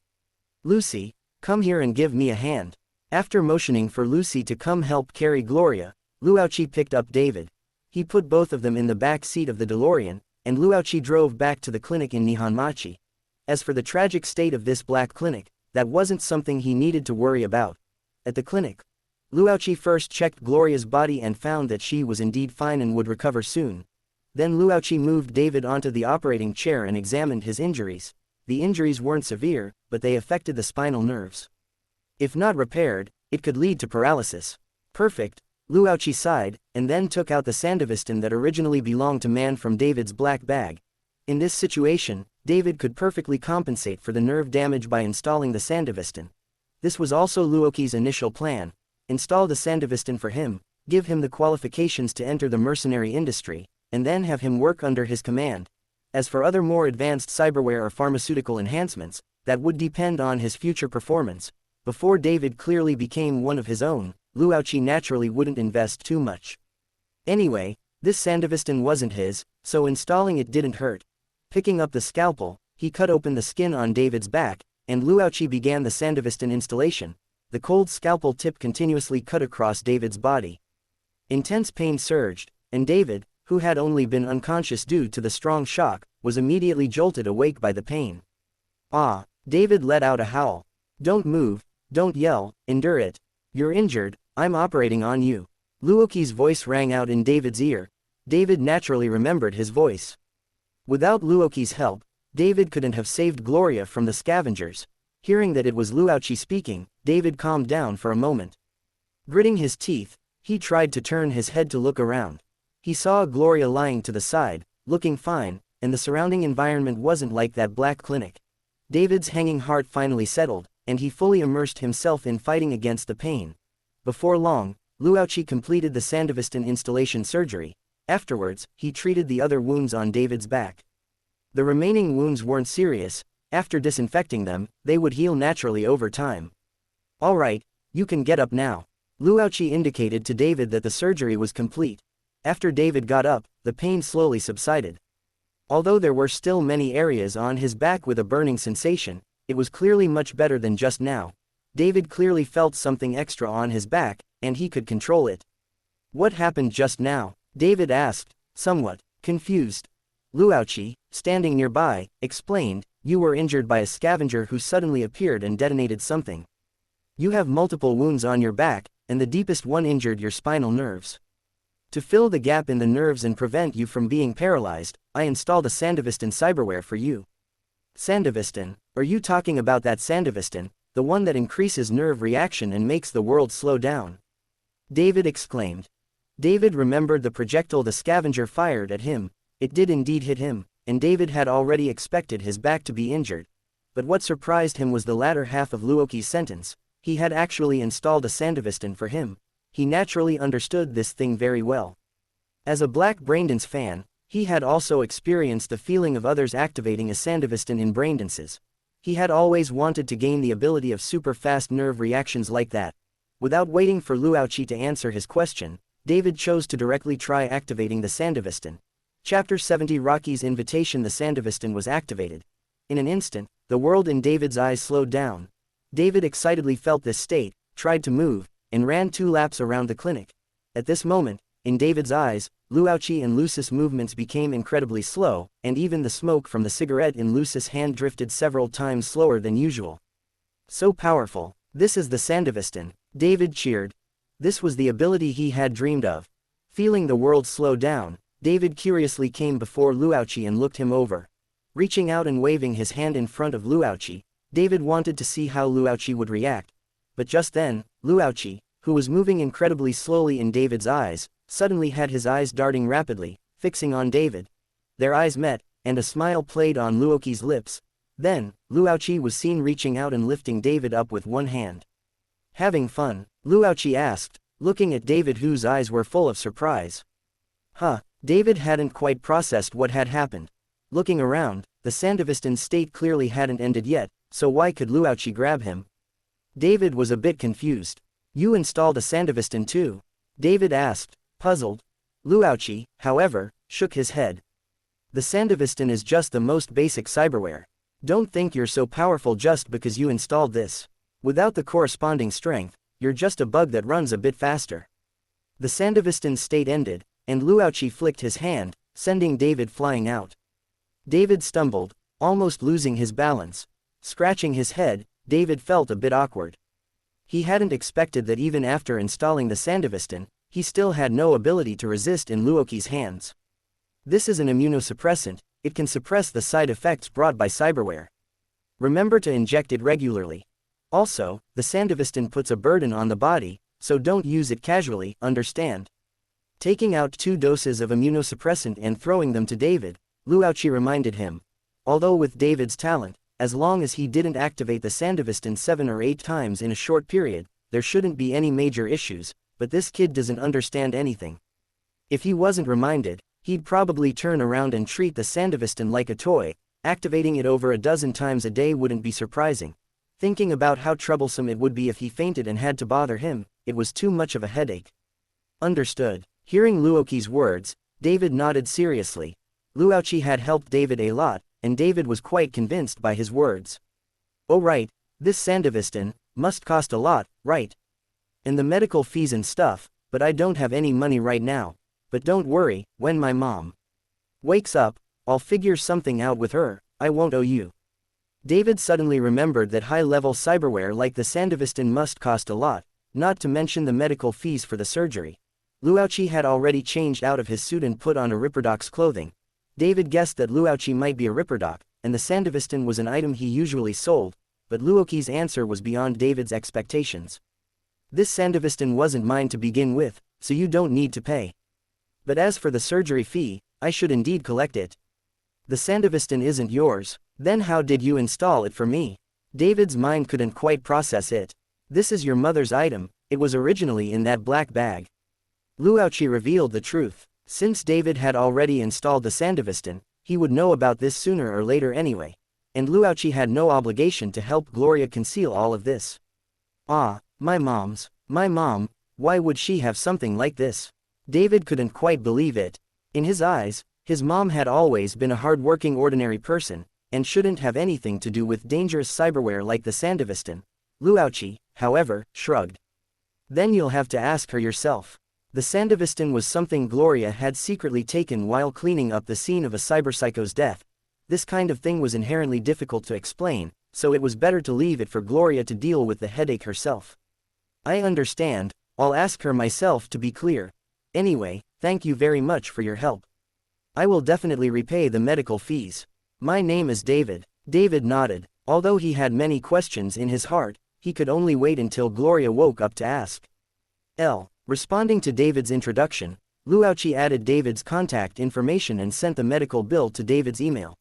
"Lucy, come here and give me a hand." After motioning for Lucy to come help carry Gloria, Luauchi picked up David. He put both of them in the back seat of the DeLorean, and Luauchi drove back to the clinic in Nihonmachi. As for the tragic state of this black clinic, that wasn't something he needed to worry about. At the clinic, Luauchi first checked Gloria's body and found that she was indeed fine and would recover soon. Then Luauchi moved David onto the operating chair and examined his injuries. The injuries weren't severe, but they affected the spinal nerves. If not repaired, it could lead to paralysis. "Perfect," Luauchi sighed, and then took out the Sandevistan that originally belonged to man from David's black bag. In this situation, David could perfectly compensate for the nerve damage by installing the Sandevistan. This was also Luoki's initial plan: install the Sandevistan for him, give him the qualifications to enter the mercenary industry, and then have him work under his command. As for other more advanced cyberware or pharmaceutical enhancements, that would depend on his future performance. Before David clearly became one of his own, Luoqi naturally wouldn't invest too much. Anyway, this Sandevistan wasn't his, so installing it didn't hurt. Picking up the scalpel, he cut open the skin on David's back, and Luoqi began the Sandevistan installation. The cold scalpel tip continuously cut across David's body. Intense pain surged, and David, who had only been unconscious due to the strong shock, was immediately jolted awake by the pain. Ah! David let out a howl. Don't move, don't yell, endure it. You're injured, I'm operating on you. Luoqi's voice rang out in David's ear. David naturally remembered his voice. Without Luoqi's help, David couldn't have saved Gloria from the scavengers. Hearing that it was Luoqi speaking, David calmed down for a moment. Gritting his teeth, he tried to turn his head to look around. He saw Gloria lying to the side, looking fine, and the surrounding environment wasn't like that black clinic. David's hanging heart finally settled, and he fully immersed himself in fighting against the pain. Before long, Luoqi completed the Sandevistan installation surgery. Afterwards, he treated the other wounds on David's back. The remaining wounds weren't serious. After disinfecting them, they would heal naturally over time. All right, you can get up now. Luoqi indicated to David that the surgery was complete. After David got up, the pain slowly subsided. Although there were still many areas on his back with a burning sensation, it was clearly much better than just now. David clearly felt something extra on his back, and he could control it. What happened just now? David asked, somewhat confused. Luoqi, standing nearby, explained, you were injured by a scavenger who suddenly appeared and detonated something. You have multiple wounds on your back, and the deepest one injured your spinal nerves. To fill the gap in the nerves and prevent you from being paralyzed, I installed a Sandevistan cyberware for you. Sandevistan? Are you talking about that Sandevistan, the one that increases nerve reaction and makes the world slow down? David exclaimed. David remembered the projectile the scavenger fired at him. It did indeed hit him, and David had already expected his back to be injured. But what surprised him was the latter half of Luoqi's sentence. He had actually installed a Sandevistan for him. He naturally understood this thing very well. As a Black Braindance fan, he had also experienced the feeling of others activating a Sandevistan in braindances. He had always wanted to gain the ability of super fast nerve reactions like that. Without waiting for Luoqi to answer his question, David chose to directly try activating the Sandevistan. Chapter 70 Rocky's invitation. The Sandevistan was activated. In an instant, the world in David's eyes slowed down. David excitedly felt this state, tried to move, and ran 2 laps around the clinic. At this moment, in David's eyes, Luoqi and Lucis' movements became incredibly slow, and even the smoke from the cigarette in Lucis' hand drifted several times slower than usual. So powerful. This is the Sandevistan, David cheered. This was the ability he had dreamed of. Feeling the world slow down, David curiously came before Luoqi and looked him over. Reaching out and waving his hand in front of Luoqi, David wanted to see how Luoqi would react. But just then, Luoqi, who was moving incredibly slowly in David's eyes, suddenly had his eyes darting rapidly, fixing on David. Their eyes met, and a smile played on Luoqi's lips. Then, Luoqi was seen reaching out and lifting David up with one hand. Having fun? Luoqi asked, looking at David, whose eyes were full of surprise. Huh, David hadn't quite processed what had happened. Looking around, the Sandevistan's state clearly hadn't ended yet, so why could Luoqi grab him? David was a bit confused. You installed a Sandevistan too? David asked, puzzled. Luoqi, however, shook his head. The Sandevistan is just the most basic cyberware. Don't think you're so powerful just because you installed this. Without the corresponding strength, you're just a bug that runs a bit faster. The Sandevistan's state ended, and Luoqi flicked his hand, sending David flying out. David stumbled, almost losing his balance. Scratching his head, David felt a bit awkward. He hadn't expected that even after installing the Sandevistan, he still had no ability to resist in Luoqi's hands. This is an immunosuppressant. It can suppress the side effects brought by cyberware. Remember to inject it regularly. Also, the Sandevistan puts a burden on the body, so don't use it casually, understand? Taking out 2 doses of immunosuppressant and throwing them to David, Luoqi reminded him. Although with David's talent, as long as he didn't activate the Sandevistan 7 or 8 times in a short period, there shouldn't be any major issues, but this kid doesn't understand anything. If he wasn't reminded, he'd probably turn around and treat the Sandevistan like a toy. Activating it over a dozen times a day wouldn't be surprising. Thinking about how troublesome it would be if he fainted and had to bother him, it was too much of a headache. Understood. Hearing Luoki's words, David nodded seriously. Luoki had helped David a lot, and David was quite convinced by his words. Oh right, this Sandevistan must cost a lot, right? And the medical fees and stuff, but I don't have any money right now. But don't worry, when my mom wakes up, I'll figure something out with her. I won't owe you. David suddenly remembered that high-level cyberware like the Sandevistan must cost a lot, not to mention the medical fees for the surgery. Luoki had already changed out of his suit and put on a Ripperdoc's clothing. David guessed that Luoki might be a Ripperdoc, and the Sandevistan was an item he usually sold, but Luoki's answer was beyond David's expectations. This Sandevistan wasn't mine to begin with, so you don't need to pay. But as for the surgery fee, I should indeed collect it. The Sandevistan isn't yours, then how did you install it for me? David's mind couldn't quite process it. This is your mother's item, it was originally in that black bag. Luoki revealed the truth. Since David had already installed the Sandevistan, he would know about this sooner or later anyway. And Luoki had no obligation to help Gloria conceal all of this. Ah, my mom, why would she have something like this? David couldn't quite believe it. In his eyes, his mom had always been a hard-working ordinary person, and shouldn't have anything to do with dangerous cyberware like the Sandevistan. Luoki, however, shrugged. Then you'll have to ask her yourself. The Sandevistan was something Gloria had secretly taken while cleaning up the scene of a cyberpsycho's death. This kind of thing was inherently difficult to explain, so it was better to leave it for Gloria to deal with the headache herself. I understand, I'll ask her myself to be clear. Anyway, thank you very much for your help. I will definitely repay the medical fees. My name is David. David nodded. Although he had many questions in his heart, he could only wait until Gloria woke up to ask. Responding to David's introduction, Luoki added David's contact information and sent the medical bill to David's email.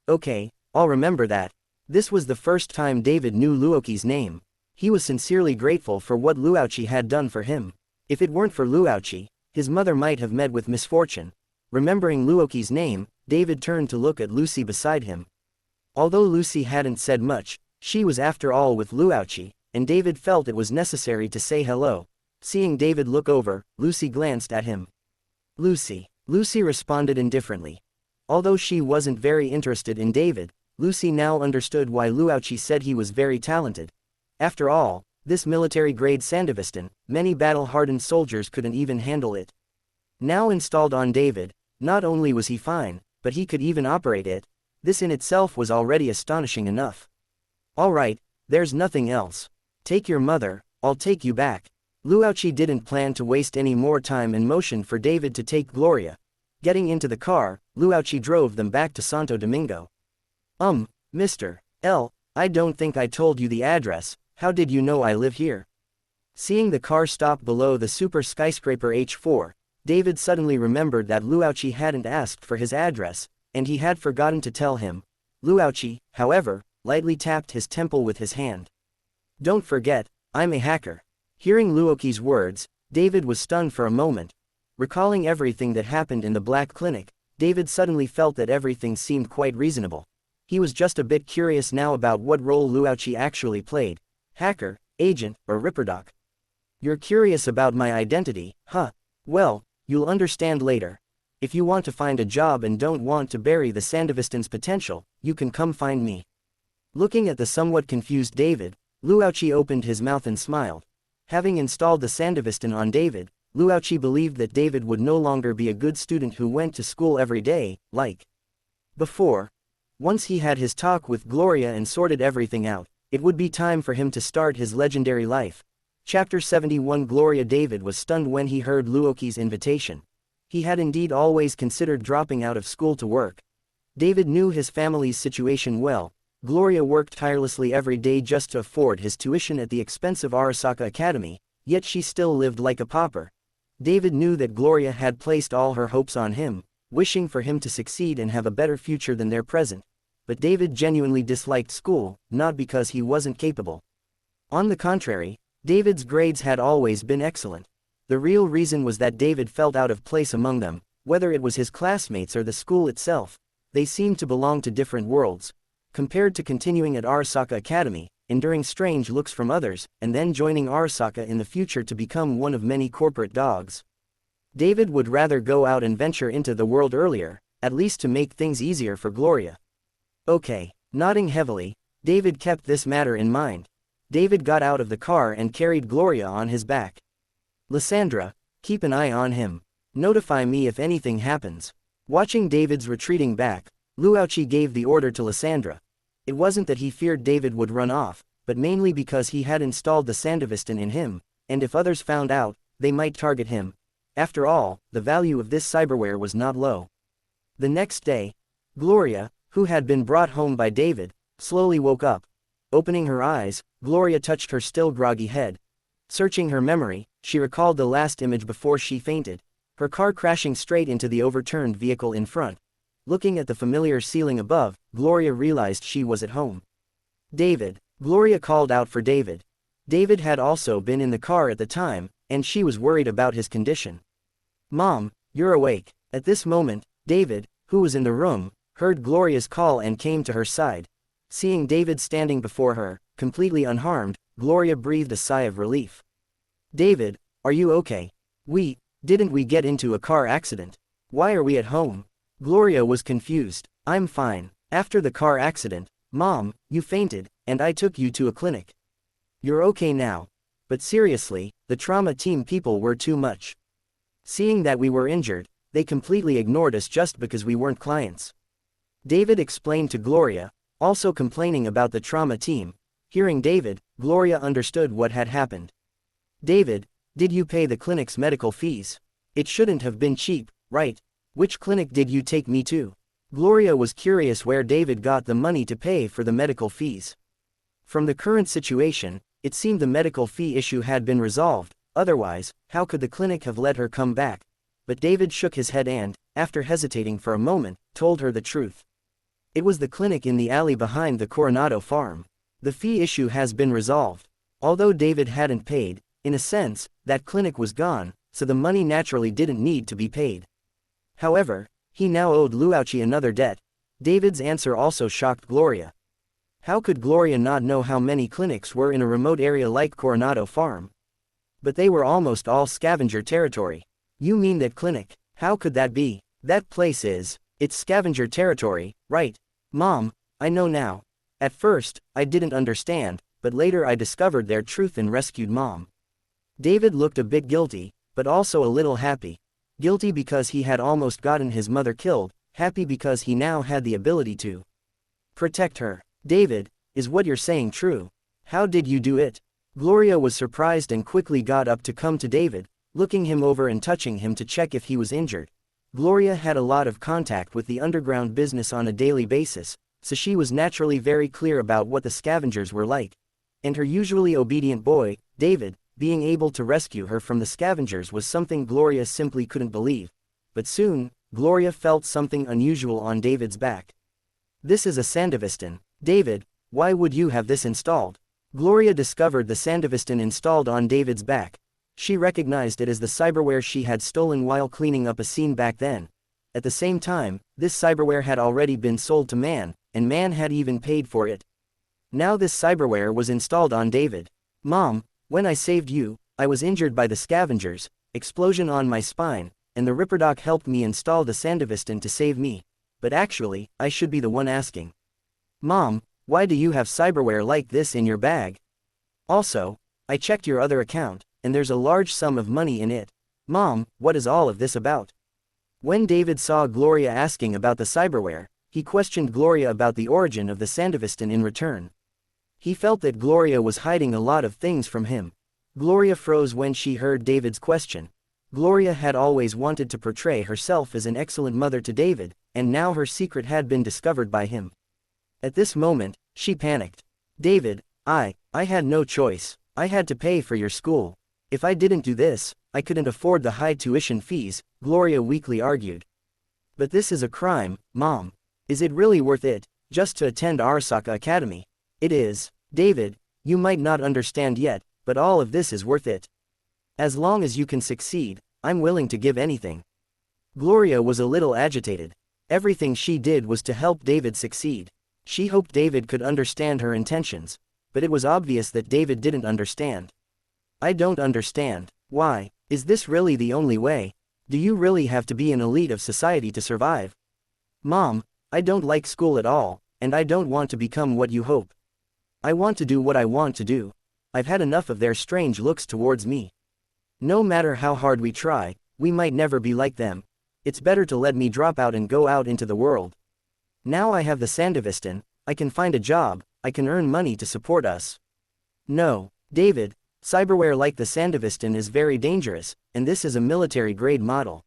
Okay, I'll remember that. This was the first time David knew Luoki's name. He was sincerely grateful for what Luoki had done for him. If it weren't for Luoki, his mother might have met with misfortune. Remembering Luoki's name, David turned to look at Lucy beside him. Although Lucy hadn't said much, she was after all with Luoki, and David felt it was necessary to say hello. Seeing David look over, Lucy glanced at him. Lucy responded indifferently. Although she wasn't very interested in David, Lucy now understood why Luoki said he was very talented. After all, this military-grade Sandevistan, many battle-hardened soldiers couldn't even handle it. Now installed on David, not only was he fine, but he could even operate it. This in itself was already astonishing enough. All right, there's nothing else. Take your mother, I'll take you back. Luoki didn't plan to waste any more time and motioned for David to take Gloria. Getting into the car, Luoki drove them back to Santo Domingo. Mr. L, I don't think I told you the address, how did you know I live here? Seeing the car stop below the super skyscraper H4, David suddenly remembered that Luoki hadn't asked for his address, and he had forgotten to tell him. Luoki, however, lightly tapped his temple with his hand. Don't forget, I'm a hacker. Hearing Luoki's words, David was stunned for a moment. Recalling everything that happened in the Black Clinic, David suddenly felt that everything seemed quite reasonable. He was just a bit curious now about what role Luoki actually played. Hacker, agent, or Ripperdoc. You're curious about my identity, huh? Well, you'll understand later. If you want to find a job and don't want to bury the Sandevistan's potential, you can come find me. Looking at the somewhat confused David, Luoki opened his mouth and smiled. Having installed the Sandevistan on David, Luoki believed that David would no longer be a good student who went to school every day, like before. Once he had his talk with Gloria and sorted everything out, it would be time for him to start his legendary life. Chapter 71 Gloria David was stunned when he heard Luoki's invitation. He had indeed always considered dropping out of school to work. David knew his family's situation well. Gloria worked tirelessly every day just to afford his tuition at the expensive Arasaka Academy, yet she still lived like a pauper. David knew that Gloria had placed all her hopes on him, wishing for him to succeed and have a better future than their present. but David genuinely disliked school, not because he wasn't capable. On the contrary, David's grades had always been excellent. The real reason was that David felt out of place among them, whether it was his classmates or the school itself. They seemed to belong to different worlds. Compared to continuing at Arasaka Academy, enduring strange looks from others, and then joining Arasaka in the future to become one of many corporate dogs. David would rather go out and venture into the world earlier, at least to make things easier for Gloria. Okay. Nodding heavily, David kept this matter in mind. David got out of the car and carried Gloria on his back. Lysandra, keep an eye on him. Notify me if anything happens. Watching David's retreating back, Luauchi gave the order to Lysandra. It wasn't that he feared David would run off, but mainly because he had installed the Sandevistan in him, and if others found out, they might target him. After all, the value of this cyberware was not low. The next day, Gloria, who had been brought home by David, slowly woke up. Opening her eyes, Gloria touched her still groggy head. Searching her memory, she recalled the last image before she fainted. Her car crashing straight into the overturned vehicle in front. Looking at the familiar ceiling above, Gloria realized she was at home. David. Gloria called out for David. David had also been in the car at the time, and she was worried about his condition. Mom, you're awake. At this moment, David, who was in the room, heard Gloria's call and came to her side. Seeing David standing before her, completely unharmed, Gloria breathed a sigh of relief. David, are you okay? Didn't we get into a car accident? Why are we at home? Gloria was confused. I'm fine. After the car accident, Mom, you fainted, and I took you to a clinic. You're okay now. But seriously, the trauma team people were too much. Seeing that we were injured, they completely ignored us just because we weren't clients. David explained to Gloria, also complaining about the trauma team. Hearing David, Gloria understood what had happened. David, did you pay the clinic's medical fees? It shouldn't have been cheap, right? Which clinic did you take me to? Gloria was curious where David got the money to pay for the medical fees. From the current situation, it seemed the medical fee issue had been resolved, otherwise, how could the clinic have let her come back? But David shook his head and, after hesitating for a moment, told her the truth. It was the clinic in the alley behind the Coronado farm. The fee issue has been resolved. Although David hadn't paid, in a sense, that clinic was gone, so the money naturally didn't need to be paid. However, he now owed Luauchi another debt. David's answer also shocked Gloria. How could Gloria not know how many clinics were in a remote area like Coronado Farm? But they were almost all scavenger territory. You mean that clinic? How could that be? That place it's scavenger territory, right? Mom, I know now. At first, I didn't understand, but later I discovered their truth and rescued Mom. David looked a bit guilty, but also a little happy. Guilty because he had almost gotten his mother killed, happy because he now had the ability to protect her. David, is what you're saying true? How did you do it? Gloria was surprised and quickly got up to come to David, looking him over and touching him to check if he was injured. Gloria had a lot of contact with the underground business on a daily basis, so she was naturally very clear about what the scavengers were like. And her usually obedient boy, David, being able to rescue her from the scavengers was something Gloria simply couldn't believe. But soon, Gloria felt something unusual on David's back. This is a Sandevistan. David, why would you have this installed? Gloria discovered the Sandevistan installed on David's back. She recognized it as the cyberware she had stolen while cleaning up a scene back then. At the same time, this cyberware had already been sold to Man, and Man had even paid for it. Now this cyberware was installed on David. Mom, when I saved you, I was injured by the scavengers, explosion on my spine, and the Ripperdoc helped me install the Sandevistan to save me. But actually, I should be the one asking. Mom, why do you have cyberware like this in your bag? Also, I checked your other account, and there's a large sum of money in it. Mom, what is all of this about? When David saw Gloria asking about the cyberware, he questioned Gloria about the origin of the Sandevistan in return. He felt that Gloria was hiding a lot of things from him. Gloria froze when she heard David's question. Gloria had always wanted to portray herself as an excellent mother to David, and now her secret had been discovered by him. At this moment, she panicked. David, I had no choice. I had to pay for your school. If I didn't do this, I couldn't afford the high tuition fees, Gloria weakly argued. But this is a crime, Mom. Is it really worth it? just to attend Arasaka Academy. It is. David, you might not understand yet, but all of this is worth it. As long as you can succeed, I'm willing to give anything. Gloria was a little agitated. Everything she did was to help David succeed. She hoped David could understand her intentions, but it was obvious that David didn't understand. I don't understand. Why? Is this really the only way? Do you really have to be an elite of society to survive? Mom, I don't like school at all, and I don't want to become what you hope. I want to do what I want to do. I've had enough of their strange looks towards me. No matter how hard we try, we might never be like them. It's better to let me drop out and go out into the world. Now I have the Sandevistan, I can find a job, I can earn money to support us. No, David, cyberware like the Sandevistan is very dangerous, and this is a military-grade model.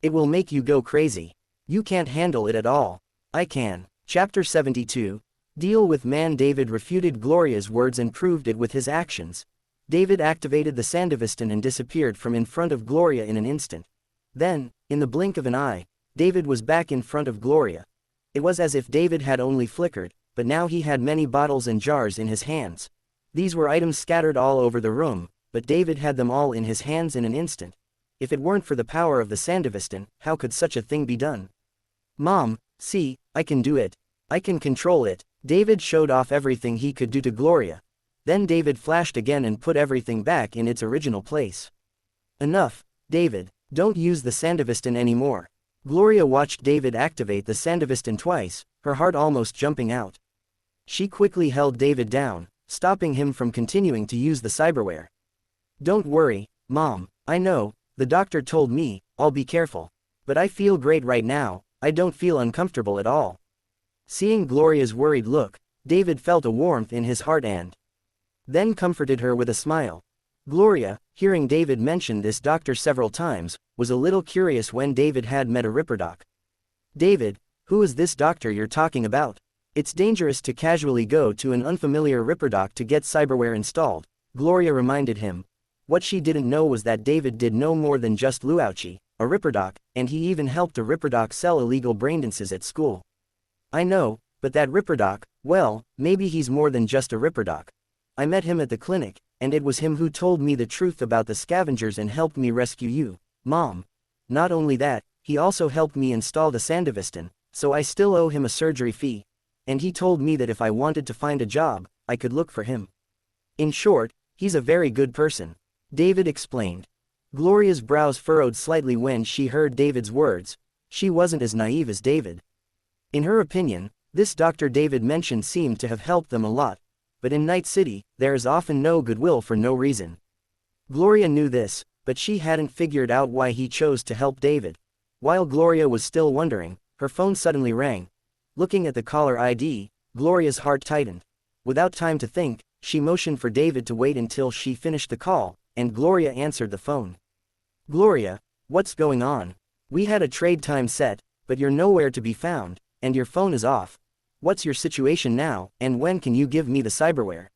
It will make you go crazy. You can't handle it at all. I can. Chapter 72. Deal with man. David refuted Gloria's words and proved it with his actions. David activated the Sandevistan and disappeared from in front of Gloria in an instant. Then, in the blink of an eye, David was back in front of Gloria. It was as if David had only flickered, but now he had many bottles and jars in his hands. These were items scattered all over the room, but David had them all in his hands in an instant. If it weren't for the power of the Sandevistan, how could such a thing be done? Mom, see, I can do it. I can control it. David showed off everything he could do to Gloria. Then David flashed again and put everything back in its original place. Enough, David, don't use the Sandevistan anymore. Gloria watched David activate the Sandevistan twice, her heart almost jumping out. She quickly held David down, stopping him from continuing to use the cyberware. Don't worry, Mom, I know, the doctor told me, I'll be careful. But I feel great right now, I don't feel uncomfortable at all. Seeing Gloria's worried look, David felt a warmth in his heart and then comforted her with a smile. Gloria, hearing David mention this doctor several times, was a little curious when David had met a Ripperdoc. David, who is this doctor you're talking about? It's dangerous to casually go to an unfamiliar Ripperdoc to get cyberware installed, Gloria reminded him. What she didn't know was that David did no more than just Luauchi, a Ripperdoc, and he even helped a Ripperdoc sell illegal braindances at school. I know, but that Ripperdoc, well, maybe he's more than just a Ripperdoc. I met him at the clinic, and it was him who told me the truth about the scavengers and helped me rescue you, Mom. Not only that, he also helped me install the Sandevistan, so I still owe him a surgery fee. And he told me that if I wanted to find a job, I could look for him. In short, he's a very good person. David explained. Gloria's brows furrowed slightly when she heard David's words. She wasn't as naive as David. In her opinion, this Dr. David mentioned seemed to have helped them a lot. But in Night City, there is often no goodwill for no reason. Gloria knew this, but she hadn't figured out why he chose to help David. While Gloria was still wondering, her phone suddenly rang. Looking at the caller ID, Gloria's heart tightened. Without time to think, she motioned for David to wait until she finished the call, and Gloria answered the phone. Gloria, what's going on? We had a trade time set, but you're nowhere to be found, and your phone is off. What's your situation now, and when can you give me the cyberware?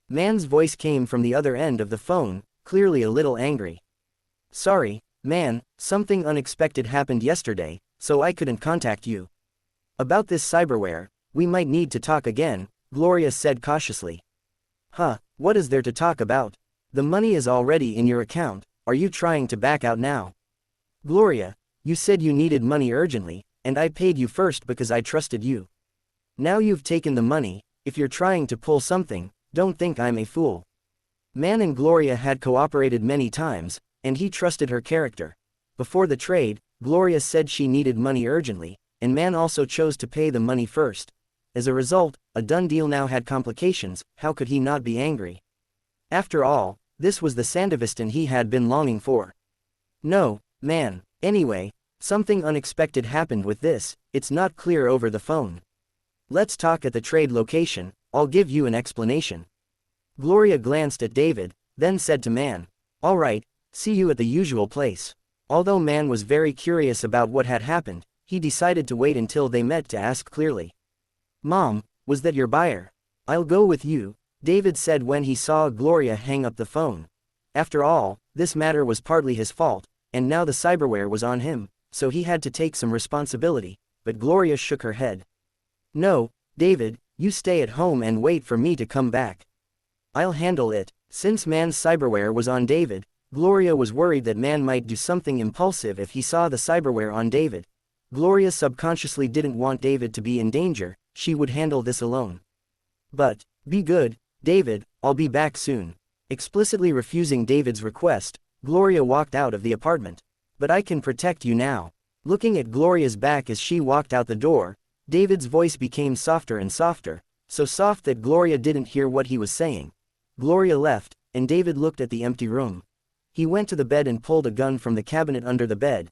Man's voice came from the other end of the phone, clearly a little angry. Sorry, man, something unexpected happened yesterday, so I couldn't contact you. About this cyberware, we might need to talk again, Gloria said cautiously. Huh, what is there to talk about? The money is already in your account, are you trying to back out now? Gloria, you said you needed money urgently, and I paid you first because I trusted you. Now you've taken the money, if you're trying to pull something, don't think I'm a fool. Man and Gloria had cooperated many times, and he trusted her character. Before the trade, Gloria said she needed money urgently, and Man also chose to pay the money first. As a result, a done deal now had complications, how could he not be angry? After all, this was the Sandevistan he had been longing for. No, Man, anyway, something unexpected happened with this, it's not clear over the phone. Let's talk at the trade location, I'll give you an explanation. Gloria glanced at David, then said to Man, all right, see you at the usual place. Although Man was very curious about what had happened, he decided to wait until they met to ask clearly. Mom, was that your buyer? I'll go with you, David said when he saw Gloria hang up the phone. After all, this matter was partly his fault, and now the cyberware was on him, so he had to take some responsibility, but Gloria shook her head. No, David, you stay at home and wait for me to come back. I'll handle it. Since man's cyberware was on David, Gloria was worried that man might do something impulsive if he saw the cyberware on David. Gloria subconsciously didn't want David to be in danger, she would handle this alone. But, be good, David, I'll be back soon. Explicitly refusing David's request, Gloria walked out of the apartment. But I can protect you now. Looking at Gloria's back as she walked out the door, David's voice became softer and softer, so soft that Gloria didn't hear what he was saying. Gloria left, and David looked at the empty room. He went to the bed and pulled a gun from the cabinet under the bed.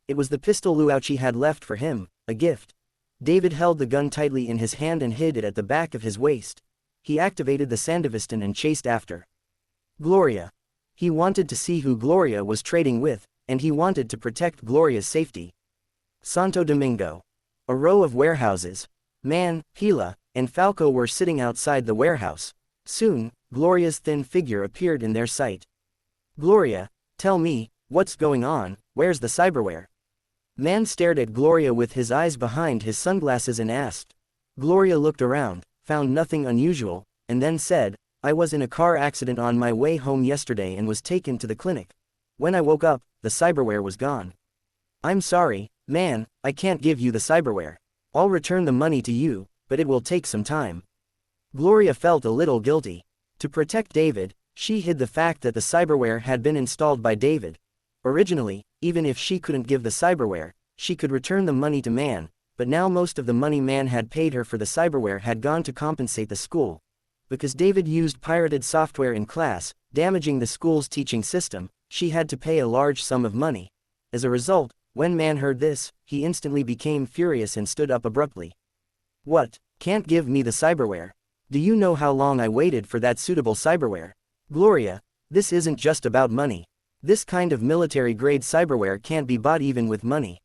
It was the pistol Luauchi had left for him, a gift. David held the gun tightly in his hand and hid it at the back of his waist. He activated the Sandevistan and chased after Gloria. He wanted to see who Gloria was trading with, and he wanted to protect Gloria's safety. Santo Domingo. A row of warehouses. Man, Pila, and Falco were sitting outside the warehouse. Soon, Gloria's thin figure appeared in their sight. Gloria, tell me, what's going on, where's the cyberware? Man stared at Gloria with his eyes behind his sunglasses and asked. Gloria looked around, found nothing unusual, and then said, I was in a car accident on my way home yesterday and was taken to the clinic. When I woke up, the cyberware was gone. I'm sorry, man, I can't give you the cyberware. I'll return the money to you, but it will take some time. Gloria felt a little guilty. To protect David, she hid the fact that the cyberware had been installed by David. Originally, even if she couldn't give the cyberware, she could return the money to Man, but now most of the money Man had paid her for the cyberware had gone to compensate the school. Because David used pirated software in class, damaging the school's teaching system, she had to pay a large sum of money. As a result, when Man heard this, he instantly became furious and stood up abruptly. What? Can't give me the cyberware? Do you know how long I waited for that suitable cyberware? Gloria, this isn't just about money. This kind of military-grade cyberware can't be bought even with money.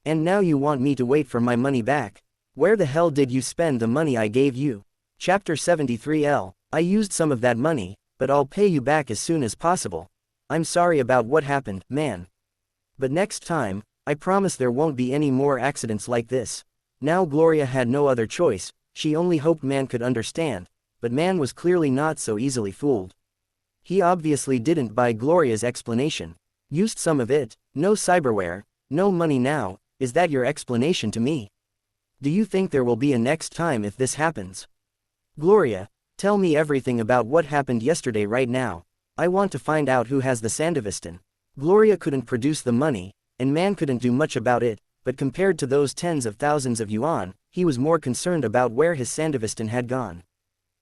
And now you want me to wait for my money back? Where the hell did you spend the money I gave you? Chapter 73L, I used some of that money, but I'll pay you back as soon as possible. I'm sorry about what happened, man. But next time, I promise there won't be any more accidents like this. Now Gloria had no other choice, she only hoped Man could understand, but Man was clearly not so easily fooled. He obviously didn't buy Gloria's explanation. Used some of it, no cyberware, no money now, is that your explanation to me? Do you think there will be a next time if this happens? Gloria, tell me everything about what happened yesterday right now. I want to find out who has the Sandevistan. Gloria couldn't produce the money, and Man couldn't do much about it, but compared to those tens of thousands of yuan, he was more concerned about where his Sandevistan had gone.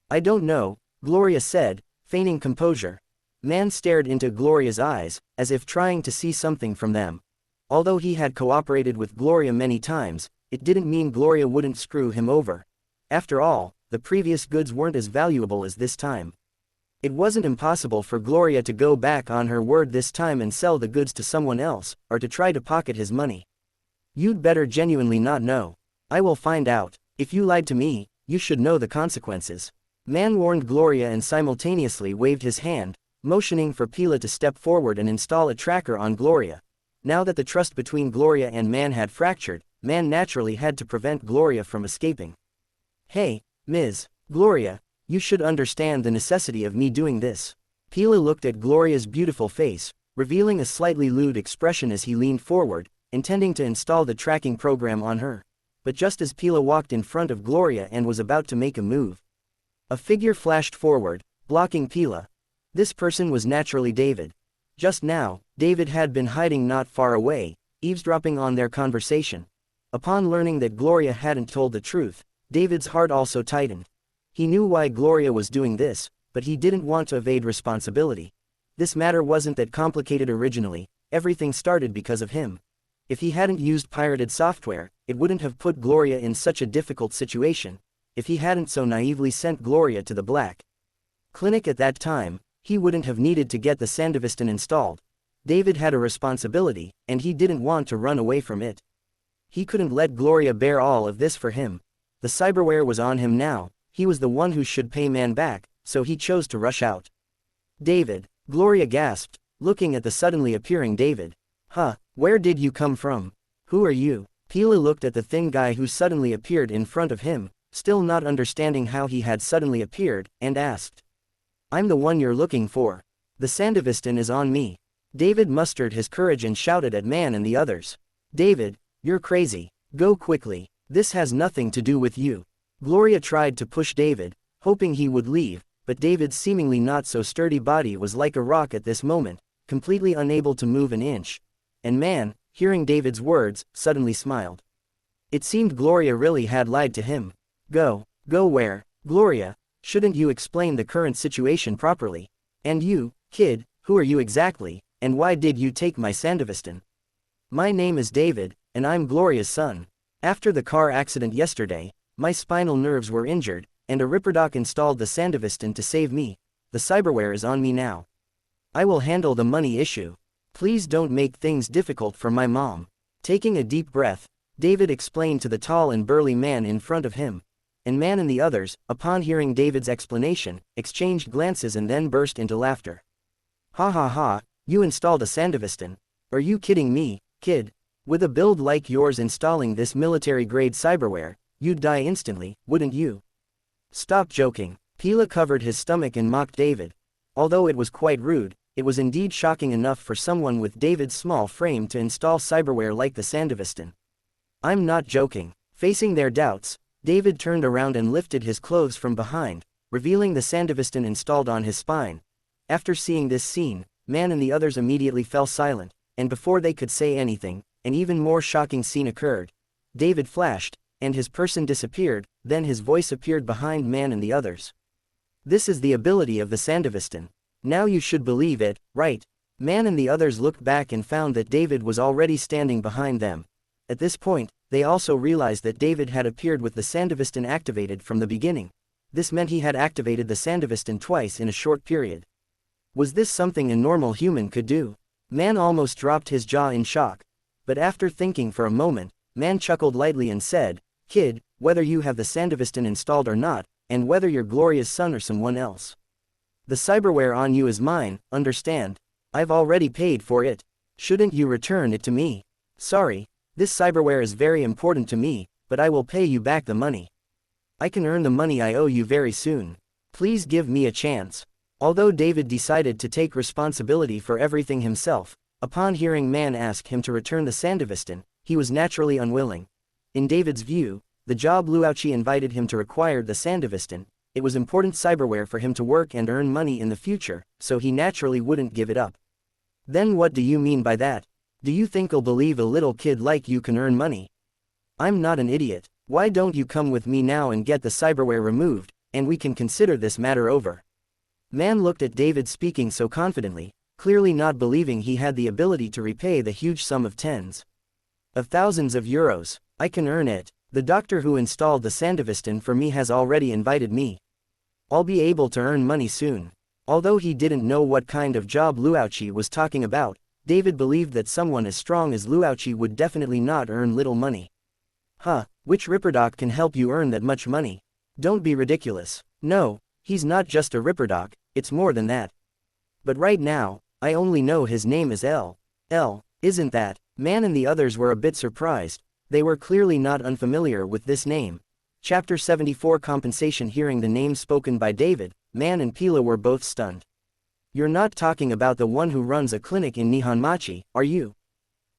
I don't know, Gloria said, feigning composure. Man stared into Gloria's eyes, as if trying to see something from them. Although he had cooperated with Gloria many times, it didn't mean Gloria wouldn't screw him over. After all, the previous goods weren't as valuable as this time. It wasn't impossible for Gloria to go back on her word this time and sell the goods to someone else, or to try to pocket his money. You'd better genuinely not know. I will find out. If you lied to me, you should know the consequences. Man warned Gloria and simultaneously waved his hand, motioning for Pila to step forward and install a tracker on Gloria. Now that the trust between Gloria and Man had fractured, Man naturally had to prevent Gloria from escaping. Hey, Ms. Gloria, you should understand the necessity of me doing this. Pila looked at Gloria's beautiful face, revealing a slightly lewd expression as he leaned forward, intending to install the tracking program on her. But just as Pila walked in front of Gloria and was about to make a move, a figure flashed forward, blocking Pila. This person was naturally David. Just now, David had been hiding not far away, eavesdropping on their conversation. Upon learning that Gloria hadn't told the truth, David's heart also tightened. He knew why Gloria was doing this, but he didn't want to evade responsibility. This matter wasn't that complicated originally, everything started because of him. If he hadn't used pirated software, it wouldn't have put Gloria in such a difficult situation. If he hadn't so naively sent Gloria to the Black Clinic at that time, he wouldn't have needed to get the Sandevistan installed. David had a responsibility, and he didn't want to run away from it. He couldn't let Gloria bear all of this for him. The cyberware was on him now, he was the one who should pay Man back, so he chose to rush out. David, Gloria gasped, looking at the suddenly appearing David. Huh, where did you come from? Who are you? Pila looked at the thin guy who suddenly appeared in front of him, still not understanding how he had suddenly appeared, and asked. I'm the one you're looking for. The Sandevistan is on me. David mustered his courage and shouted at Man and the others. David, you're crazy. Go quickly. This has nothing to do with you. Gloria tried to push David, hoping he would leave, but David's seemingly not so sturdy body was like a rock at this moment, completely unable to move an inch. And Man, hearing David's words, suddenly smiled. It seemed Gloria really had lied to him. Go where? Gloria, shouldn't you explain the current situation properly? And you, kid, who are you exactly, and why did you take my Sandevistan? My name is David, and I'm Gloria's son. After the car accident yesterday, my spinal nerves were injured, and a Ripperdoc installed the Sandevistan to save me. The cyberware is on me now. I will handle the money issue. Please don't make things difficult for my mom. Taking a deep breath, David explained to the tall and burly man in front of him. And Man and the others, upon hearing David's explanation, exchanged glances and then burst into laughter. Ha ha ha, you installed a Sandevistan? Are you kidding me, kid? With a build like yours installing this military-grade cyberware, you'd die instantly, wouldn't you? Stop joking. Pila covered his stomach and mocked David. Although it was quite rude, it was indeed shocking enough for someone with David's small frame to install cyberware like the Sandevistan. I'm not joking. Facing their doubts, David turned around and lifted his clothes from behind, revealing the Sandevistan installed on his spine. After seeing this scene, Man and the others immediately fell silent, and before they could say anything, an even more shocking scene occurred. David flashed, and his person disappeared, then his voice appeared behind Man and the others. This is the ability of the Sandevistan. Now you should believe it, right? Man and the others looked back and found that David was already standing behind them. At this point, they also realized that David had appeared with the Sandevistan activated from the beginning. This meant he had activated the Sandevistan twice in a short period. Was this something a normal human could do? Man almost dropped his jaw in shock. But after thinking for a moment, Man chuckled lightly and said, Kid, whether you have the Sandevistan installed or not, and whether you're Gloria's son or someone else, the cyberware on you is mine, understand? I've already paid for it. Shouldn't you return it to me? Sorry, this cyberware is very important to me, but I will pay you back the money. I can earn the money I owe you very soon. Please give me a chance. Although David decided to take responsibility for everything himself, upon hearing Man ask him to return the Sandevistan, he was naturally unwilling. In David's view, the job Luauchi invited him to required the Sandevistan. It was important cyberware for him to work and earn money in the future, so he naturally wouldn't give it up. Then what do you mean by that? Do you think I'll believe a little kid like you can earn money? I'm not an idiot. Why don't you come with me now and get the cyberware removed, and we can consider this matter over? Man looked at David speaking so confidently, clearly not believing he had the ability to repay the huge sum of tens of thousands of euros. I can earn it. The doctor who installed the Sandevistan for me has already invited me. I'll be able to earn money soon. Although he didn't know what kind of job Luauchi was talking about, David believed that someone as strong as Luauchi would definitely not earn little money. Huh, which Ripperdoc can help you earn that much money? Don't be ridiculous. No, he's not just a Ripperdoc, it's more than that. But right now, I only know his name is L. Isn't that? Man and the others were a bit surprised. They were clearly not unfamiliar with this name. Chapter 74 Compensation. Hearing the name spoken by David, Man and Pila were both stunned. You're not talking about the one who runs a clinic in Nihonmachi, are you?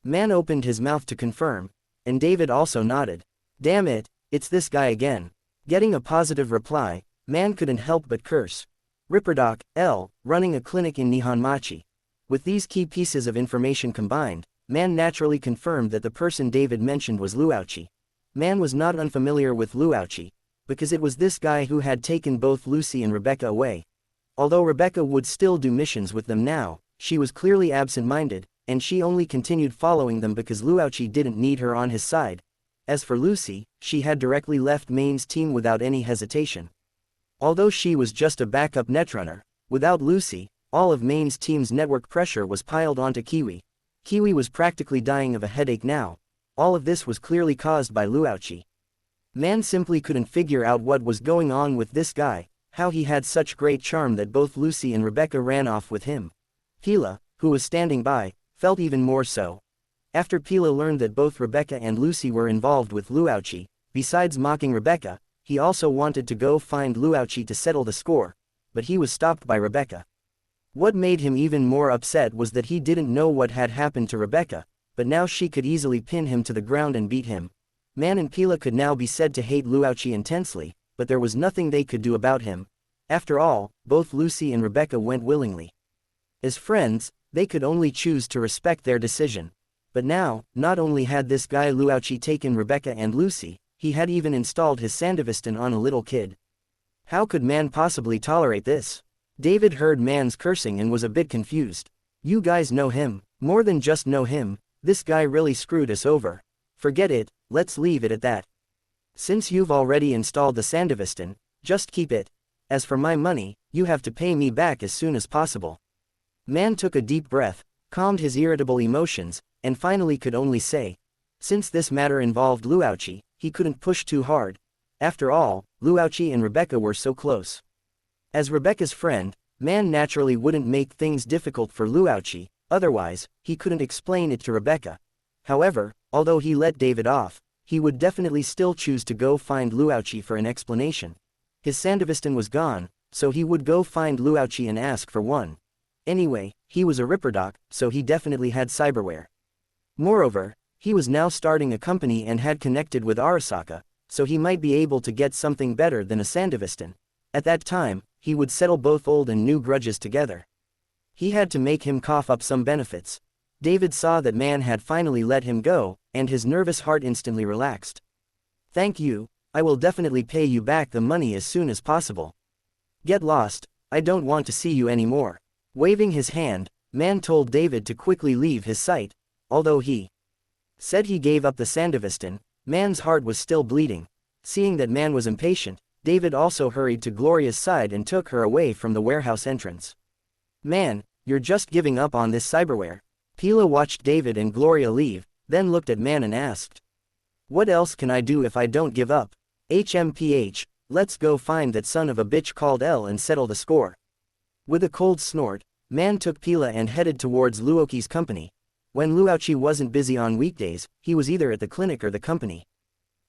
Man opened his mouth to confirm, and David also nodded. Damn it, it's this guy again. Getting a positive reply, Man couldn't help but curse. Ripperdoc, L, running a clinic in Nihonmachi. With these key pieces of information combined, Man naturally confirmed that the person David mentioned was Luauchi. Man was not unfamiliar with Luauchi, because it was this guy who had taken both Lucy and Rebecca away. Although Rebecca would still do missions with them now, she was clearly absent-minded, and she only continued following them because Luauchi didn't need her on his side. As for Lucy, she had directly left Main's team without any hesitation. Although she was just a backup netrunner, without Lucy, all of Main's team's network pressure was piled onto Kiwi. Kiwi was practically dying of a headache now. All of this was clearly caused by Luauchi. Man simply couldn't figure out what was going on with this guy, how he had such great charm that both Lucy and Rebecca ran off with him. Pila, who was standing by, felt even more so. After Pila learned that both Rebecca and Lucy were involved with Luauchi, besides mocking Rebecca, he also wanted to go find Luauchi to settle the score, but he was stopped by Rebecca. What made him even more upset was that he didn't know what had happened to Rebecca, but now she could easily pin him to the ground and beat him. Man and Pila could now be said to hate Luauchi intensely, but there was nothing they could do about him. After all, both Lucy and Rebecca went willingly. As friends, they could only choose to respect their decision. But now, not only had this guy Luauchi taken Rebecca and Lucy, he had even installed his Sandevistan on a little kid. How could man possibly tolerate this? David heard man's cursing and was a bit confused. You guys know him, more than just know him, this guy really screwed us over. Forget it, let's leave it at that. Since you've already installed the Sandevistan, just keep it. As for my money, you have to pay me back as soon as possible. Man took a deep breath, calmed his irritable emotions, and finally could only say, since this matter involved Luauchi, he couldn't push too hard. After all, Luauchi and Rebecca were so close. As Rebecca's friend, man naturally wouldn't make things difficult for Luauchi, otherwise, he couldn't explain it to Rebecca. However, although he let David off, he would definitely still choose to go find Luauchi for an explanation. His Sandevistan was gone, so he would go find Luauchi and ask for one. Anyway, he was a Ripperdoc, so he definitely had cyberware. Moreover, he was now starting a company and had connected with Arasaka, so he might be able to get something better than a Sandevistan. At that time, he would settle both old and new grudges together. He had to make him cough up some benefits. David saw that man had finally let him go, and his nervous heart instantly relaxed. Thank you, I will definitely pay you back the money as soon as possible. Get lost, I don't want to see you anymore. Waving his hand, man told David to quickly leave his sight. Although he said he gave up the Sandevistan, man's heart was still bleeding. Seeing that man was impatient, David also hurried to Gloria's side and took her away from the warehouse entrance. Man, you're just giving up on this cyberware. Pila watched David and Gloria leave, then looked at man and asked. What else can I do if I don't give up? HMPH, let's go find that son of a bitch called L and settle the score. With a cold snort, man took Pila and headed towards Luoki's company. When Luauchi wasn't busy on weekdays, he was either at the clinic or the company.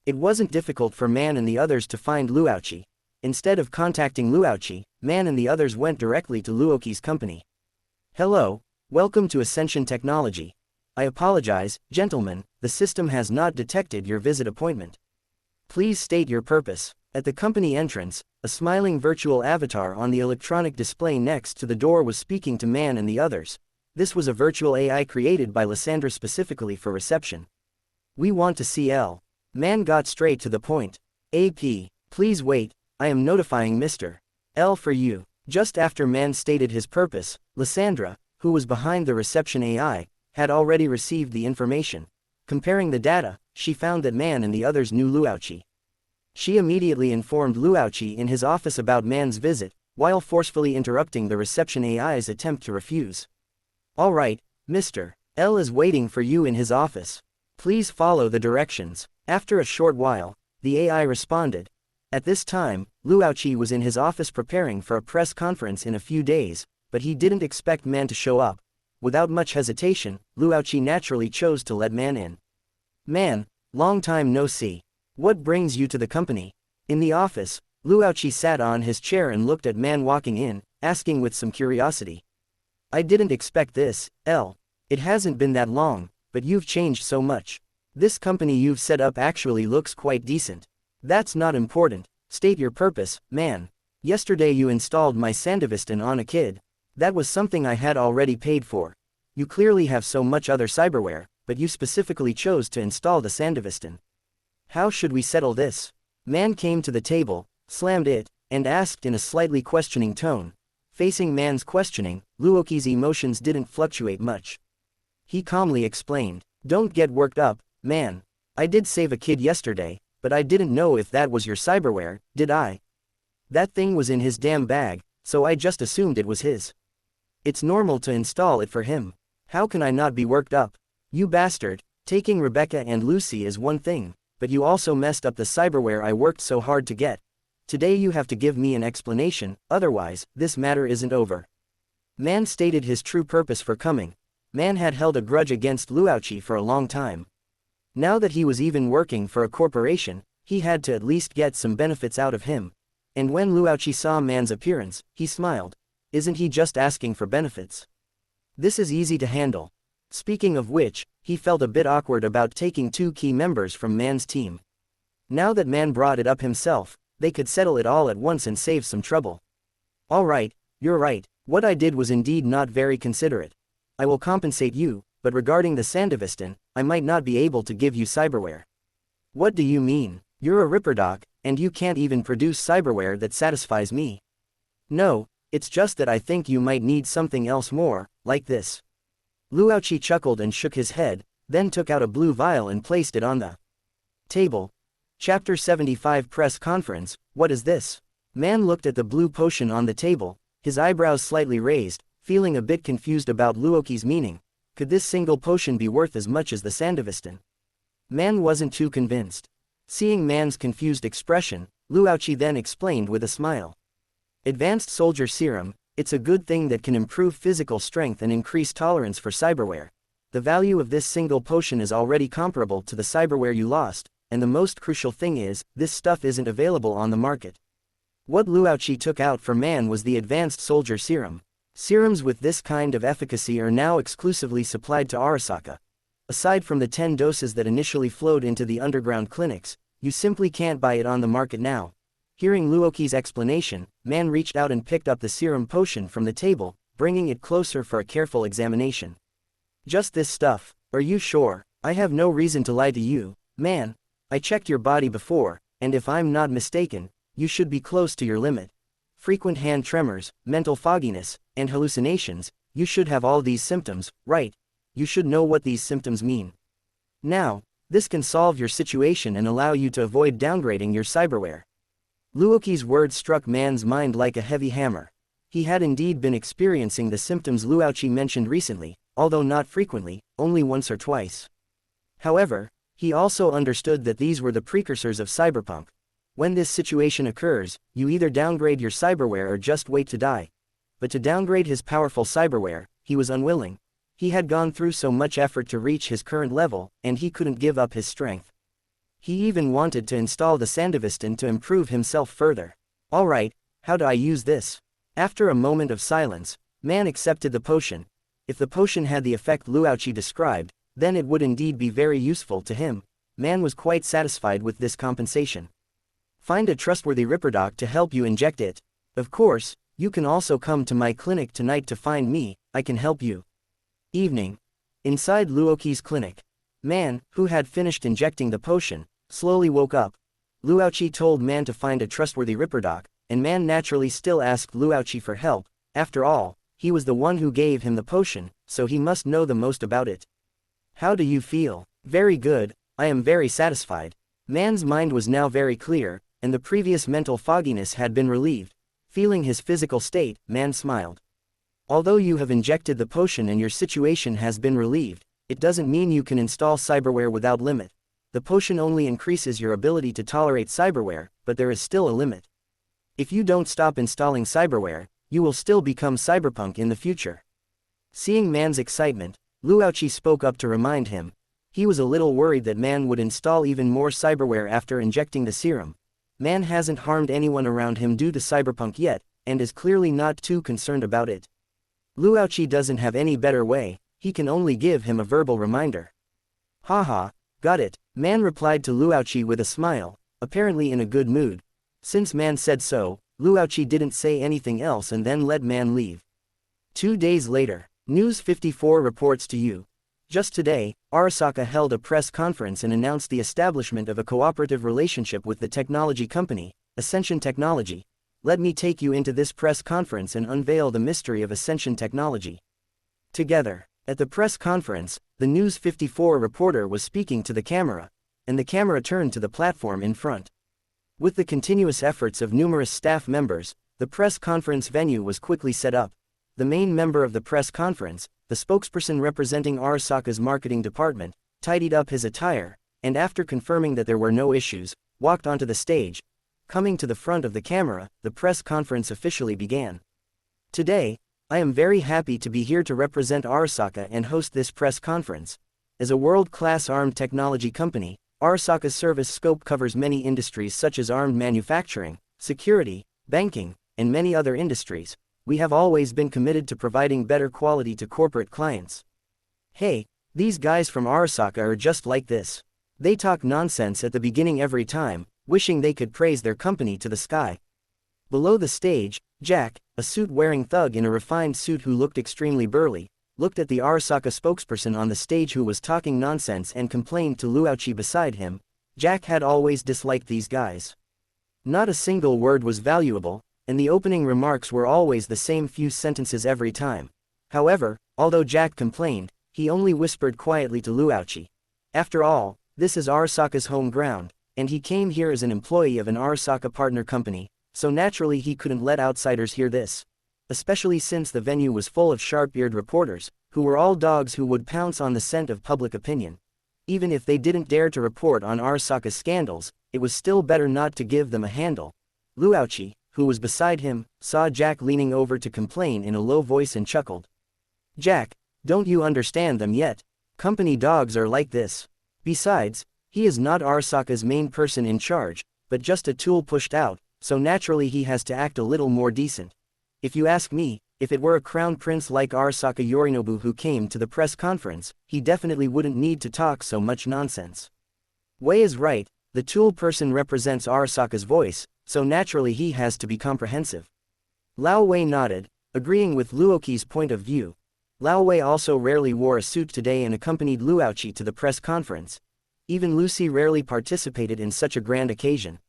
It wasn't difficult for man and the others to find Luauchi. Instead of contacting Luauchi, man and the others went directly to Luoki's company. Hello, welcome to Ascension Technology. I apologize, gentlemen, the system has not detected your visit appointment. Please state your purpose. At the company entrance, a smiling virtual avatar on the electronic display next to the door was speaking to man and the others. This was a virtual AI created by Lysandra specifically for reception. We want to see L. Man got straight to the point. AP, please wait, I am notifying Mr. L for you. Just after man stated his purpose, Lysandra, who was behind the reception AI, had already received the information. Comparing the data, she found that man and the others knew Luauchi. She immediately informed Luauchi in his office about man's visit, while forcefully interrupting the reception AI's attempt to refuse. All right, Mr. L is waiting for you in his office. Please follow the directions. After a short while, the AI responded. At this time, Luauchi was in his office preparing for a press conference in a few days, but he didn't expect man to show up. Without much hesitation, Luauchi naturally chose to let man in. Man, long time no see. What brings you to the company? In the office, Luauchi sat on his chair and looked at man walking in, asking with some curiosity. I didn't expect this, L. It hasn't been that long, but you've changed so much. This company you've set up actually looks quite decent. That's not important, state your purpose, man. Yesterday you installed my Sandevistan on a kid. That was something I had already paid for. You clearly have so much other cyberware, but you specifically chose to install the Sandevistan. How should we settle this? Man came to the table, slammed it, and asked in a slightly questioning tone. Facing man's questioning, Luoki's emotions didn't fluctuate much. He calmly explained, don't get worked up, man. I did save a kid yesterday, but I didn't know if that was your cyberware, did I? That thing was in his damn bag, so I just assumed it was his. It's normal to install it for him. How can I not be worked up? You bastard, taking Rebecca and Lucy is one thing, but you also messed up the cyberware I worked so hard to get. Today you have to give me an explanation, otherwise, this matter isn't over. Man stated his true purpose for coming. Man had held a grudge against Luauchi for a long time. Now that he was even working for a corporation, He had to at least get some benefits out of him. And when Luoqi saw Man's appearance, he smiled. Isn't he just asking for benefits? This is easy to handle. Speaking of which, he felt a bit awkward about taking 2 key members from Man's team. Now that Man brought it up himself, they could settle it all at once and save some trouble. Alright, you're right, what I did was indeed not very considerate. I will compensate you, but regarding the Sandevistan, I might not be able to give you cyberware. What do you mean? You're a Ripperdoc, and you can't even produce cyberware that satisfies me. No, it's just that I think you might need something else more, like this. Luoqi chuckled and shook his head, then took out a blue vial and placed it on the table. Chapter 75 Press Conference, what is this? Man looked at the blue potion on the table, his eyebrows slightly raised, feeling a bit confused about Luoqi's meaning. Could this single potion be worth as much as the Sandevistan? Man wasn't too convinced. Seeing Man's confused expression, Luoqi then explained with a smile. Advanced Soldier Serum, it's a good thing that can improve physical strength and increase tolerance for cyberware. The value of this single potion is already comparable to the cyberware you lost, and the most crucial thing is, this stuff isn't available on the market. What Luoqi took out for Man was the Advanced Soldier Serum. Serums with this kind of efficacy are now exclusively supplied to Arasaka. Aside from the 10 doses that initially flowed into the underground clinics, you simply can't buy it on the market now. Hearing Luoqi's explanation, Man reached out and picked up the serum potion from the table, bringing it closer for a careful examination. Just this stuff, are you sure? I have no reason to lie to you, Man. I checked your body before, and if I'm not mistaken, you should be close to your limit. Frequent hand tremors, mental fogginess, and hallucinations, you should have all these symptoms, right? You should know what these symptoms mean. Now, this can solve your situation and allow you to avoid downgrading your cyberware. Luoqi's words struck Man's mind like a heavy hammer. He had indeed been experiencing the symptoms Luoqi mentioned recently, although not frequently, only once or twice. However, he also understood that these were the precursors of Cyberpunk. When this situation occurs, you either downgrade your cyberware or just wait to die. But to downgrade his powerful cyberware, he was unwilling. He had gone through so much effort to reach his current level, and he couldn't give up his strength. He even wanted to install the Sandevistan to improve himself further. Alright, how do I use this? After a moment of silence, Man accepted the potion. If the potion had the effect Luoqi described, then it would indeed be very useful to him. Man was quite satisfied with this compensation. Find a trustworthy Ripperdoc to help you inject it. Of course, you can also come to my clinic tonight to find me, I can help you. Evening. Inside Luoqi's clinic. Man, who had finished injecting the potion, slowly woke up. Luoqi told Man to find a trustworthy Ripperdoc, and Man naturally still asked Luoqi for help. After all, he was the one who gave him the potion, so he must know the most about it. How do you feel? Very good, I am very satisfied. Man's mind was now very clear, and the previous mental fogginess had been relieved. Feeling his physical state, Man smiled. Although you have injected the potion and your situation has been relieved, it doesn't mean you can install cyberware without limit. The potion only increases your ability to tolerate cyberware, but there is still a limit. If you don't stop installing cyberware, you will still become Cyberpunk in the future. Seeing Man's excitement, Luoqi spoke up to remind him. He was a little worried that Man would install even more cyberware after injecting the serum. Man hasn't harmed anyone around him due to Cyberpunk yet, and is clearly not too concerned about it. Luoqi doesn't have any better way, he can only give him a verbal reminder. Haha, got it, Man replied to Luoqi with a smile, apparently in a good mood. Since Man said so, Luoqi didn't say anything else and then let Man leave. 2 days later, News 54 reports to you. Just today, Arasaka held a press conference and announced the establishment of a cooperative relationship with the technology company, Ascension Technology. Let me take you into this press conference and unveil the mystery of Ascension Technology. Together, at the press conference, the News 54 reporter was speaking to the camera, and the camera turned to the platform in front. With the continuous efforts of numerous staff members, the press conference venue was quickly set up. The main member of the press conference, the spokesperson representing Arasaka's marketing department, tidied up his attire, and after confirming that there were no issues, walked onto the stage. Coming to the front of the camera, the press conference officially began. Today, I am very happy to be here to represent Arasaka and host this press conference. As a world-class armed technology company, Arasaka's service scope covers many industries such as armed manufacturing, security, banking, and many other industries. We have always been committed to providing better quality to corporate clients. Hey, these guys from Arasaka are just like this. They talk nonsense at the beginning every time, wishing they could praise their company to the sky. Below the stage, Jack, a suit-wearing thug in a refined suit who looked extremely burly, looked at the Arasaka spokesperson on the stage who was talking nonsense and complained to Luauchi beside him. Jack had always disliked these guys. Not a single word was valuable, and the opening remarks were always the same few sentences every time. However, although Jack complained, he only whispered quietly to Luauchi. After all, this is Arasaka's home ground, and he came here as an employee of an Arasaka partner company, so naturally he couldn't let outsiders hear this. Especially since the venue was full of sharp-eared reporters, who were all dogs who would pounce on the scent of public opinion. Even if they didn't dare to report on Arasaka's scandals, it was still better not to give them a handle. Luauchi, who was beside him, saw Jack leaning over to complain in a low voice and chuckled. "Jack, don't you understand them yet? Company dogs are like this. Besides, he is not Arasaka's main person in charge, but just a tool pushed out, so naturally he has to act a little more decent. If you ask me, if it were a crown prince like Arasaka Yorinobu who came to the press conference, he definitely wouldn't need to talk so much nonsense. Wei is right, the tool person represents Arasaka's voice, so naturally he has to be comprehensive." Lao Wei nodded, agreeing with Luoki's point of view. Lao Wei also rarely wore a suit today and accompanied Luauchi to the press conference. Even Lucy rarely participated in such a grand occasion.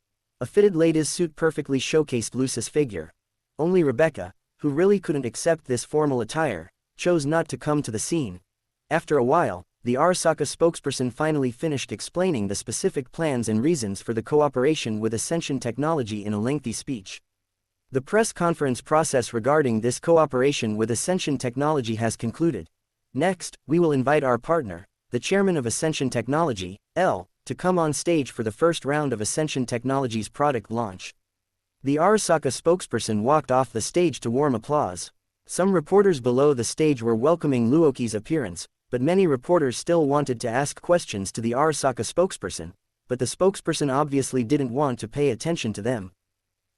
A fitted ladies' suit perfectly showcased Lucy's figure. Only Rebecca, who really couldn't accept this formal attire, chose not to come to the scene. After a while, the Arasaka spokesperson finally finished explaining the specific plans and reasons for the cooperation with Ascension Technology in a lengthy speech. The press conference process regarding this cooperation with Ascension Technology has concluded. Next, we will invite our partner, the chairman of Ascension Technology, L, to come on stage for the first round of Ascension Technology's product launch. The Arasaka spokesperson walked off the stage to warm applause. Some reporters below the stage were welcoming Luoki's appearance, but many reporters still wanted to ask questions to the Arasaka spokesperson, but the spokesperson obviously didn't want to pay attention to them.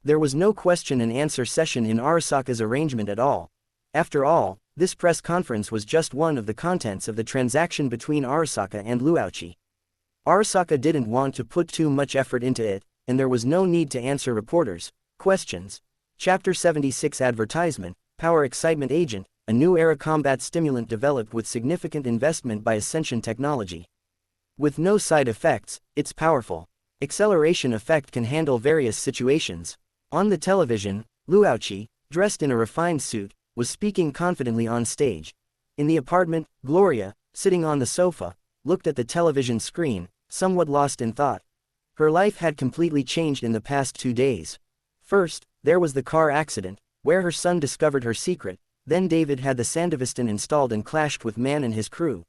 There was no question and answer session in Arasaka's arrangement at all. After all, this press conference was just one of the contents of the transaction between Arasaka and Luauchi. Arasaka didn't want to put too much effort into it, and there was no need to answer reporters' questions. Chapter 76 Advertisement, Power Excitement Agent, a new era combat stimulant developed with significant investment by Ascension Technology. With no side effects, its powerful acceleration effect can handle various situations. On the television, Luauchi, dressed in a refined suit, was speaking confidently on stage. In the apartment, Gloria, sitting on the sofa, looked at the television screen, somewhat lost in thought. Her life had completely changed in the past 2 days. First, there was the car accident, where her son discovered her secret, then David had the Sandevistan installed and clashed with Man and his crew.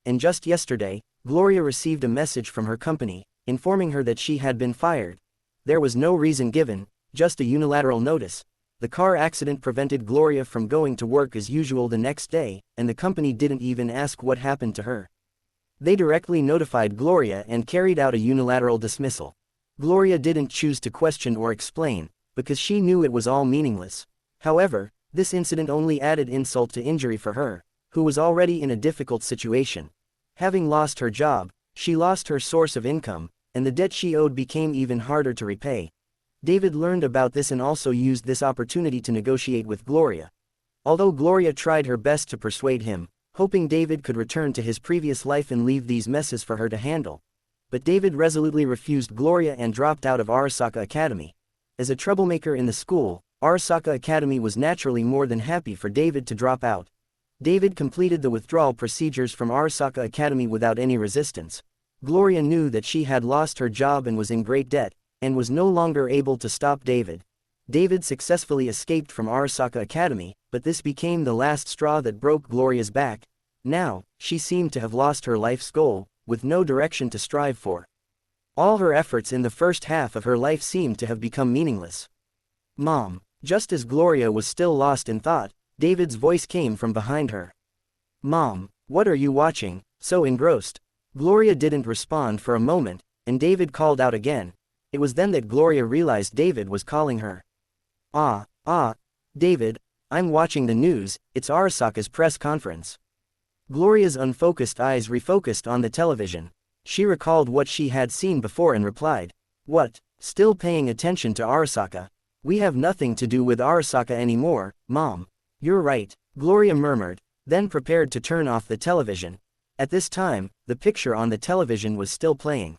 And just yesterday, Gloria received a message from her company, informing her that she had been fired. There was no reason given, just a unilateral notice. The car accident prevented Gloria from going to work as usual the next day, and the company didn't even ask what happened to her. They directly notified Gloria and carried out a unilateral dismissal. Gloria didn't choose to question or explain, because she knew it was all meaningless. However, this incident only added insult to injury for her, who was already in a difficult situation. Having lost her job, she lost her source of income, and the debt she owed became even harder to repay. David learned about this and also used this opportunity to negotiate with Gloria. Although Gloria tried her best to persuade him, hoping David could return to his previous life and leave these messes for her to handle. But David resolutely refused Gloria and dropped out of Arasaka Academy. As a troublemaker in the school, Arasaka Academy was naturally more than happy for David to drop out. David completed the withdrawal procedures from Arasaka Academy without any resistance. Gloria knew that she had lost her job and was in great debt, and was no longer able to stop David. David successfully escaped from Arasaka Academy, but this became the last straw that broke Gloria's back. Now, she seemed to have lost her life's goal, with no direction to strive for. All her efforts in the first half of her life seemed to have become meaningless. "Mom." Just as Gloria was still lost in thought, David's voice came from behind her. "Mom, what are you watching, so engrossed?" Gloria didn't respond for a moment, and David called out again. It was then that Gloria realized David was calling her. David, I'm watching the news, it's Arasaka's press conference. Gloria's unfocused eyes refocused on the television. She recalled what she had seen before and replied, "What, still paying attention to Arasaka? We have nothing to do with Arasaka anymore, Mom." "You're right," Gloria murmured, then prepared to turn off the television. At this time, the picture on the television was still playing.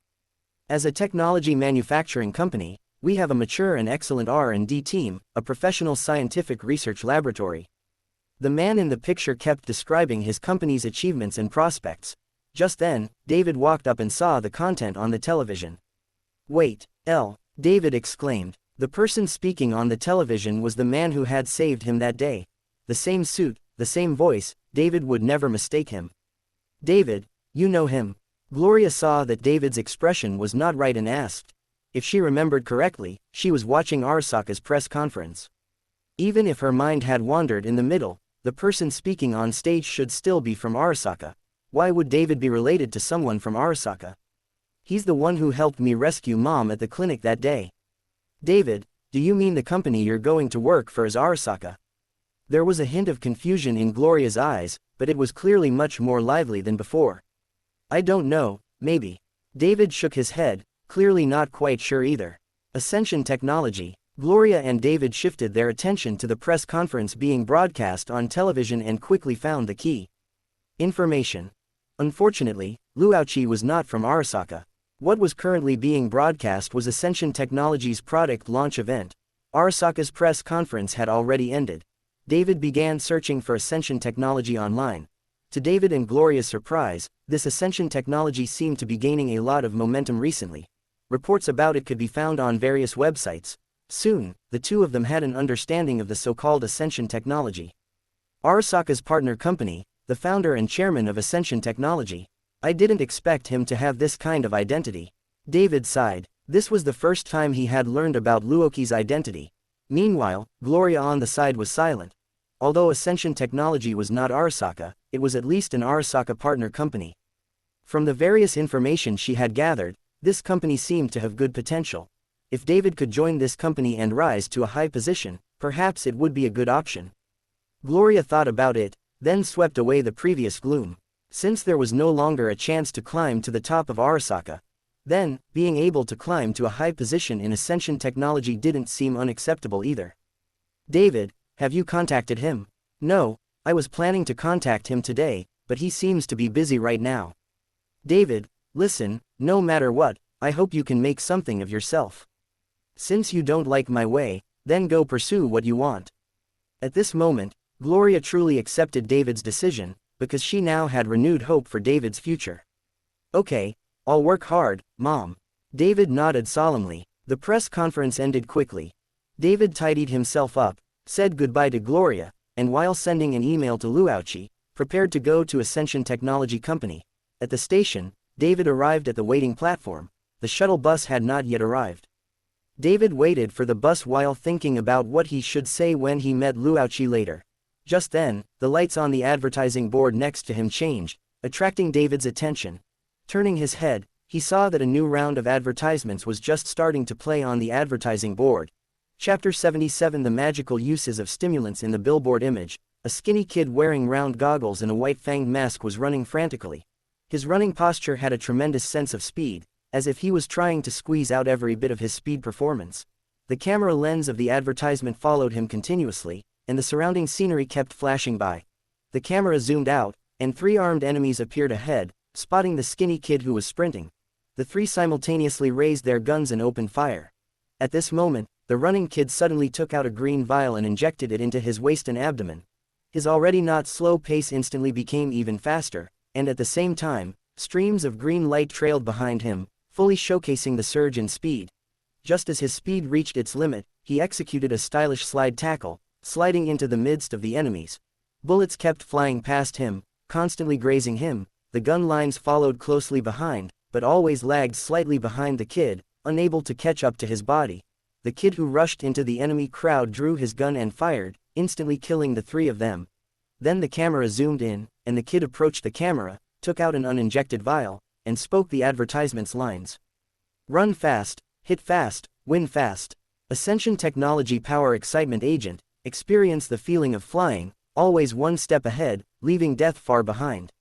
As a technology manufacturing company, we have a mature and excellent R&D team, a professional scientific research laboratory. The man in the picture kept describing his company's achievements and prospects. Just then, David walked up and saw the content on the television. "Wait, David exclaimed. The person speaking on the television was the man who had saved him that day. The same suit, the same voice, David would never mistake him. "David, you know him?" Gloria saw that David's expression was not right and asked. If she remembered correctly, she was watching Arasaka's press conference. Even if her mind had wandered in the middle, the person speaking on stage should still be from Arasaka. Why would David be related to someone from Arasaka? He's the one who helped me rescue Mom at the clinic that day. "David, do you mean the company you're going to work for is Arasaka?" There was a hint of confusion in Gloria's eyes, but it was clearly much more lively than before. "I don't know, maybe." David shook his head, clearly not quite sure either. Ascension Technology. Gloria and David shifted their attention to the press conference being broadcast on television and quickly found the key information. Unfortunately, Luauchi was not from Arasaka. What was currently being broadcast was Ascension Technology's product launch event. Arasaka's press conference had already ended. David began searching for Ascension Technology online. To David and Gloria's surprise, this Ascension Technology seemed to be gaining a lot of momentum recently. Reports about it could be found on various websites. Soon, the two of them had an understanding of the so-called Ascension Technology. Arasaka's partner company, the founder and chairman of Ascension Technology. I didn't expect him to have this kind of identity. David sighed. This was the first time he had learned about Luoki's identity. Meanwhile, Gloria on the side was silent. Although Ascension Technology was not Arasaka, it was at least an Arasaka partner company. From the various information she had gathered, this company seemed to have good potential. If David could join this company and rise to a high position, perhaps it would be a good option. Gloria thought about it, then swept away the previous gloom. Since there was no longer a chance to climb to the top of Arasaka, then, being able to climb to a high position in Ascension Technology didn't seem unacceptable either. "David, have you contacted him?" "No, I was planning to contact him today, but he seems to be busy right now." "David, listen, no matter what, I hope you can make something of yourself. Since you don't like my way, then go pursue what you want." At this moment, Gloria truly accepted David's decision, because she now had renewed hope for David's future. "Okay, I'll work hard, Mom." David nodded solemnly. The press conference ended quickly. David tidied himself up, said goodbye to Gloria, and while sending an email to Luauchi, prepared to go to Ascension Technology Company. At the station, David arrived at the waiting platform. The shuttle bus had not yet arrived. David waited for the bus while thinking about what he should say when he met Luauchi later. Just then, the lights on the advertising board next to him changed, attracting David's attention. Turning his head, he saw that a new round of advertisements was just starting to play on the advertising board. Chapter 77 The Magical Uses of Stimulants in the billboard image. A skinny kid wearing round goggles and a white-fanged mask was running frantically. His running posture had a tremendous sense of speed, as if he was trying to squeeze out every bit of his speed performance. The camera lens of the advertisement followed him continuously, and the surrounding scenery kept flashing by. The camera zoomed out, and three armed enemies appeared ahead, spotting the skinny kid who was sprinting. The three simultaneously raised their guns and opened fire. At this moment, the running kid suddenly took out a green vial and injected it into his waist and abdomen. His already not slow pace instantly became even faster, and at the same time, streams of green light trailed behind him, fully showcasing the surge in speed. Just as his speed reached its limit, he executed a stylish slide tackle, sliding into the midst of the enemies. Bullets kept flying past him, constantly grazing him. The gun lines followed closely behind, but always lagged slightly behind the kid, unable to catch up to his body. The kid who rushed into the enemy crowd drew his gun and fired, instantly killing the three of them. Then the camera zoomed in, and the kid approached the camera, took out an uninjected vial, and spoke the advertisement's lines. Run fast, hit fast, win fast. Ascension Technology Power Excitement Agent, experience the feeling of flying, always one step ahead, leaving death far behind.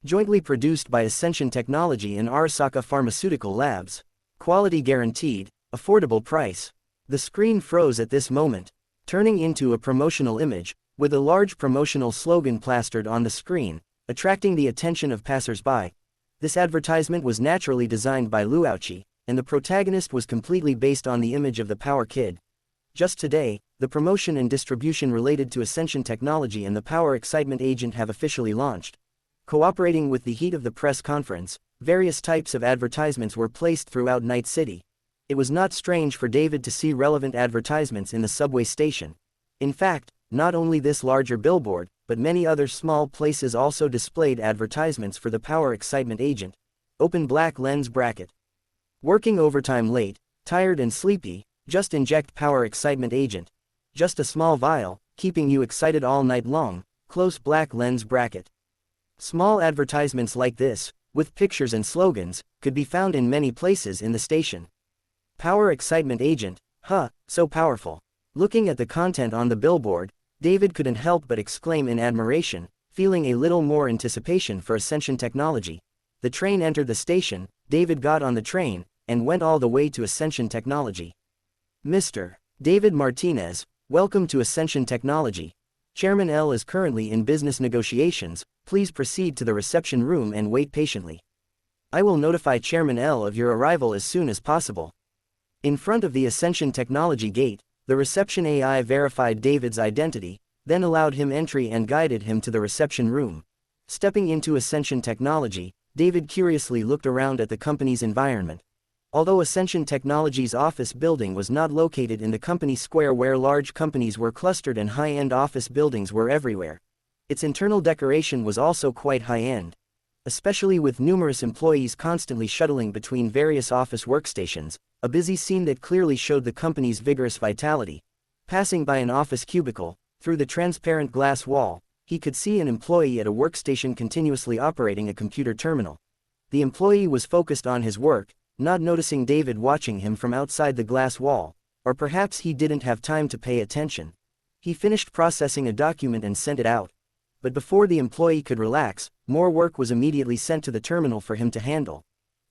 Jointly produced by Ascension Technology and Arasaka Pharmaceutical Labs. Quality guaranteed, affordable price. The screen froze at this moment, turning into a promotional image, with a large promotional slogan plastered on the screen, attracting the attention of passers-by. This advertisement was naturally designed by Luauchi, and the protagonist was completely based on the image of the Power Kid. Just today, the promotion and distribution related to Ascension Technology and the Power Excitement Agent have officially launched. Cooperating with the heat of the press conference, various types of advertisements were placed throughout Night City. It was not strange for David to see relevant advertisements in the subway station. In fact, not only this larger billboard, but many other small places also displayed advertisements for the Power Excitement Agent. Open black lens bracket. Working overtime late, tired and sleepy, just inject Power Excitement Agent. Just a small vial, keeping you excited all night long, close black lens bracket. Small advertisements like this, with pictures and slogans, could be found in many places in the station. Power Excitement Agent, so powerful. Looking at the content on the billboard, David couldn't help but exclaim in admiration, feeling a little more anticipation for Ascension Technology. The train entered the station, David got on the train, and went all the way to Ascension Technology. Mr. David Martinez, welcome to Ascension Technology. Chairman L is currently in business negotiations, please proceed to the reception room and wait patiently. I will notify Chairman L of your arrival as soon as possible. In front of the Ascension Technology gate, the reception AI verified David's identity, then allowed him entry and guided him to the reception room. Stepping into Ascension Technology, David curiously looked around at the company's environment. Although Ascension Technology's office building was not located in the company square where large companies were clustered and high-end office buildings were everywhere, its internal decoration was also quite high-end. Especially with numerous employees constantly shuttling between various office workstations, a busy scene that clearly showed the company's vigorous vitality. Passing by an office cubicle, through the transparent glass wall, he could see an employee at a workstation continuously operating a computer terminal. The employee was focused on his work, not noticing David watching him from outside the glass wall, or perhaps he didn't have time to pay attention. He finished processing a document and sent it out. But before the employee could relax, more work was immediately sent to the terminal for him to handle.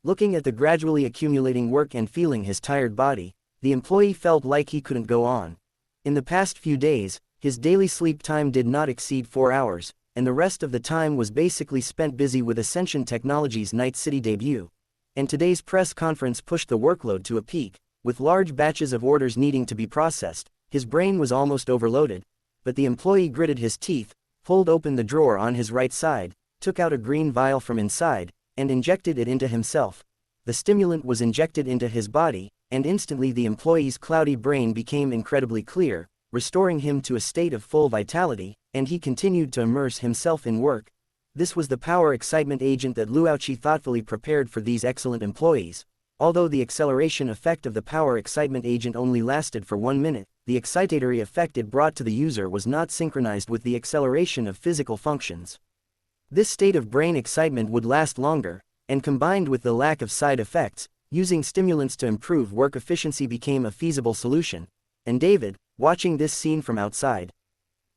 Looking at the gradually accumulating work and feeling his tired body, the employee felt like he couldn't go on. In the past few days, his daily sleep time did not exceed 4 hours, and the rest of the time was basically spent busy with Ascension Technology's Night City debut. And today's press conference pushed the workload to a peak, with large batches of orders needing to be processed. His brain was almost overloaded, but the employee gritted his teeth, pulled open the drawer on his right side, took out a green vial from inside, and injected it into himself. The stimulant was injected into his body, and instantly the employee's cloudy brain became incredibly clear, restoring him to a state of full vitality, and he continued to immerse himself in work. This was the Power Excitement Agent that Luauchi thoughtfully prepared for these excellent employees. Although the acceleration effect of the Power Excitement Agent only lasted for 1 minute, the excitatory effect it brought to the user was not synchronized with the acceleration of physical functions. This state of brain excitement would last longer, and combined with the lack of side effects, using stimulants to improve work efficiency became a feasible solution. And David, watching this scene from outside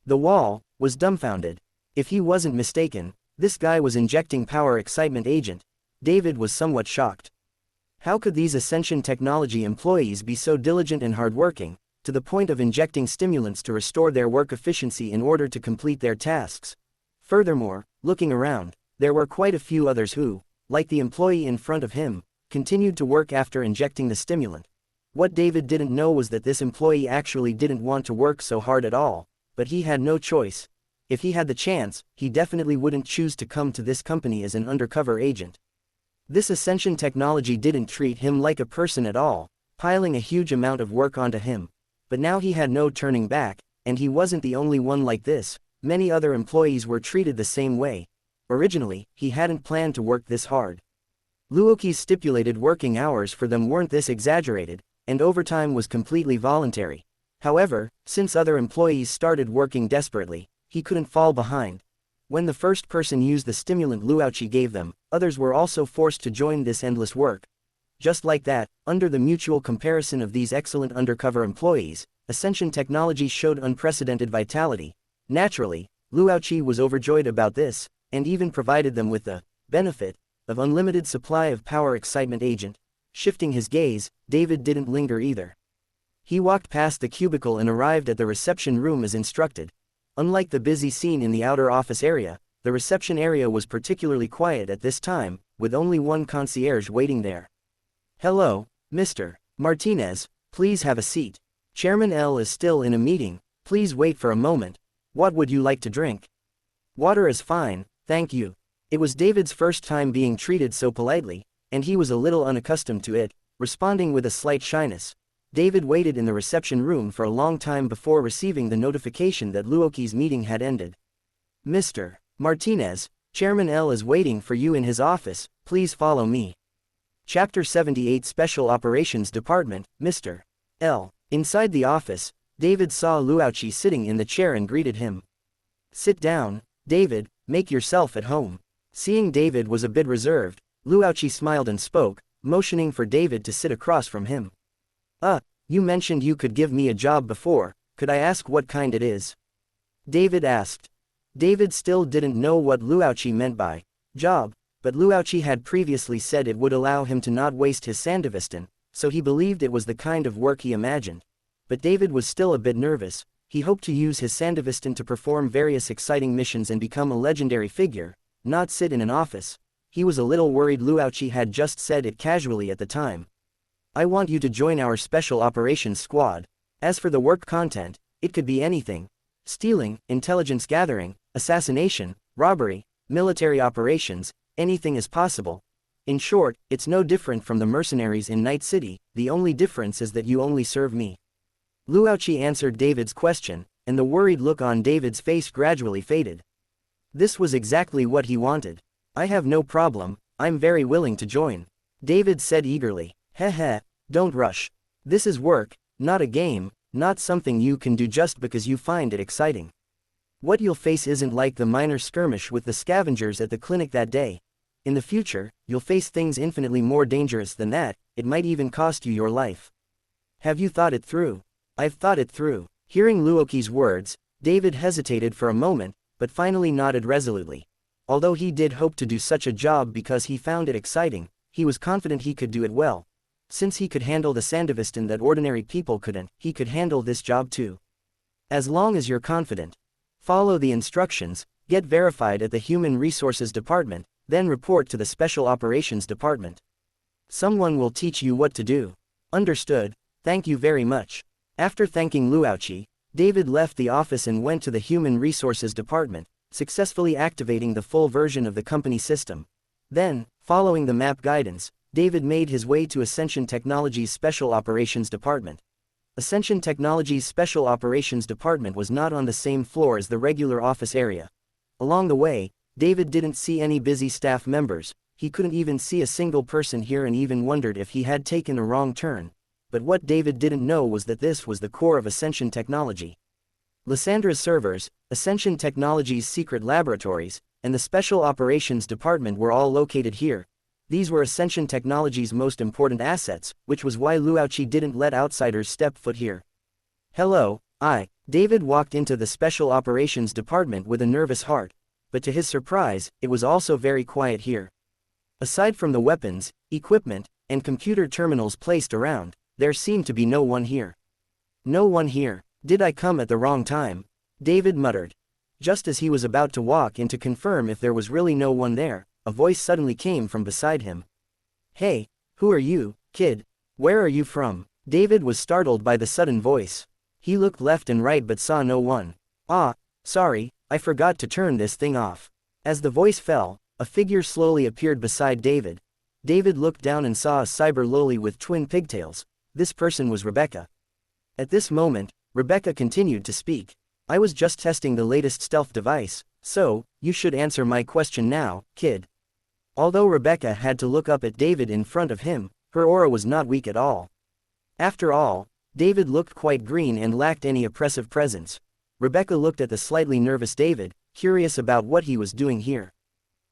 the wall, was dumbfounded. If he wasn't mistaken, this guy was injecting Power Excitement Agent. David was somewhat shocked. How could these Ascension Technology employees be so diligent and hardworking, to the point of injecting stimulants to restore their work efficiency in order to complete their tasks? Furthermore, looking around, there were quite a few others who, like the employee in front of him, continued to work after injecting the stimulant. What David didn't know was that this employee actually didn't want to work so hard at all, but he had no choice. If he had the chance, he definitely wouldn't choose to come to this company as an undercover agent. This Ascension Technology didn't treat him like a person at all, piling a huge amount of work onto him. But now he had no turning back, and he wasn't the only one like this. Many other employees were treated the same way. Originally, he hadn't planned to work this hard. Luauchi's stipulated working hours for them weren't this exaggerated, and overtime was completely voluntary. However, since other employees started working desperately, he couldn't fall behind. When the first person used the stimulant Luauchi gave them, others were also forced to join this endless work. Just like that, under the mutual comparison of these excellent undercover employees, Ascension Technologies showed unprecedented vitality. Naturally, Luoqi was overjoyed about this, and even provided them with the benefit of unlimited supply of power excitement agent. Shifting his gaze, David didn't linger either. He walked past the cubicle and arrived at the reception room as instructed. Unlike the busy scene in the outer office area, the reception area was particularly quiet at this time, with only one concierge waiting there. "Hello, Mr. Martinez, please have a seat. Chairman L is still in a meeting, please wait for a moment. What would you like to drink?" "Water is fine, thank you." It was David's first time being treated so politely, and he was a little unaccustomed to it, responding with a slight shyness. David waited in the reception room for a long time before receiving the notification that Luoqi's meeting had ended. "Mr. Martinez, Chairman L is waiting for you in his office, please follow me." Chapter 78 Special Operations Department, Mr. L. Inside the office, David saw Luoqi sitting in the chair and greeted him. "Sit down, David, make yourself at home." Seeing David was a bit reserved, Luoqi smiled and spoke, motioning for David to sit across from him. You mentioned you could give me a job before, could I ask what kind it is?" David asked. David still didn't know what Luoqi meant by job, but Luoqi had previously said it would allow him to not waste his Sandevistan, so he believed it was the kind of work he imagined. But David was still a bit nervous. He hoped to use his Sandevistan to perform various exciting missions and become a legendary figure, not sit in an office. He was a little worried Luoqi had just said it casually at the time. "I want you to join our Special Operations Squad. As for the work content, it could be anything. Stealing, intelligence gathering, assassination, robbery, military operations, anything is possible. In short, it's no different from the mercenaries in Night City, the only difference is that you only serve me." Luoqi answered David's question, and the worried look on David's face gradually faded. This was exactly what he wanted. "I have no problem, I'm very willing to join," David said eagerly. "Heh, don't rush. This is work, not a game, not something you can do just because you find it exciting. What you'll face isn't like the minor skirmish with the scavengers at the clinic that day. In the future, you'll face things infinitely more dangerous than that, it might even cost you your life. Have you thought it through?" "I've thought it through." Hearing Luoqi's words, David hesitated for a moment, but finally nodded resolutely. Although he did hope to do such a job because he found it exciting, he was confident he could do it well. Since he could handle the Sandevistan that ordinary people couldn't, he could handle this job too. As long as you're confident. Follow the instructions, get verified at the Human Resources Department, then report to the Special Operations Department. Someone will teach you what to do. Understood, thank you very much. After thanking Luoqi, David left the office and went to the Human Resources Department, successfully activating the full version of the company system. Then, following the map guidance, David made his way to Ascension Technologies' Special Operations Department. Ascension Technologies' Special Operations Department was not on the same floor as the regular office area. Along the way, David didn't see any busy staff members, he couldn't even see a single person here and even wondered if he had taken a wrong turn. But what David didn't know was that this was the core of Ascension Technology. Lyssandra's servers, Ascension Technologies' secret laboratories, and the Special Operations Department were all located here. These were Ascension Technologies' most important assets, which was why Luoqi didn't let outsiders step foot here. "Hello, David walked into the Special Operations Department with a nervous heart, but to his surprise, it was also very quiet here. Aside from the weapons, equipment, and computer terminals placed around, there seemed to be no one here. No one here. Did I come at the wrong time?" David muttered. Just as he was about to walk in to confirm if there was really no one there, a voice suddenly came from beside him. "Hey, who are you, kid? Where are you from?" David was startled by the sudden voice. He looked left and right but saw no one. Sorry, I forgot to turn this thing off." As the voice fell, a figure slowly appeared beside David. David looked down and saw a cyber loli with twin pigtails. This person was Rebecca. At this moment, Rebecca continued to speak. "I was just testing the latest stealth device, so, you should answer my question now, kid." Although Rebecca had to look up at David in front of him, her aura was not weak at all. After all, David looked quite green and lacked any oppressive presence. Rebecca looked at the slightly nervous David, curious about what he was doing here.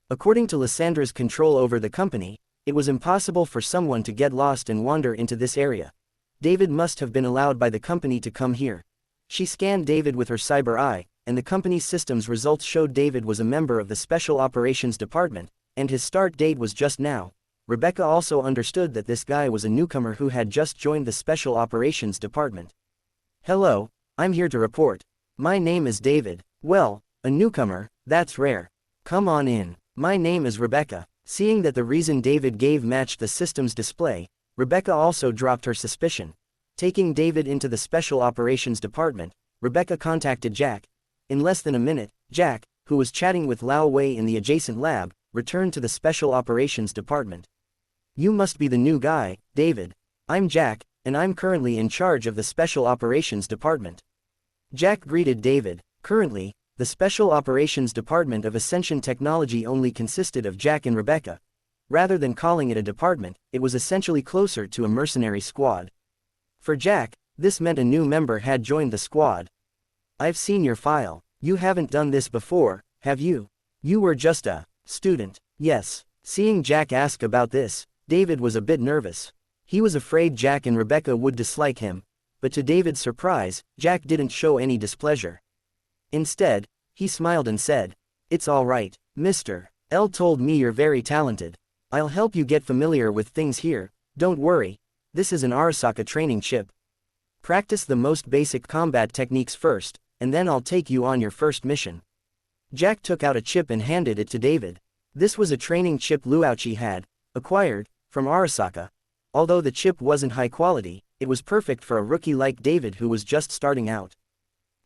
According to Lyssandra's control over the company, It was impossible for someone to get lost and wander into this area. David must have been allowed by the company to come here. She scanned David with her cyber eye, and the company's systems results showed David was a member of the Special Operations Department, and his start date was just now. Rebecca also understood that this guy was a newcomer who had just joined the Special Operations Department. "Hello, I'm here to report. My name is David." "Well, a newcomer, that's rare. Come on in. My name is Rebecca." Seeing that the reason David gave matched the system's display, Rebecca also dropped her suspicion. Taking David into the Special Operations Department, Rebecca contacted Jack. In less than a minute, Jack, who was chatting with Lao Wei in the adjacent lab, returned to the Special Operations Department. "You must be the new guy, David. I'm Jack, and I'm currently in charge of the Special Operations Department." Jack greeted David. Currently, the Special Operations Department of Ascension Technology only consisted of Jack and Rebecca. Rather than calling it a department, it was essentially closer to a mercenary squad. For Jack, this meant a new member had joined the squad. "I've seen your file. You haven't done this before, have you? You were just a student." "Yes." Seeing Jack ask about this, David was a bit nervous. He was afraid Jack and Rebecca would dislike him, but to David's surprise, Jack didn't show any displeasure. Instead, he smiled and said, "It's all right, Mr. L told me you're very talented. I'll help you get familiar with things here, don't worry. This is an Arasaka training chip. Practice the most basic combat techniques first, and then I'll take you on your first mission." Jack took out a chip and handed it to David. This was a training chip Luauchi had acquired from Arasaka. Although the chip wasn't high quality, it was perfect for a rookie like David who was just starting out.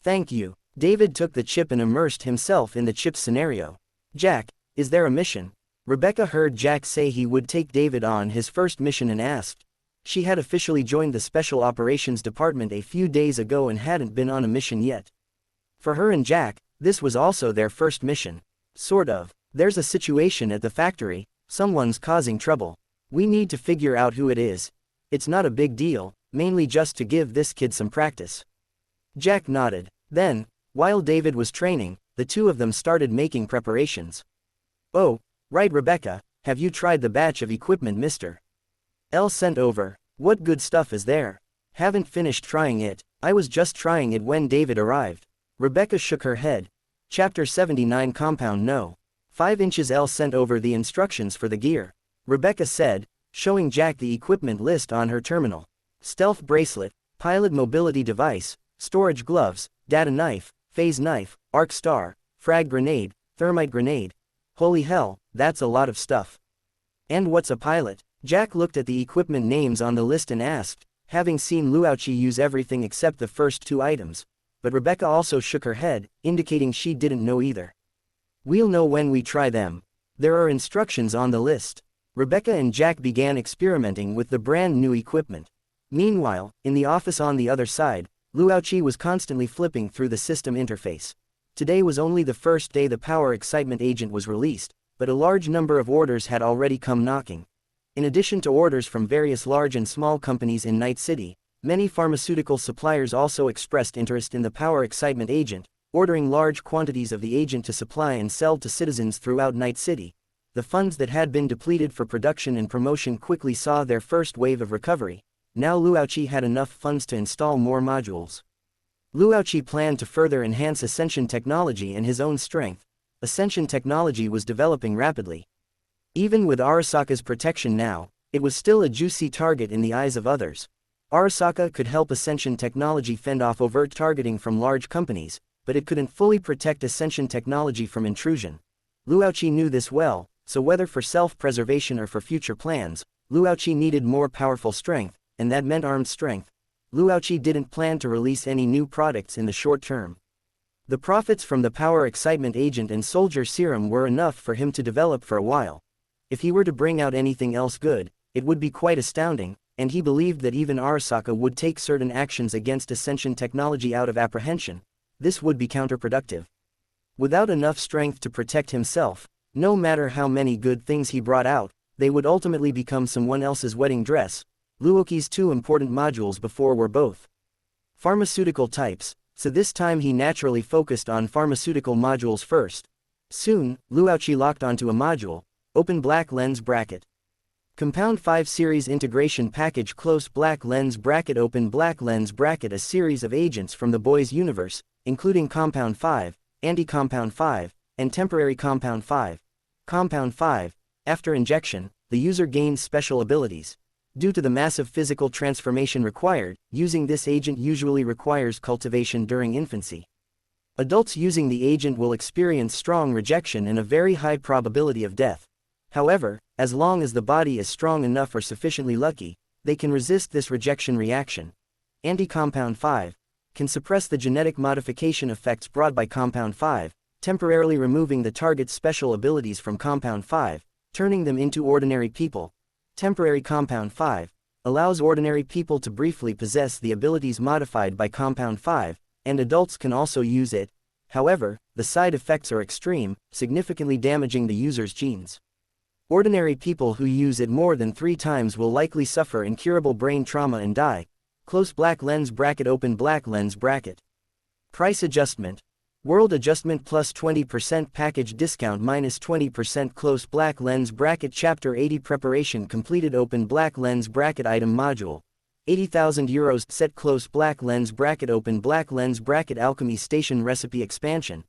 "Thank you." David took the chip and immersed himself in the chip's scenario. "Jack, is there a mission?" Rebecca heard Jack say he would take David on his first mission and asked. She had officially joined the Special Operations Department a few days ago and hadn't been on a mission yet. For her and Jack, this was also their first mission. "Sort of. There's a situation at the factory, someone's causing trouble. We need to figure out who it is. It's not a big deal, mainly just to give this kid some practice." Jack nodded. Then, while David was training, the two of them started making preparations. "Oh, right, Rebecca, have you tried the batch of equipment Mr. L sent over? What good stuff is there?" "Haven't finished trying it. I was just trying it when David arrived." Rebecca shook her head. Chapter 79 Compound No. 5 inches. L sent over the instructions for the gear. Rebecca said, showing Jack the equipment list on her terminal. Stealth bracelet, pilot mobility device, storage gloves, data knife, phase knife, arc star, frag grenade, thermite grenade. Holy hell, that's a lot of stuff. "And what's a pilot?" Jack looked at the equipment names on the list and asked, having seen Luauchi use everything except the first two items. But Rebecca also shook her head, indicating she didn't know either. "We'll know when we try them. There are instructions on the list." Rebecca and Jack began experimenting with the brand new equipment. Meanwhile, in the office on the other side, Luauchi was constantly flipping through the system interface. Today was only the first day the Power Excitement Agent was released, but a large number of orders had already come knocking. In addition to orders from various large and small companies in Night City, many pharmaceutical suppliers also expressed interest in the Power Excitement Agent, ordering large quantities of the agent to supply and sell to citizens throughout Night City. The funds that had been depleted for production and promotion quickly saw their first wave of recovery. Now Luauchi had enough funds to install more modules. Luauchi planned to further enhance Ascension technology and his own strength. Ascension technology was developing rapidly. Even with Arasaka's protection now, it was still a juicy target in the eyes of others. Arasaka could help Ascension technology fend off overt targeting from large companies, but it couldn't fully protect Ascension technology from intrusion. Luauchi knew this well, so whether for self-preservation or for future plans, Luauchi needed more powerful strength, and that meant armed strength. Luauchi didn't plan to release any new products in the short term. The profits from the Power Excitement Agent and Soldier Serum were enough for him to develop for a while. If he were to bring out anything else good, it would be quite astounding, and he believed that even Arasaka would take certain actions against Ascension technology out of apprehension. This would be counterproductive. Without enough strength to protect himself, no matter how many good things he brought out, they would ultimately become someone else's wedding dress. Luauchi's two important modules before were both pharmaceutical types, so this time he naturally focused on pharmaceutical modules first. Soon, Luauchi locked onto a module, open black lens bracket. Compound 5 Series Integration Package Close Black Lens Bracket Open Black Lens Bracket. A series of agents from the boys' universe, including Compound 5, Anti-Compound 5, and Temporary Compound 5. Compound 5. After injection, the user gains special abilities. Due to the massive physical transformation required, using this agent usually requires cultivation during infancy. Adults using the agent will experience strong rejection and a very high probability of death. However, as long as the body is strong enough or sufficiently lucky, they can resist this rejection reaction. Anti-Compound 5 can suppress the genetic modification effects brought by Compound 5, temporarily removing the target's special abilities from Compound 5, turning them into ordinary people. Temporary Compound 5 allows ordinary people to briefly possess the abilities modified by Compound 5, and adults can also use it. However, the side effects are extreme, significantly damaging the user's genes. Ordinary people who use it more than 3 times will likely suffer incurable brain trauma and die. Close Black Lens Bracket Open Black Lens Bracket. Price Adjustment. World Adjustment plus 20% Package Discount minus 20% Close Black Lens Bracket Chapter 80 Preparation completed Open Black Lens Bracket Item Module. 80,000 euros Set Close Black Lens Bracket Open Black Lens Bracket Alchemy Station Recipe Expansion.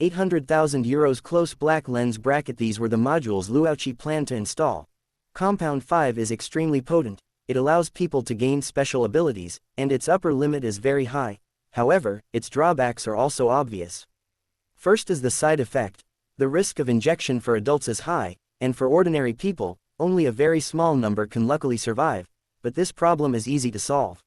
800,000 euros Close Black Lens Bracket. These were the modules Luauchi planned to install. Compound 5 is extremely potent, it allows people to gain special abilities, and its upper limit is very high. However, its drawbacks are also obvious. First is the side effect. The risk of injection for adults is high, and for ordinary people, only a very small number can luckily survive, but this problem is easy to solve.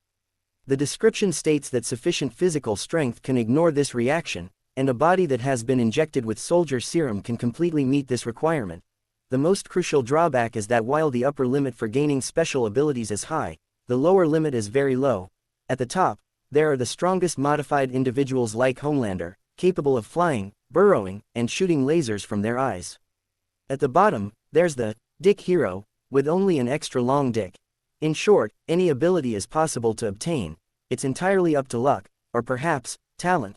The description states that sufficient physical strength can ignore this reaction, and a body that has been injected with soldier serum can completely meet this requirement. The most crucial drawback is that while the upper limit for gaining special abilities is high, the lower limit is very low. At the top, there are the strongest modified individuals like Homelander, capable of flying, burrowing, and shooting lasers from their eyes. At the bottom, there's the dick hero, with only an extra long dick. In short, any ability is possible to obtain. It's entirely up to luck, or perhaps, talent.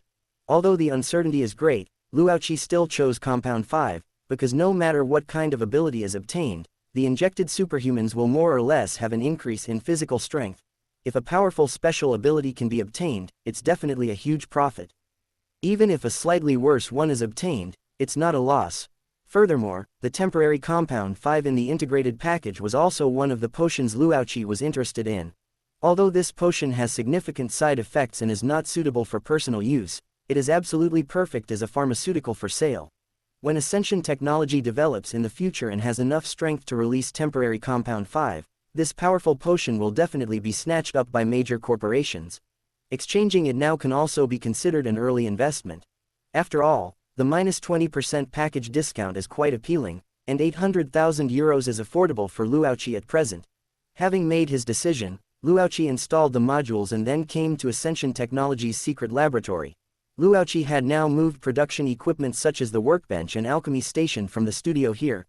Although the uncertainty is great, Luauchi still chose Compound 5, because no matter what kind of ability is obtained, the injected superhumans will more or less have an increase in physical strength. If a powerful special ability can be obtained, it's definitely a huge profit. Even if a slightly worse one is obtained, it's not a loss. Furthermore, the temporary Compound 5 in the integrated package was also one of the potions Luauchi was interested in. Although this potion has significant side effects and is not suitable for personal use, it is absolutely perfect as a pharmaceutical for sale. When Ascension technology develops in the future and has enough strength to release temporary Compound 5, this powerful potion will definitely be snatched up by major corporations. Exchanging it now can also be considered an early investment. After all, the minus 20% package discount is quite appealing, and 800,000 euros is affordable for Luauchi at present. Having made his decision, Luauchi installed the modules and then came to Ascension Technology's secret laboratory. Luauchi had now moved production equipment such as the workbench and alchemy station from the studio here.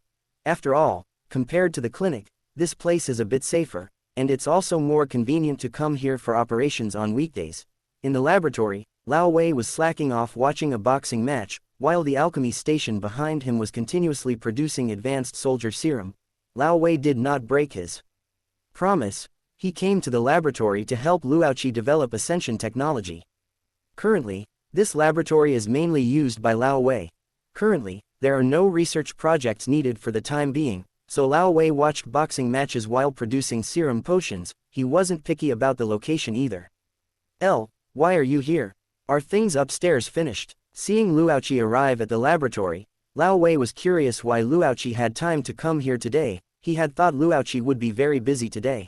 After all, compared to the clinic, this place is a bit safer, and it's also more convenient to come here for operations on weekdays. In the laboratory, Lao Wei was slacking off watching a boxing match, while the alchemy station behind him was continuously producing advanced soldier serum. Lao Wei did not break his promise. He came to the laboratory to help Luauchi develop Ascension technology. Currently, this laboratory is mainly used by Lao Wei. Currently, there are no research projects needed for the time being, so Lao Wei watched boxing matches while producing serum potions. He wasn't picky about the location either. Why are you here? Are things upstairs finished? Seeing Luauchi arrive at the laboratory, Lao Wei was curious why Luauchi had time to come here today. He had thought Luauchi would be very busy today.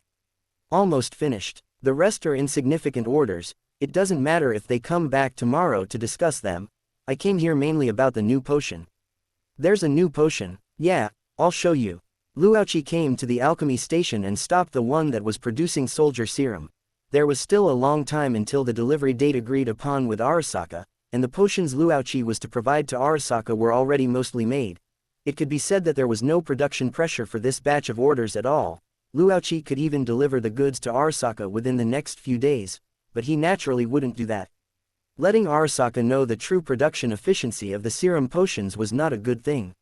Almost finished. The rest are insignificant orders. It doesn't matter if they come back tomorrow to discuss them. I came here mainly about the new potion. There's a new potion? Yeah, I'll show you. Luauchi came to the alchemy station and stopped the one that was producing soldier serum. There was still a long time until the delivery date agreed upon with Arasaka, and the potions Luauchi was to provide to Arasaka were already mostly made. It could be said that there was no production pressure for this batch of orders at all. Luauchi could even deliver the goods to Arasaka within the next few days, but he naturally wouldn't do that. Letting Arasaka know the true production efficiency of the serum potions was not a good thing.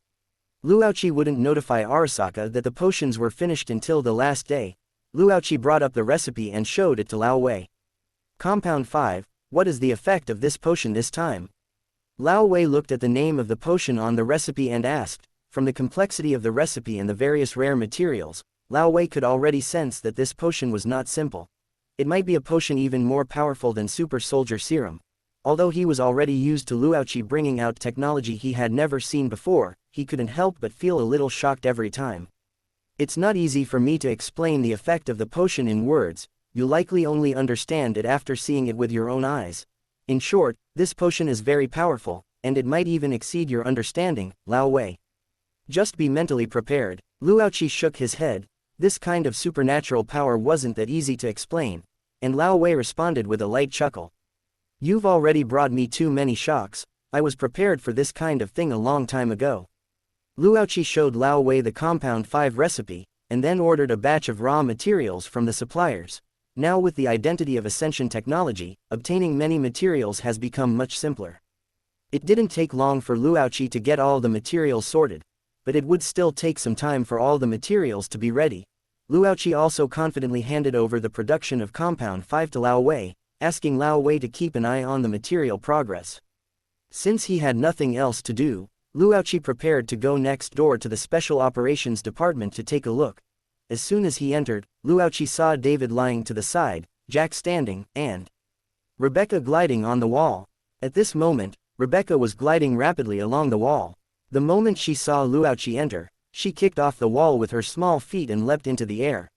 Luoqi wouldn't notify Arasaka that the potions were finished until the last day. Luoqi brought up the recipe and showed it to Lao Wei. Compound 5, what is the effect of this potion this time? Lao Wei looked at the name of the potion on the recipe and asked. From the complexity of the recipe and the various rare materials, Lao Wei could already sense that this potion was not simple. It might be a potion even more powerful than Super Soldier Serum. Although he was already used to Luoqi bringing out technology he had never seen before, he couldn't help but feel a little shocked every time. It's not easy for me to explain the effect of the potion in words, you'll likely only understand it after seeing it with your own eyes. In short, this potion is very powerful, and it might even exceed your understanding, Lao Wei. Just be mentally prepared. Luoqi shook his head. This kind of supernatural power wasn't that easy to explain, and Lao Wei responded with a light chuckle. You've already brought me too many shocks, I was prepared for this kind of thing a long time ago. Luoqi showed Lao Wei the Compound 5 recipe, and then ordered a batch of raw materials from the suppliers. Now with the identity of Ascension technology, obtaining many materials has become much simpler. It didn't take long for Luoqi to get all the materials sorted, but it would still take some time for all the materials to be ready. Luoqi also confidently handed over the production of Compound 5 to Lao Wei, asking Lao Wei to keep an eye on the material progress. Since he had nothing else to do, Luoqi prepared to go next door to the Special Operations Department to take a look. As soon as he entered, Luoqi saw David lying to the side, Jack standing, and Rebecca gliding on the wall. At this moment, Rebecca was gliding rapidly along the wall. The moment she saw Luoqi enter, she kicked off the wall with her small feet and leapt into the air.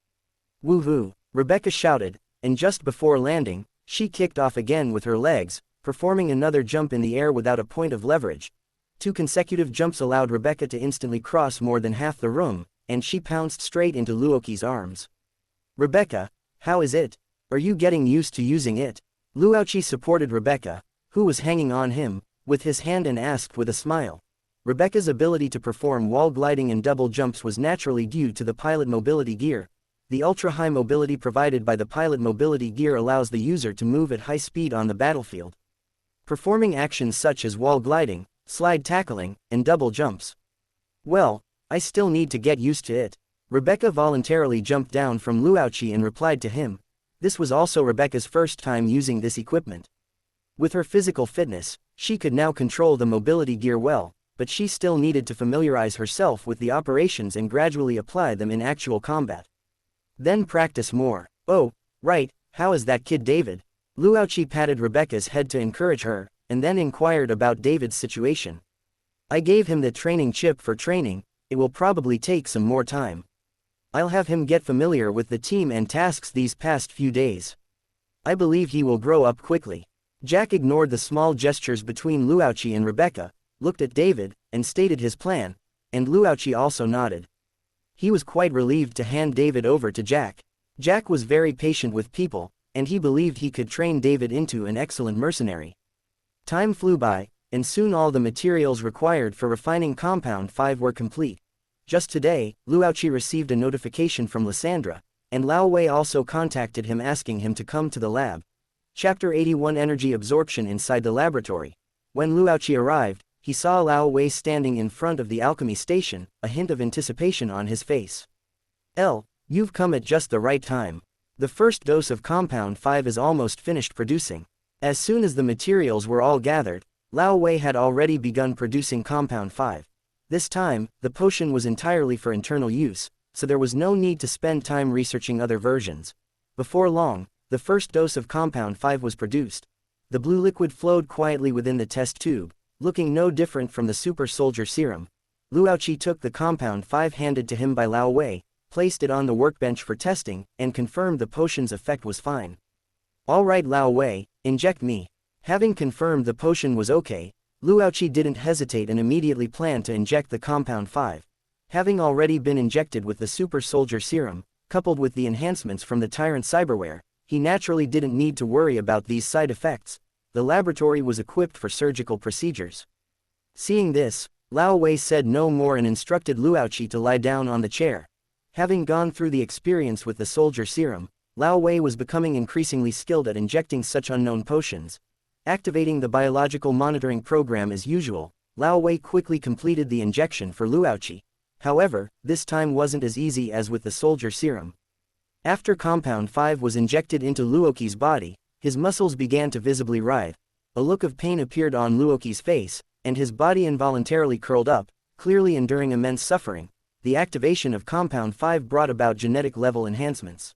Woohoo! Rebecca shouted, and just before landing, she kicked off again with her legs, performing another jump in the air without a point of leverage. 2 consecutive jumps allowed Rebecca to instantly cross more than half the room, and she pounced straight into Luoqi's arms. Rebecca, how is it? Are you getting used to using it? Luoqi supported Rebecca, who was hanging on him, with his hand and asked with a smile. Rebecca's ability to perform wall gliding and double jumps was naturally due to the pilot mobility gear. The ultra-high mobility provided by the pilot mobility gear allows the user to move at high speed on the battlefield, performing actions such as wall gliding, slide tackling, and double jumps. Well, I still need to get used to it. Rebecca voluntarily jumped down from Luoqi and replied to him. This was also Rebecca's first time using this equipment. With her physical fitness, she could now control the mobility gear well, but she still needed to familiarize herself with the operations and gradually apply them in actual combat. Then practice more. Oh, right, how is that kid David? Luoqi patted Rebecca's head to encourage her, and then inquired about David's situation. I gave him the training chip for training, it will probably take some more time. I'll have him get familiar with the team and tasks these past few days. I believe he will grow up quickly. Jack ignored the small gestures between Luoqi and Rebecca, looked at David, and stated his plan, and Luoqi also nodded. He was quite relieved to hand David over to Jack. Jack was very patient with people, and he believed he could train David into an excellent mercenary. Time flew by, and soon all the materials required for refining Compound 5 were complete. Just today, Luoqi received a notification from Lysandra, and Lao Wei also contacted him asking him to come to the lab. Chapter 81 Energy Absorption inside the laboratory. When Luoqi arrived, he saw Lao Wei standing in front of the alchemy station, a hint of anticipation on his face. You've come at just the right time. The first dose of Compound 5 is almost finished producing. As soon as the materials were all gathered, Lao Wei had already begun producing Compound 5. This time, the potion was entirely for internal use, so there was no need to spend time researching other versions. Before long, the first dose of Compound 5 was produced. The blue liquid flowed quietly within the test tube, looking no different from the Super Soldier Serum. Luoqi took the Compound 5 handed to him by Lao Wei, placed it on the workbench for testing, and confirmed the potion's effect was fine. All right Lao Wei, inject me. Having confirmed the potion was okay, Luoqi didn't hesitate and immediately planned to inject the Compound 5. Having already been injected with the Super Soldier Serum, coupled with the enhancements from the Tyrant Cyberware, he naturally didn't need to worry about these side effects. The laboratory was equipped for surgical procedures. Seeing this, Lao Wei said no more and instructed Luoqi to lie down on the chair. Having gone through the experience with the Soldier Serum, Lao Wei was becoming increasingly skilled at injecting such unknown potions. Activating the biological monitoring program as usual, Lao Wei quickly completed the injection for Luoqi. However, this time wasn't as easy as with the soldier serum. After Compound 5 was injected into Luoqi's body, his muscles began to visibly writhe. A look of pain appeared on Luoqi's face, and his body involuntarily curled up, clearly enduring immense suffering. The activation of Compound 5 brought about genetic-level enhancements.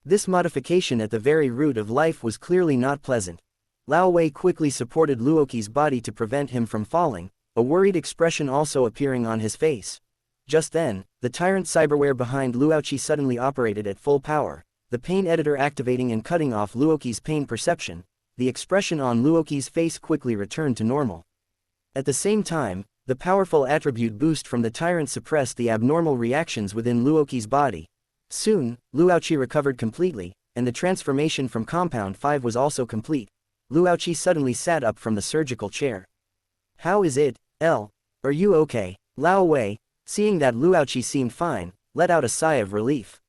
This modification at the very root of life was clearly not pleasant. Lao Wei quickly supported Luoqi's body to prevent him from falling, a worried expression also appearing on his face. Just then, the tyrant cyberware behind Luoqi suddenly operated at full power, the pain editor activating and cutting off Luoqi's pain perception. The expression on Luoqi's face quickly returned to normal. At the same time, the powerful attribute boost from the tyrant suppressed the abnormal reactions within Luoqi's body. Soon, Luoqi recovered completely, and the transformation from Compound 5 was also complete. Luoqi suddenly sat up from the surgical chair. "How is it, L? Are you okay?" Lao Wei, seeing that Luoqi seemed fine, let out a sigh of relief.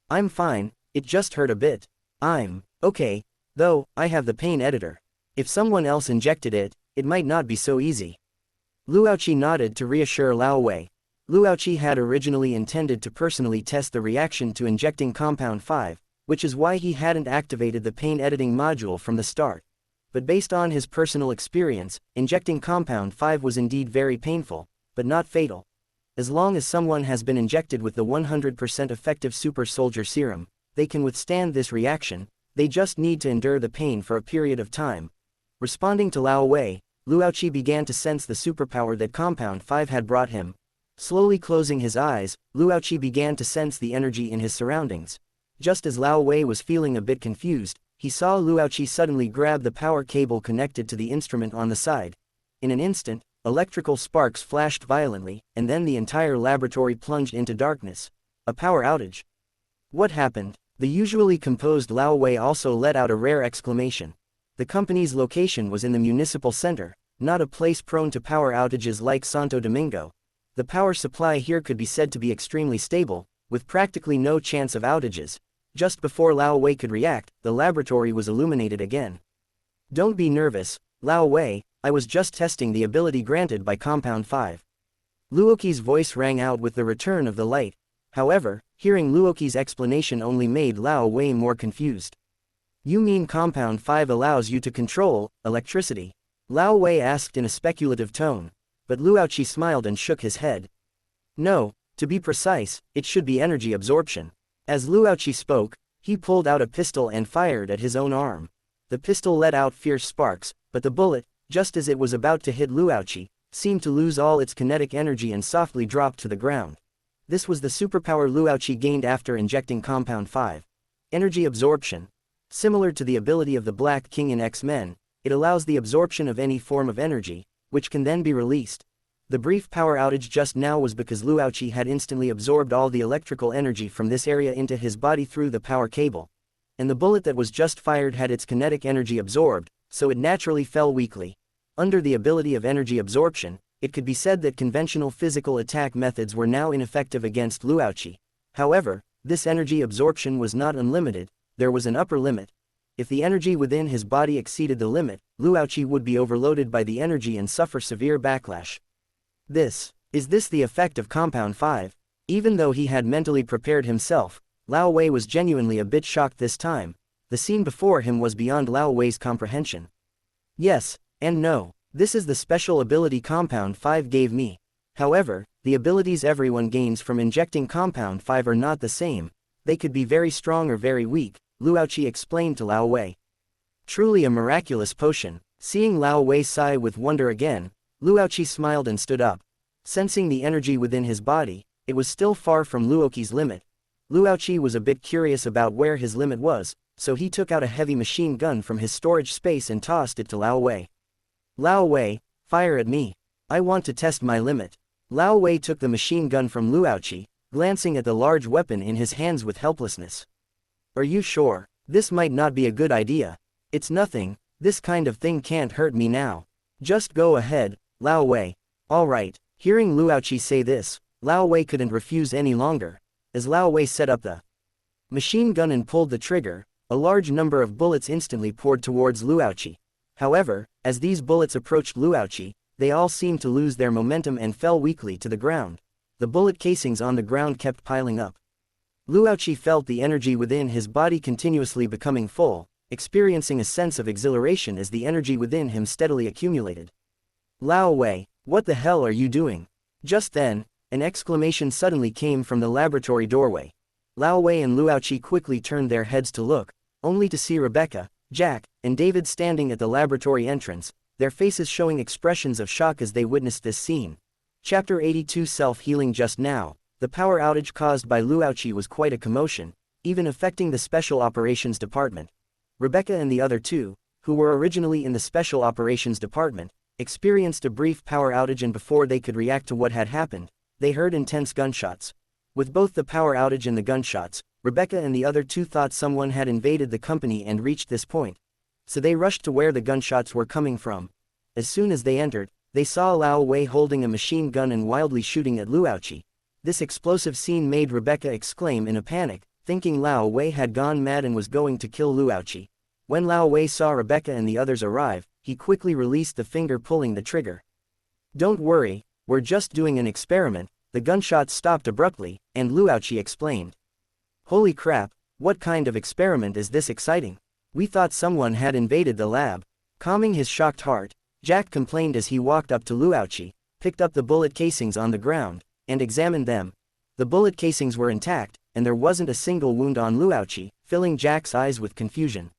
"I'm fine, it just hurt a bit. I'm okay, though I have the pain editor. If someone else injected it, it might not be so easy." Luoqi nodded to reassure Lao Wei. Luoqi had originally intended to personally test the reaction to injecting Compound 5, which is why he hadn't activated the pain editing module from the start. But based on his personal experience, injecting Compound 5 was indeed very painful, but not fatal. As long as someone has been injected with the 100% effective super soldier serum, they can withstand this reaction. They just need to endure the pain for a period of time. Responding to Lao Wei, Luoqi began to sense the superpower that Compound 5 had brought him. Slowly closing his eyes, Luoqi began to sense the energy in his surroundings. Just as Lao Wei was feeling a bit confused, he saw Luoqi suddenly grab the power cable connected to the instrument on the side. In an instant, electrical sparks flashed violently, and then the entire laboratory plunged into darkness. A power outage. What happened? The usually composed Lao Wei also let out a rare exclamation. The company's location was in the municipal center, not a place prone to power outages like Santo Domingo. The power supply here could be said to be extremely stable, with practically no chance of outages. Just before Lao Wei could react, the laboratory was illuminated again. "Don't be nervous, Lao Wei, I was just testing the ability granted by Compound 5. Luoqi's voice rang out with the return of the light. However, hearing Luoqi's explanation only made Lao Wei more confused. "You mean Compound 5 allows you to control electricity?" Lao Wei asked in a speculative tone, but Luoqi smiled and shook his head. "No, to be precise, it should be energy absorption." As Luoqi spoke, he pulled out a pistol and fired at his own arm. The pistol let out fierce sparks, but the bullet, just as it was about to hit Luoqi, seemed to lose all its kinetic energy and softly dropped to the ground. This was the superpower Luoqi gained after injecting Compound 5. Energy absorption. Similar to the ability of the Black King in X-Men, it allows the absorption of any form of energy, which can then be released. The brief power outage just now was because Luoqi had instantly absorbed all the electrical energy from this area into his body through the power cable. And the bullet that was just fired had its kinetic energy absorbed, so it naturally fell weakly. Under the ability of energy absorption, it could be said that conventional physical attack methods were now ineffective against Luoqi. However, this energy absorption was not unlimited, there was an upper limit. If the energy within his body exceeded the limit, Luoqi would be overloaded by the energy and suffer severe backlash. Is this the effect of Compound 5? Even though he had mentally prepared himself, Lao Wei was genuinely a bit shocked this time. The scene before him was beyond Lao Wei's comprehension. Yes, and no. This is the special ability Compound 5 gave me. However, the abilities everyone gains from injecting Compound 5 are not the same. They could be very strong or very weak, Luoqi explained to Lao Wei. Truly a miraculous potion. Seeing Lao Wei sigh with wonder again, Luoqi smiled and stood up. Sensing the energy within his body, it was still far from Luoqi's limit. Luoqi was a bit curious about where his limit was, so he took out a heavy machine gun from his storage space and tossed it to Lao Wei. "Lao Wei, fire at me. I want to test my limit." Lao Wei took the machine gun from Luoqi, glancing at the large weapon in his hands with helplessness. "Are you sure? This might not be a good idea." "It's nothing, this kind of thing can't hurt me now. Just go ahead, Lao Wei." "All right." Hearing Luoqi say this, Lao Wei couldn't refuse any longer. As Lao Wei set up the machine gun and pulled the trigger, a large number of bullets instantly poured towards Luoqi. However, as these bullets approached Luoqi, they all seemed to lose their momentum and fell weakly to the ground. The bullet casings on the ground kept piling up. Luoqi felt the energy within his body continuously becoming full, experiencing a sense of exhilaration as the energy within him steadily accumulated. Lao Wei, what the hell are you doing? Just then, an exclamation suddenly came from the laboratory doorway. Lao Wei and Luoqi quickly turned their heads to look, only to see Rebecca, Jack, and David standing at the laboratory entrance, their faces showing expressions of shock as they witnessed this scene. Chapter 82 Self-Healing. Just now, the power outage caused by Luoqi was quite a commotion, even affecting the Special Operations Department. Rebecca and the other two, who were originally in the Special Operations Department, experienced a brief power outage, and before they could react to what had happened, they heard intense gunshots. With both the power outage and the gunshots, Rebecca and the other two thought someone had invaded the company and reached this point. So they rushed to where the gunshots were coming from. As soon as they entered, they saw Lao Wei holding a machine gun and wildly shooting at Luoqi. This explosive scene made Rebecca exclaim in a panic, thinking Lao Wei had gone mad and was going to kill Luoqi. When Lao Wei saw Rebecca and the others arrive, he quickly released the finger pulling the trigger. Don't worry, we're just doing an experiment. The gunshots stopped abruptly, and Luoqi explained. Holy crap, what kind of experiment is this exciting? We thought someone had invaded the lab. Calming his shocked heart, Jack complained as he walked up to Luoqi, picked up the bullet casings on the ground, and examined them. The bullet casings were intact, and there wasn't a single wound on Luoqi, filling Jack's eyes with confusion.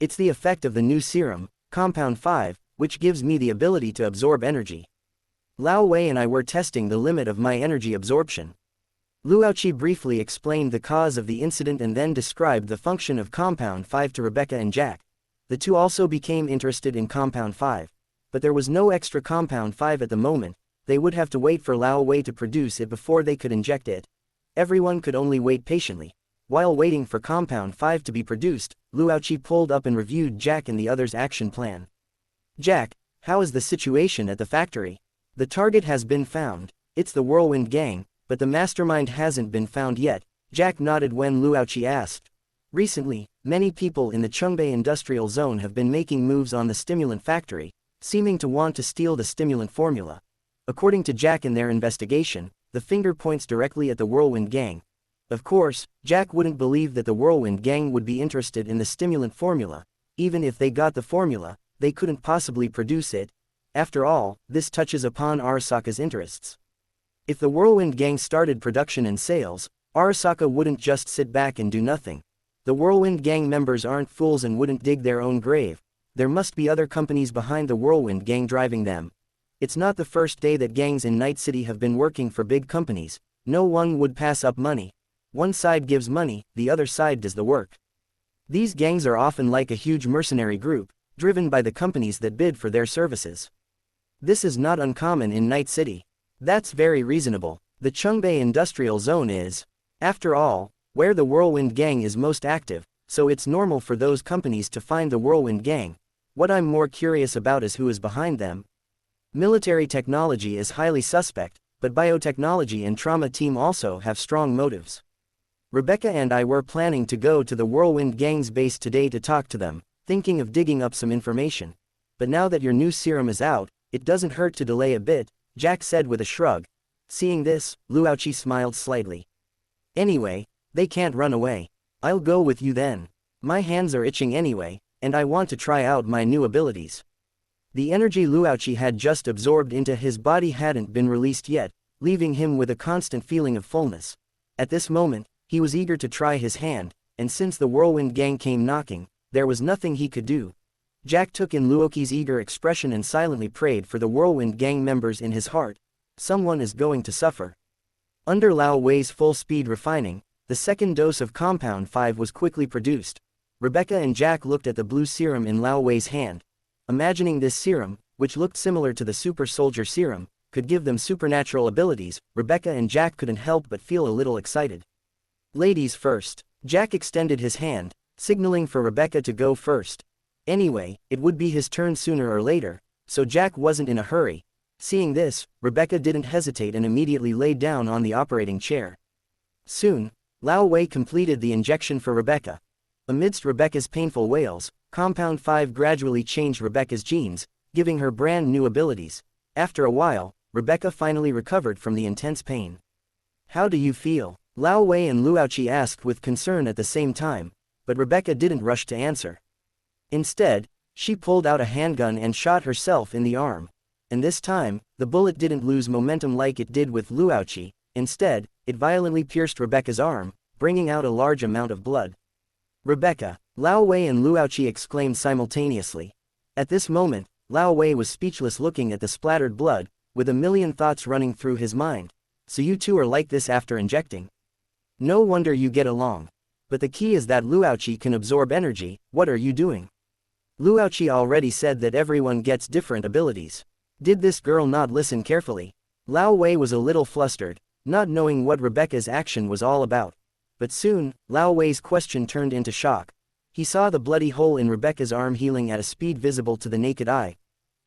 It's the effect of the new serum, Compound 5, which gives me the ability to absorb energy. Lao Wei and I were testing the limit of my energy absorption. Luoqi briefly explained the cause of the incident and then described the function of Compound 5 to Rebecca and Jack. The two also became interested in Compound 5. But there was no extra Compound 5 at the moment. They would have to wait for Lao Wei to produce it before they could inject it. Everyone could only wait patiently. While waiting for Compound 5 to be produced, Luoqi pulled up and reviewed Jack and the others' action plan. Jack, how is the situation at the factory? The target has been found. It's the Whirlwind Gang, but the mastermind hasn't been found yet, Jack nodded when Luoqi asked. Recently, many people in the Chungbei Industrial Zone have been making moves on the stimulant factory, seeming to want to steal the stimulant formula. According to Jack in their investigation, the finger points directly at the Whirlwind Gang. Of course, Jack wouldn't believe that the Whirlwind Gang would be interested in the stimulant formula. Even if they got the formula, they couldn't possibly produce it. After all, this touches upon Arasaka's interests. If the Whirlwind Gang started production and sales, Arasaka wouldn't just sit back and do nothing. The Whirlwind Gang members aren't fools and wouldn't dig their own grave. There must be other companies behind the Whirlwind Gang driving them. It's not the first day that gangs in Night City have been working for big companies. No one would pass up money. One side gives money, the other side does the work. These gangs are often like a huge mercenary group, driven by the companies that bid for their services. This is not uncommon in Night City. That's very reasonable. The Chungbei Industrial Zone is, after all, where the Whirlwind Gang is most active, so it's normal for those companies to find the Whirlwind Gang. What I'm more curious about is who is behind them. Military technology is highly suspect, but biotechnology and trauma team also have strong motives. Rebecca and I were planning to go to the Whirlwind Gang's base today to talk to them, thinking of digging up some information. But now that your new serum is out, it doesn't hurt to delay a bit, Jack said with a shrug. Seeing this, Luoqi smiled slightly. Anyway, they can't run away. I'll go with you then. My hands are itching anyway, and I want to try out my new abilities. The energy Luoqi had just absorbed into his body hadn't been released yet, leaving him with a constant feeling of fullness. At this moment, he was eager to try his hand, and since the Whirlwind Gang came knocking, there was nothing he could do. Jack took in Luoqi's eager expression and silently prayed for the Whirlwind Gang members in his heart. Someone is going to suffer. Under Lao Wei's full-speed refining, the second dose of Compound 5 was quickly produced. Rebecca and Jack looked at the blue serum in Lao Wei's hand. Imagining this serum, which looked similar to the Super Soldier serum, could give them supernatural abilities, Rebecca and Jack couldn't help but feel a little excited. Ladies first. Jack extended his hand, signaling for Rebecca to go first. Anyway, it would be his turn sooner or later, so Jack wasn't in a hurry. Seeing this, Rebecca didn't hesitate and immediately lay down on the operating chair. Soon, Lao Wei completed the injection for Rebecca. Amidst Rebecca's painful wails, Compound 5 gradually changed Rebecca's genes, giving her brand new abilities. After a while, Rebecca finally recovered from the intense pain. "How do you feel?" Lao Wei and Luoqi asked with concern at the same time, but Rebecca didn't rush to answer. Instead, she pulled out a handgun and shot herself in the arm. And this time, the bullet didn't lose momentum like it did with Luoqi. Instead, it violently pierced Rebecca's arm, bringing out a large amount of blood. "Rebecca!" Lao Wei and Luoqi exclaimed simultaneously. At this moment, Lao Wei was speechless looking at the splattered blood, with a million thoughts running through his mind. "So you two are like this after injecting? No wonder you get along. But the key is that Luoqi can absorb energy. What are you doing?" Luoqi already said that everyone gets different abilities. Did this girl not listen carefully? Lao Wei was a little flustered, not knowing what Rebecca's action was all about. But soon, Lao Wei's question turned into shock. He saw the bloody hole in Rebecca's arm healing at a speed visible to the naked eye.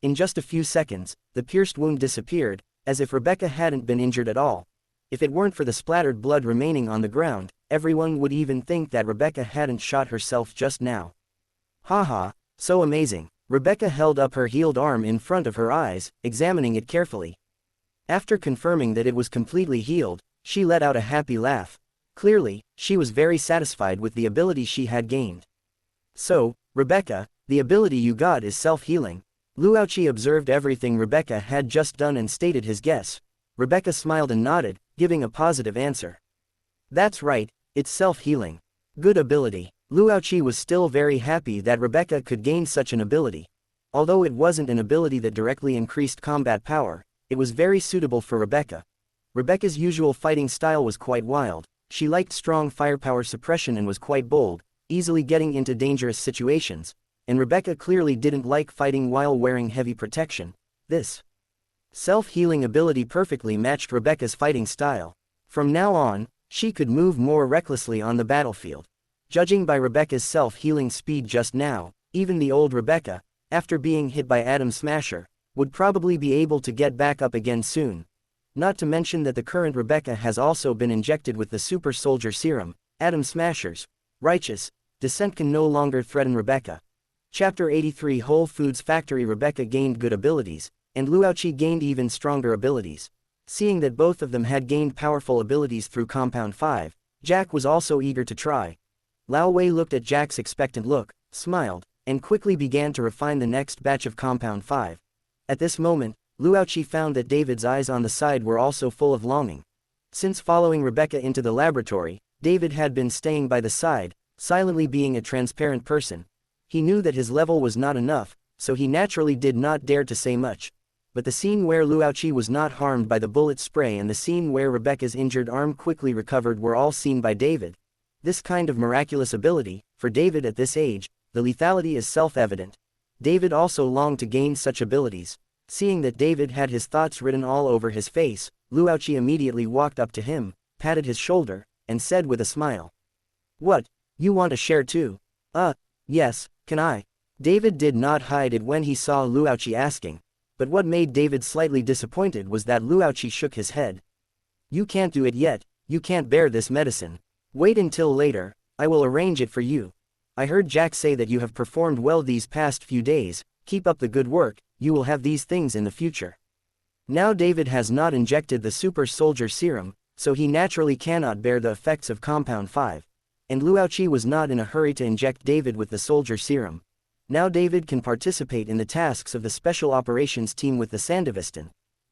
In just a few seconds, the pierced wound disappeared, as if Rebecca hadn't been injured at all. If it weren't for the splattered blood remaining on the ground, everyone would even think that Rebecca hadn't shot herself just now. Haha, so amazing. Rebecca held up her healed arm in front of her eyes, examining it carefully. After confirming that it was completely healed, she let out a happy laugh. Clearly, she was very satisfied with the ability she had gained. "So, Rebecca, the ability you got is self-healing." Luoqi observed everything Rebecca had just done and stated his guess. Rebecca smiled and nodded, giving a positive answer. "That's right, it's self-healing. Good ability." Luoqi was still very happy that Rebecca could gain such an ability. Although it wasn't an ability that directly increased combat power, it was very suitable for Rebecca. Rebecca's usual fighting style was quite wild. She liked strong firepower suppression and was quite bold, easily getting into dangerous situations, and Rebecca clearly didn't like fighting while wearing heavy protection. This self-healing ability perfectly matched Rebecca's fighting style. From now on, she could move more recklessly on the battlefield. Judging by Rebecca's self-healing speed just now, even the old Rebecca, after being hit by Atom Smasher, would probably be able to get back up again soon. Not to mention that the current Rebecca has also been injected with the Super Soldier Serum. Atom Smashers, righteous, descent can no longer threaten Rebecca. Chapter 83 Whole Foods Factory. Rebecca gained good abilities, and Luoqi gained even stronger abilities. Seeing that both of them had gained powerful abilities through Compound 5, Jack was also eager to try. Lao Wei looked at Jack's expectant look, smiled, and quickly began to refine the next batch of Compound 5. At this moment, Luoqi found that David's eyes on the side were also full of longing. Since following Rebecca into the laboratory, David had been staying by the side, silently being a transparent person. He knew that his level was not enough, so he naturally did not dare to say much. But the scene where Luoqi was not harmed by the bullet spray and the scene where Rebecca's injured arm quickly recovered were all seen by David. This kind of miraculous ability, for David at this age, the lethality is self-evident. David also longed to gain such abilities. Seeing that David had his thoughts written all over his face, Luoqi immediately walked up to him, patted his shoulder, and said with a smile. "What, you want to share too?" Yes, can I?" David did not hide it when he saw Luoqi asking, but what made David slightly disappointed was that Luoqi shook his head. "You can't do it yet, you can't bear this medicine. Wait until later, I will arrange it for you. I heard Jack say that you have performed well these past few days. Keep up the good work, you will have these things in the future." Now David has not injected the Super Soldier Serum, so he naturally cannot bear the effects of Compound 5. And Luoqi was not in a hurry to inject David with the Soldier Serum. Now David can participate in the tasks of the Special Operations Team with the Sandevistan.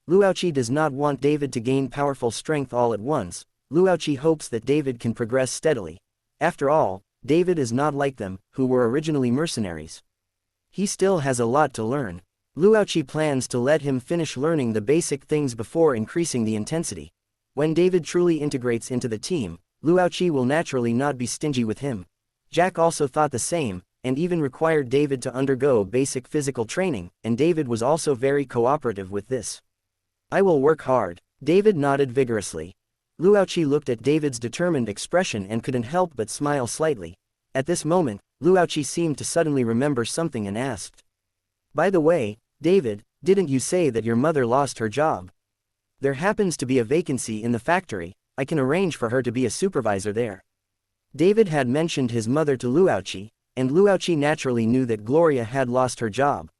Luoqi does not want David to gain powerful strength all at once. Luoqi hopes that David can progress steadily. After all, David is not like them, who were originally mercenaries. He still has a lot to learn. Luoqi plans to let him finish learning the basic things before increasing the intensity. When David truly integrates into the team, Luoqi will naturally not be stingy with him. Jack also thought the same, and even required David to undergo basic physical training, and David was also very cooperative with this. "I will work hard." David nodded vigorously. Luoqi looked at David's determined expression and couldn't help but smile slightly. At this moment, Luoqi seemed to suddenly remember something and asked, "By the way, David, didn't you say that your mother lost her job? There happens to be a vacancy in the factory. I can arrange for her to be a supervisor there." David had mentioned his mother to Luoqi, and Luoqi naturally knew that Gloria had lost her job.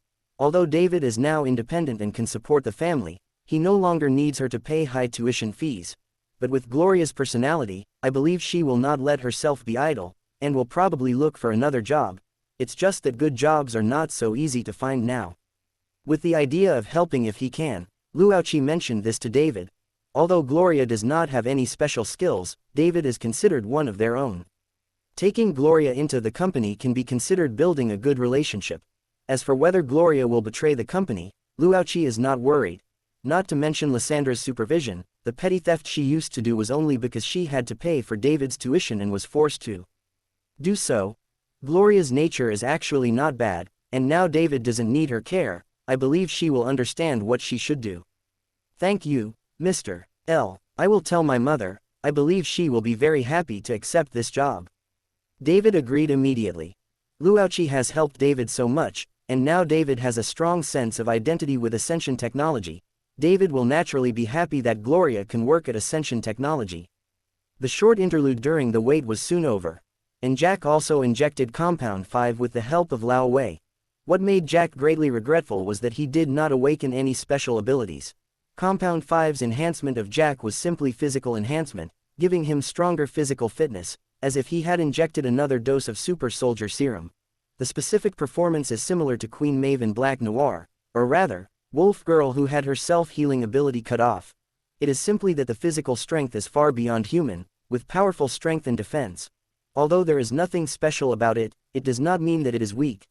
Although David is now independent and can support the family, he no longer needs her to pay high tuition fees. But with Gloria's personality, I believe she will not let herself be idle, and will probably look for another job. It's just that good jobs are not so easy to find now. With the idea of helping if he can, Luauchi mentioned this to David. Although Gloria does not have any special skills, David is considered one of their own. Taking Gloria into the company can be considered building a good relationship. As for whether Gloria will betray the company, Luauchi is not worried. Not to mention Lysandra's supervision, the petty theft she used to do was only because she had to pay for David's tuition and was forced to do so. Gloria's nature is actually not bad, and now David doesn't need her care. I believe she will understand what she should do. Thank you, Mr. L. I will tell my mother. I believe she will be very happy to accept this job. David agreed immediately. Luauchi has helped David so much, and now David has a strong sense of identity with Ascension Technology. David will naturally be happy that Gloria can work at Ascension Technology. The short interlude during the wait was soon over, and Jack also injected Compound 5 with the help of Lao Wei. What made Jack greatly regretful was that he did not awaken any special abilities. Compound 5's enhancement of Jack was simply physical enhancement, giving him stronger physical fitness, as if he had injected another dose of Super Soldier Serum. The specific performance is similar to Queen Maeve in Black Noir, or rather, Wolf Girl, who had her self-healing ability cut off. It is simply that the physical strength is far beyond human, with powerful strength and defense. Although there is nothing special about it, it does not mean that it is weak.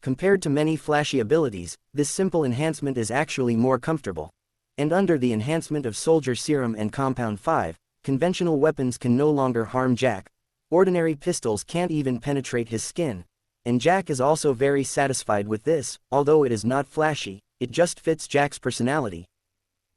Compared to many flashy abilities, this simple enhancement is actually more comfortable. And under the enhancement of Soldier Serum and Compound 5, conventional weapons can no longer harm Jack. Ordinary pistols can't even penetrate his skin. And Jack is also very satisfied with this. Although it is not flashy, it just fits Jack's personality.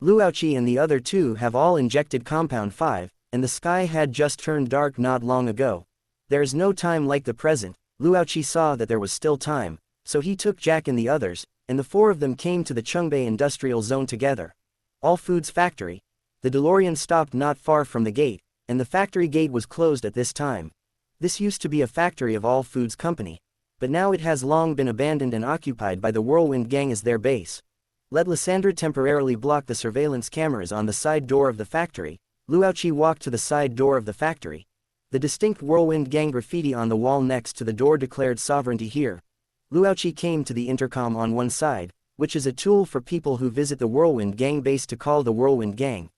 Luauchi and the other two have all injected Compound 5, and the sky had just turned dark not long ago. There is no time like the present. Luauchi saw that there was still time, so he took Jack and the others, and the four of them came to the Chungbei Industrial Zone together. All Foods Factory. The DeLorean stopped not far from the gate, and the factory gate was closed at this time. This used to be a factory of All Foods Company, but now it has long been abandoned and occupied by the Whirlwind Gang as their base. Let Lysandra temporarily block the surveillance cameras on the side door of the factory. Luauchi walked to the side door of the factory. The distinct Whirlwind Gang graffiti on the wall next to the door declared sovereignty here. Luauchi came to the intercom on one side, which is a tool for people who visit the Whirlwind Gang base to call the Whirlwind Gang.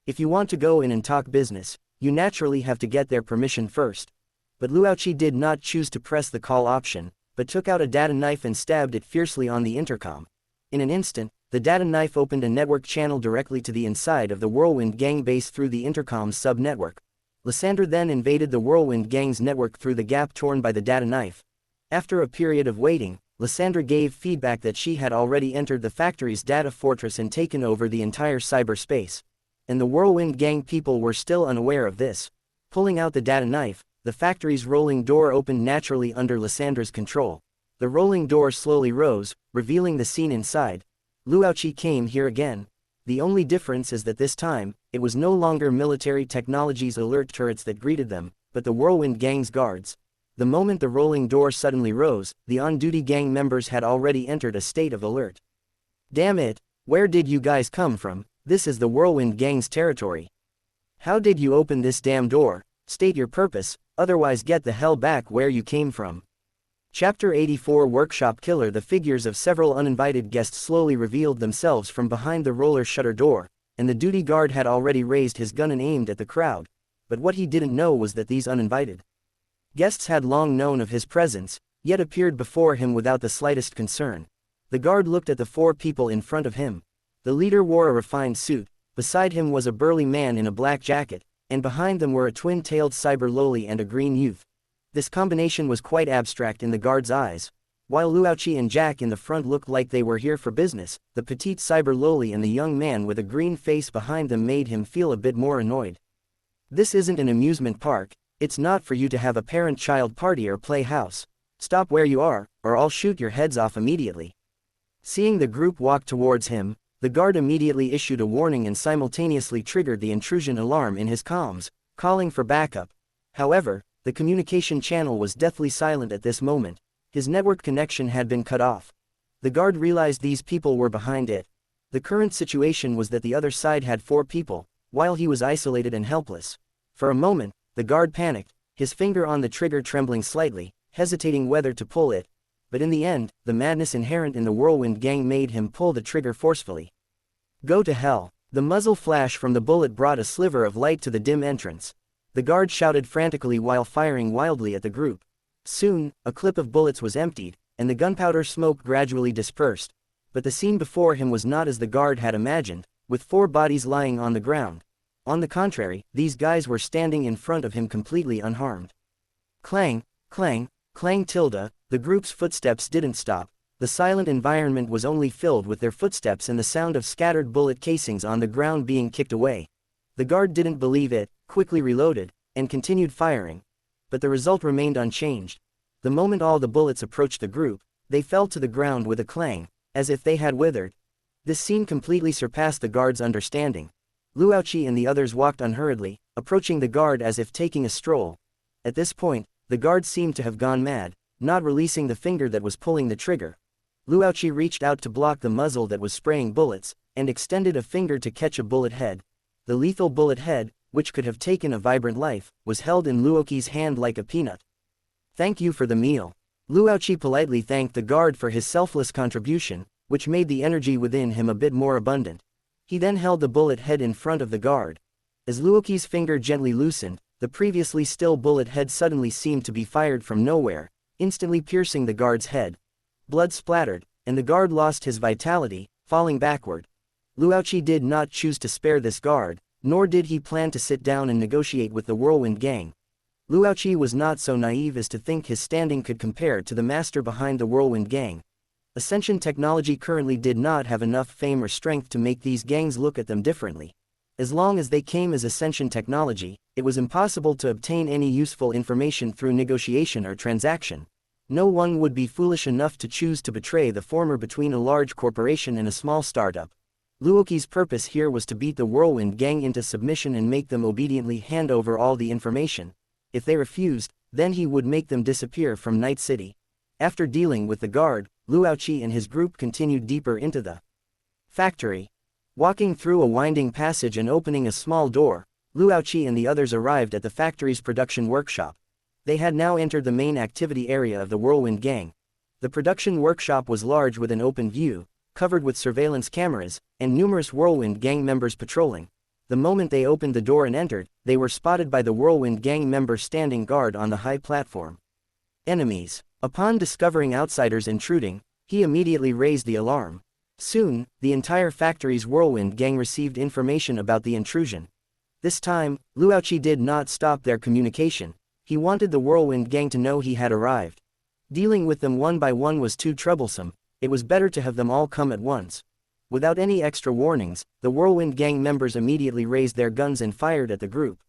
If you want to go in and talk business, you naturally have to get their permission first. But Luauchi did not choose to press the call option, but took out a data knife and stabbed it fiercely on the intercom. In an instant, the data knife opened a network channel directly to the inside of the Whirlwind Gang base through the intercom's sub-network. Lysandra then invaded the Whirlwind Gang's network through the gap torn by the data knife. After a period of waiting, Lysandra gave feedback that she had already entered the factory's data fortress and taken over the entire cyberspace. And the Whirlwind Gang people were still unaware of this. Pulling out the data knife, the factory's rolling door opened naturally under Lysandra's control. The rolling door slowly rose, revealing the scene inside. Luauchi came here again. The only difference is that this time, it was no longer Military Technologies alert turrets that greeted them, but the Whirlwind Gang's guards. The moment the rolling door suddenly rose, the on-duty gang members had already entered a state of alert. Damn it, where did you guys come from? This is the Whirlwind Gang's territory. How did you open this damn door? State your purpose, otherwise get the hell back where you came from. Chapter 84 Workshop Killer. The figures of several uninvited guests slowly revealed themselves from behind the roller shutter door, and the duty guard had already raised his gun and aimed at the crowd. But what he didn't know was that these uninvited guests had long known of his presence, yet appeared before him without the slightest concern. The guard looked at the four people in front of him. The leader wore a refined suit, beside him was a burly man in a black jacket, and behind them were a twin-tailed cyber loli and a green youth. This combination was quite abstract in the guard's eyes. While Luauchi and Jack in the front looked like they were here for business, the petite cyber loli and the young man with a green face behind them made him feel a bit more annoyed. This isn't an amusement park, it's not for you to have a parent-child party or play house. Stop where you are, or I'll shoot your heads off immediately. Seeing the group walk towards him, the guard immediately issued a warning and simultaneously triggered the intrusion alarm in his comms, calling for backup. However, the communication channel was deathly silent at this moment. His network connection had been cut off. The guard realized these people were behind it. The current situation was that the other side had 4 people, while he was isolated and helpless. For a moment, the guard panicked, his finger on the trigger trembling slightly, hesitating whether to pull it. But in the end, the madness inherent in the Whirlwind Gang made him pull the trigger forcefully. Go to hell. The muzzle flash from the bullet brought a sliver of light to the dim entrance. The guard shouted frantically while firing wildly at the group. Soon, a clip of bullets was emptied, and the gunpowder smoke gradually dispersed. But the scene before him was not as the guard had imagined, with 4 bodies lying on the ground. On the contrary, these guys were standing in front of him completely unharmed. Clang, clang, clang tilde, the group's footsteps didn't stop. The silent environment was only filled with their footsteps and the sound of scattered bullet casings on the ground being kicked away. The guard didn't believe it, quickly reloaded, and continued firing. But the result remained unchanged. The moment all the bullets approached the group, they fell to the ground with a clang, as if they had withered. This scene completely surpassed the guard's understanding. Luoqi and the others walked unhurriedly, approaching the guard as if taking a stroll. At this point, the guard seemed to have gone mad, not releasing the finger that was pulling the trigger. Luoqi reached out to block the muzzle that was spraying bullets, and extended a finger to catch a bullet head. The lethal bullet head, which could have taken a vibrant life, was held in Luoqi's hand like a peanut. Thank you for the meal. Luoqi politely thanked the guard for his selfless contribution, which made the energy within him a bit more abundant. He then held the bullet head in front of the guard. As Luoqi's finger gently loosened, the previously still bullet head suddenly seemed to be fired from nowhere, instantly piercing the guard's head. Blood splattered, and the guard lost his vitality, falling backward. Luoqi did not choose to spare this guard, nor did he plan to sit down and negotiate with the Whirlwind Gang. Luoqi was not so naive as to think his standing could compare to the master behind the Whirlwind Gang. Ascension technology currently did not have enough fame or strength to make these gangs look at them differently. As long as they came as Ascension technology, it was impossible to obtain any useful information through negotiation or transaction. No one would be foolish enough to choose to betray the former between a large corporation and a small startup. Luoqi's purpose here was to beat the Whirlwind Gang into submission and make them obediently hand over all the information. If they refused, then he would make them disappear from Night City. After dealing with the guard, Luoqi and his group continued deeper into the factory. Walking through a winding passage and opening a small door, Luoqi and the others arrived at the factory's production workshop. They had now entered the main activity area of the Whirlwind Gang. The production workshop was large with an open view, covered with surveillance cameras, and numerous Whirlwind Gang members patrolling. The moment they opened the door and entered, they were spotted by the Whirlwind Gang member standing guard on the high platform. Enemies. Upon discovering outsiders intruding, he immediately raised the alarm. Soon, the entire factory's Whirlwind Gang received information about the intrusion. This time, Luoqi did not stop their communication. He wanted the Whirlwind Gang to know he had arrived. Dealing with them one by one was too troublesome. It was better to have them all come at once. Without any extra warnings, the Whirlwind Gang members immediately raised their guns and fired at the group.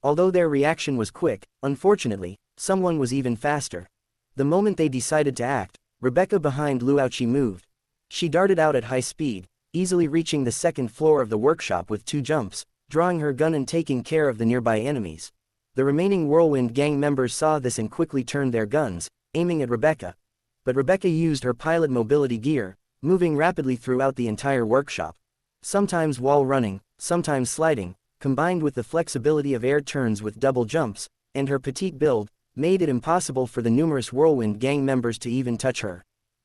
Although their reaction was quick, unfortunately, someone was even faster. The moment they decided to act, Rebecca behind Luoqi moved. She darted out at high speed, easily reaching the second floor of the workshop with 2 jumps, drawing her gun and taking care of the nearby enemies. The remaining Whirlwind Gang members saw this and quickly turned their guns, aiming at Rebecca. But Rebecca used her pilot mobility gear, moving rapidly throughout the entire workshop. Sometimes wall running, sometimes sliding, combined with the flexibility of air turns with double jumps, and her petite build, made it impossible for the numerous Whirlwind Gang members to even touch her.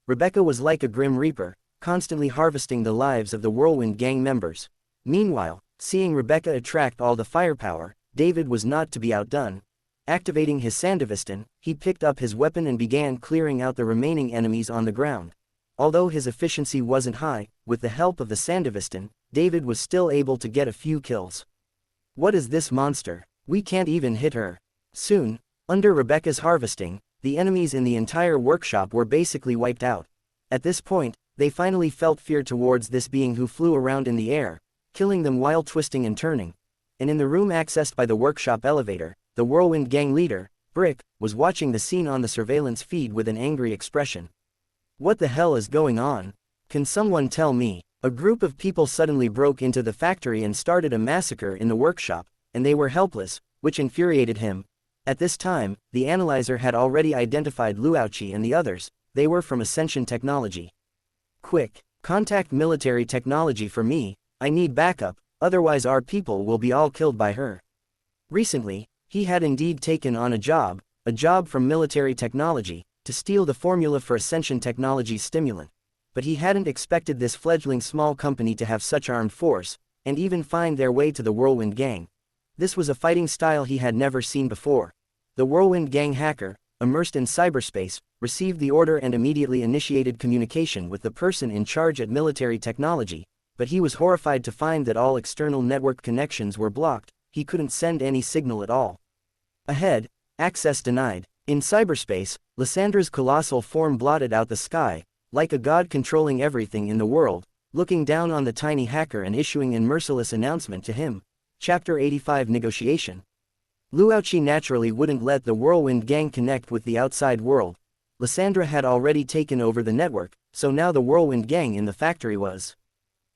Rebecca was like a grim reaper, constantly harvesting the lives of the Whirlwind Gang members. Meanwhile, seeing Rebecca attract all the firepower, David was not to be outdone. Activating his Sandevistan, he picked up his weapon and began clearing out the remaining enemies on the ground. Although his efficiency wasn't high, with the help of the Sandevistan, David was still able to get a few kills. What is this monster? We can't even hit her. Soon, under Rebecca's harvesting, the enemies in the entire workshop were basically wiped out. At this point, they finally felt fear towards this being who flew around in the air, killing them while twisting and turning. And in the room accessed by the workshop elevator, the Whirlwind Gang leader, Brick, was watching the scene on the surveillance feed with an angry expression. What the hell is going on? Can someone tell me? A group of people suddenly broke into the factory and started a massacre in the workshop, and they were helpless, which infuriated him. At this time, the analyzer had already identified Luoqi and the others. They were from Ascension Technology. Quick, contact military technology for me, I need backup, otherwise our people will be all killed by her. Recently, he had indeed taken on a job from military technology, to steal the formula for Ascension Technology's stimulant. But he hadn't expected this fledgling small company to have such armed force, and even find their way to the Whirlwind Gang. This was a fighting style he had never seen before. The Whirlwind Gang hacker, immersed in cyberspace, received the order and immediately initiated communication with the person in charge at military technology, but he was horrified to find that all external network connections were blocked. He couldn't send any signal at all. Ahead, access denied. In cyberspace, Lyssandra's colossal form blotted out the sky, like a god controlling everything in the world, looking down on the tiny hacker and issuing a merciless announcement to him. Chapter 85 Negotiation. Luochi naturally wouldn't let the Whirlwind Gang connect with the outside world. Lysandra had already taken over the network, so now the Whirlwind Gang in the factory was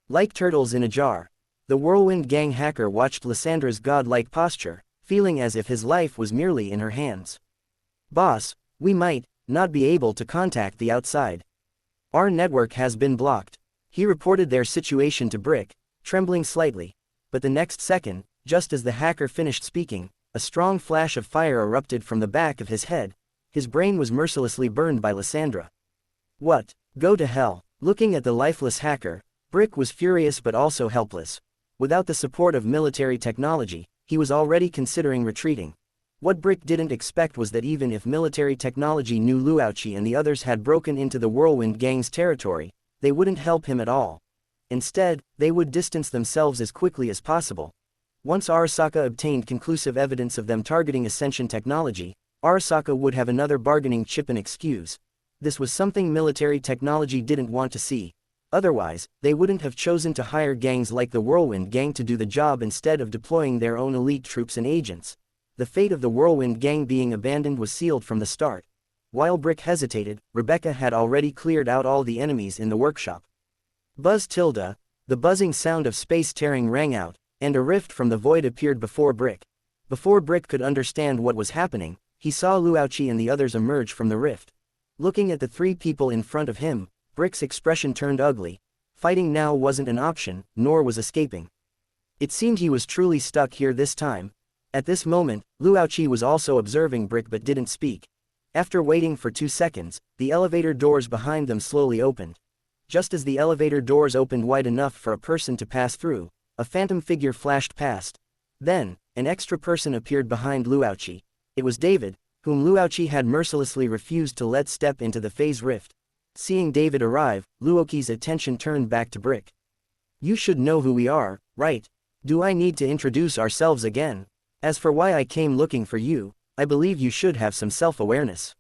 like turtles in a jar. The Whirlwind Gang hacker watched Lysandra's godlike posture, feeling as if his life was merely in her hands. Boss, we might not be able to contact the outside. Our network has been blocked. He reported their situation to Brick, trembling slightly. But the next second, just as the hacker finished speaking, a strong flash of fire erupted from the back of his head. His brain was mercilessly burned by Lysandra. What? Go to hell. Looking at the lifeless hacker, Brick was furious but also helpless. Without the support of military technology, he was already considering retreating. What Brick didn't expect was that even if military technology knew Luochi and the others had broken into the Whirlwind Gang's territory, they wouldn't help him at all. Instead, they would distance themselves as quickly as possible. Once Arasaka obtained conclusive evidence of them targeting Ascension Technology, Arasaka would have another bargaining chip and excuse. This was something military technology didn't want to see. Otherwise, they wouldn't have chosen to hire gangs like the Whirlwind Gang to do the job instead of deploying their own elite troops and agents. The fate of the Whirlwind Gang being abandoned was sealed from the start. While Brick hesitated, Rebecca had already cleared out all the enemies in the workshop. Buzz tilde, the buzzing sound of space tearing rang out, and a rift from the void appeared before Brick. Before Brick could understand what was happening, he saw Luochi and the others emerge from the rift. Looking at the three people in front of him, Brick's expression turned ugly. Fighting now wasn't an option, nor was escaping. It seemed he was truly stuck here this time. At this moment, Luochi was also observing Brick but didn't speak. After waiting for 2 seconds, the elevator doors behind them slowly opened. Just as the elevator doors opened wide enough for a person to pass through, a phantom figure flashed past. Then, an extra person appeared behind Luochi. It was David, whom Luochi had mercilessly refused to let step into the phase rift. Seeing David arrive, Luochi's attention turned back to Brick. You should know who we are, right? Do I need to introduce ourselves again? As for why I came looking for you, I believe you should have some self-awareness.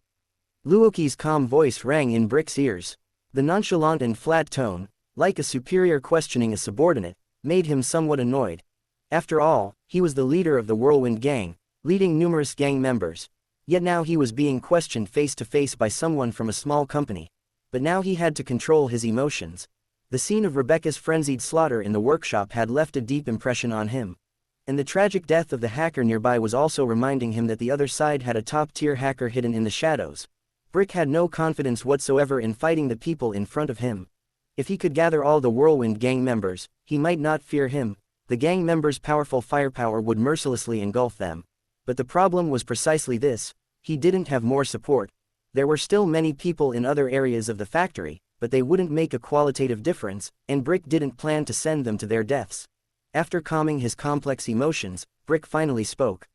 Luochi's calm voice rang in Brick's ears. The nonchalant and flat tone, like a superior questioning a subordinate, made him somewhat annoyed. After all, he was the leader of the Whirlwind Gang, leading numerous gang members. Yet now he was being questioned face to face by someone from a small company. But now he had to control his emotions. The scene of Rebecca's frenzied slaughter in the workshop had left a deep impression on him. And the tragic death of the hacker nearby was also reminding him that the other side had a top-tier hacker hidden in the shadows. Brick had no confidence whatsoever in fighting the people in front of him. If he could gather all the Whirlwind Gang members, he might not fear him. The gang members' powerful firepower would mercilessly engulf them. But the problem was precisely this: he didn't have more support. There were still many people in other areas of the factory, but they wouldn't make a qualitative difference, and Brick didn't plan to send them to their deaths. After calming his complex emotions, Brick finally spoke.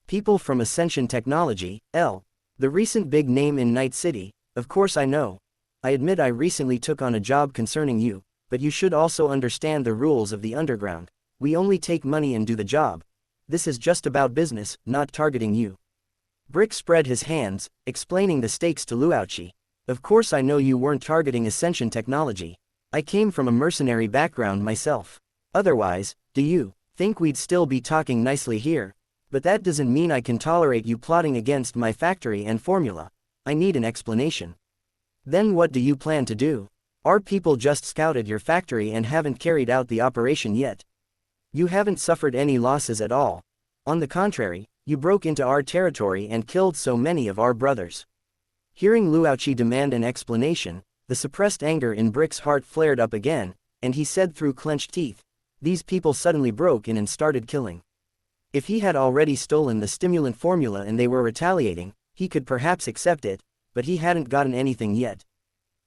People from Ascension Technology, the recent big name in Night City. Of course I know. I admit I recently took on a job concerning you, but you should also understand the rules of the underground. We only take money and do the job. This is just about business, not targeting you. Brick spread his hands, explaining the stakes to Luochi. Of course I know you weren't targeting Ascension Technology. I came from a mercenary background myself. Otherwise, do you think we'd still be talking nicely here? But that doesn't mean I can tolerate you plotting against my factory and formula. I need an explanation. Then what do you plan to do? Our people just scouted your factory and haven't carried out the operation yet. You haven't suffered any losses at all. On the contrary, you broke into our territory and killed so many of our brothers. Hearing Luochi demand an explanation, The suppressed anger in Brick's heart flared up again, and he said through clenched teeth, "These people suddenly broke in and started killing." If he had already stolen the stimulant formula and they were retaliating, he could perhaps accept it, but he hadn't gotten anything yet.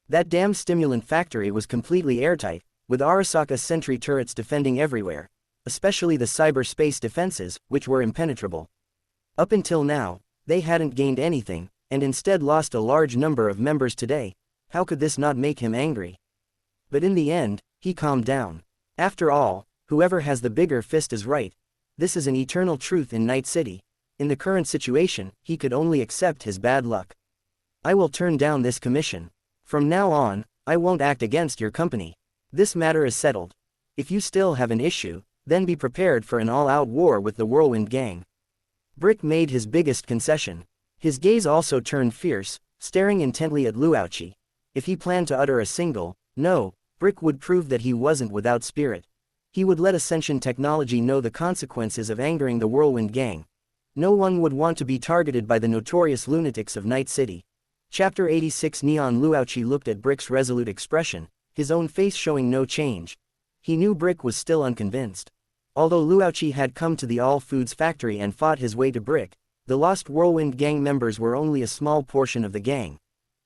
That damn stimulant factory was completely airtight, with Arasaka sentry turrets defending everywhere, especially the cyberspace defenses, which were impenetrable. Up until now, they hadn't gained anything, and instead lost a large number of members today. How could this not make him angry? But in the end, he calmed down. After all, whoever has the bigger fist is right. This is an eternal truth in Night City. In the current situation, he could only accept his bad luck. "I will turn down this commission. From now on, I won't act against your company. This matter is settled. If you still have an issue, then be prepared for an all-out war with the Whirlwind Gang." Brick made his biggest concession. His gaze also turned fierce, staring intently at Luauchi. If he planned to utter a single "no," Brick would prove that he wasn't without spirit. He would let Ascension Technology know the consequences of angering the Whirlwind Gang. No one would want to be targeted by the notorious lunatics of Night City. Chapter 86. Neon. Luauchi looked at Brick's resolute expression, his own face showing no change. He knew Brick was still unconvinced. Although Luauchi had come to the All Foods factory and fought his way to Brick, the lost Whirlwind Gang members were only a small portion of the gang.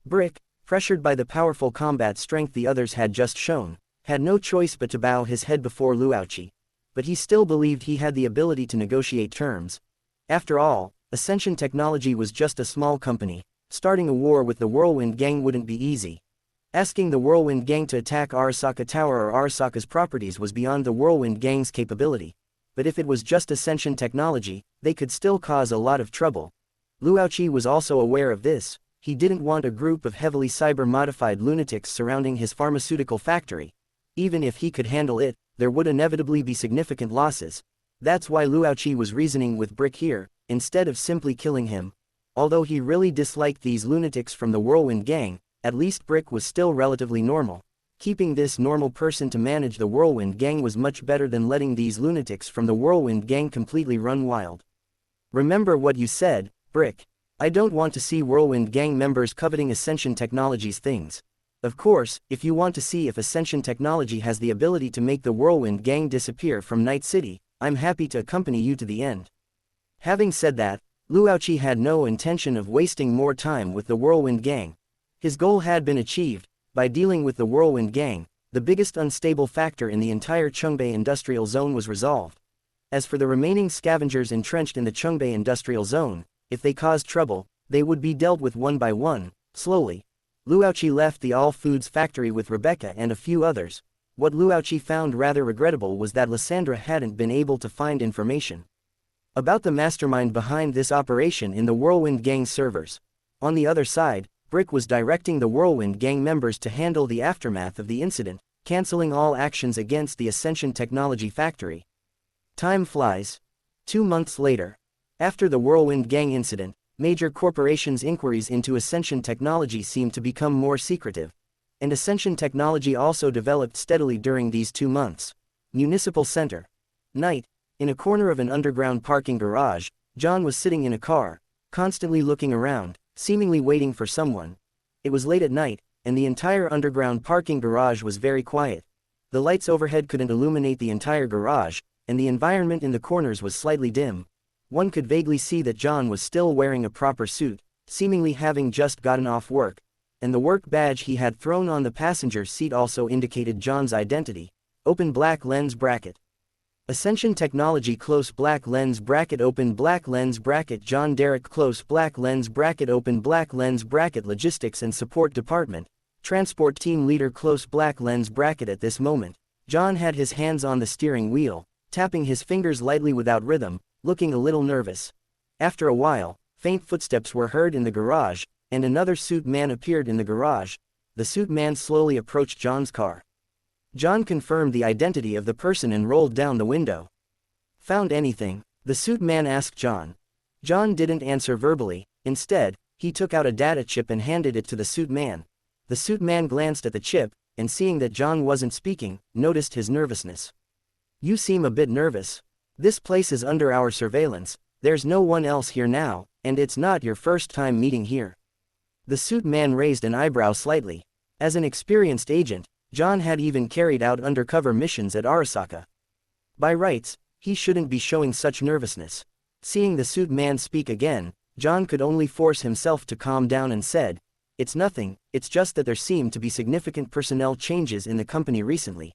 Brick, pressured by the powerful combat strength the others had just shown, had no choice but to bow his head before Luauchi. But he still believed he had the ability to negotiate terms. After all, Ascension Technology was just a small company. Starting a war with the Whirlwind Gang wouldn't be easy. Asking the Whirlwind Gang to attack Arasaka Tower or Arasaka's properties was beyond the Whirlwind Gang's capability. But if it was just Ascension Technology, they could still cause a lot of trouble. Luauchi was also aware of this. He didn't want a group of heavily cyber-modified lunatics surrounding his pharmaceutical factory. Even if he could handle it, there would inevitably be significant losses. That's why Luauchi was reasoning with Brick here, instead of simply killing him. Although he really disliked these lunatics from the Whirlwind Gang, at least Brick was still relatively normal. Keeping this normal person to manage the Whirlwind Gang was much better than letting these lunatics from the Whirlwind Gang completely run wild. "Remember what you said, Brick. I don't want to see Whirlwind Gang members coveting Ascension Technology's things. Of course, if you want to see if Ascension Technology has the ability to make the Whirlwind Gang disappear from Night City, I'm happy to accompany you to the end." Having said that, Luauchi had no intention of wasting more time with the Whirlwind Gang. His goal had been achieved. By dealing with the Whirlwind Gang, the biggest unstable factor in the entire Chungbei Industrial Zone was resolved. As for the remaining scavengers entrenched in the Chungbei Industrial Zone, if they caused trouble, they would be dealt with one by one, slowly. Luauchi left the All Foods factory with Rebecca and a few others. What Luauchi found rather regrettable was that Lysandra hadn't been able to find information about the mastermind behind this operation in the Whirlwind Gang servers. On the other side, Brick was directing the Whirlwind Gang members to handle the aftermath of the incident, canceling all actions against the Ascension Technology factory. Time flies. 2 months later. After the Whirlwind Gang incident, major corporations' inquiries into Ascension Technology seemed to become more secretive. And Ascension Technology also developed steadily during these 2 months. Municipal Center. Night. In a corner of an underground parking garage, John was sitting in a car, constantly looking around, seemingly waiting for someone. It was late at night, and the entire underground parking garage was very quiet. The lights overhead couldn't illuminate the entire garage, and the environment in the corners was slightly dim. One could vaguely see that John was still wearing a proper suit, seemingly having just gotten off work, and the work badge he had thrown on the passenger seat also indicated John's identity. Open black lens bracket. Ascension Technology close black lens bracket open black lens bracket John Derrick close black lens bracket open black lens bracket Logistics and Support Department, Transport Team Leader close black lens bracket. At this moment, John had his hands on the steering wheel, tapping his fingers lightly without rhythm, looking a little nervous. After a while, faint footsteps were heard in the garage, and another suit man appeared in the garage. The suit man slowly approached John's car. John confirmed the identity of the person and rolled down the window. "Found anything?" the suit man asked John. John didn't answer verbally. Instead, he took out a data chip and handed it to the suit man. The suit man glanced at the chip, and seeing that John wasn't speaking, noticed his nervousness. "You seem a bit nervous. This place is under our surveillance, there's no one else here now, and it's not your first time meeting here." The suit man raised an eyebrow slightly. As an experienced agent, John had even carried out undercover missions at Arasaka. By rights, he shouldn't be showing such nervousness. Seeing the suit man speak again, John could only force himself to calm down and said, "It's nothing, it's just that there seem to be significant personnel changes in the company recently.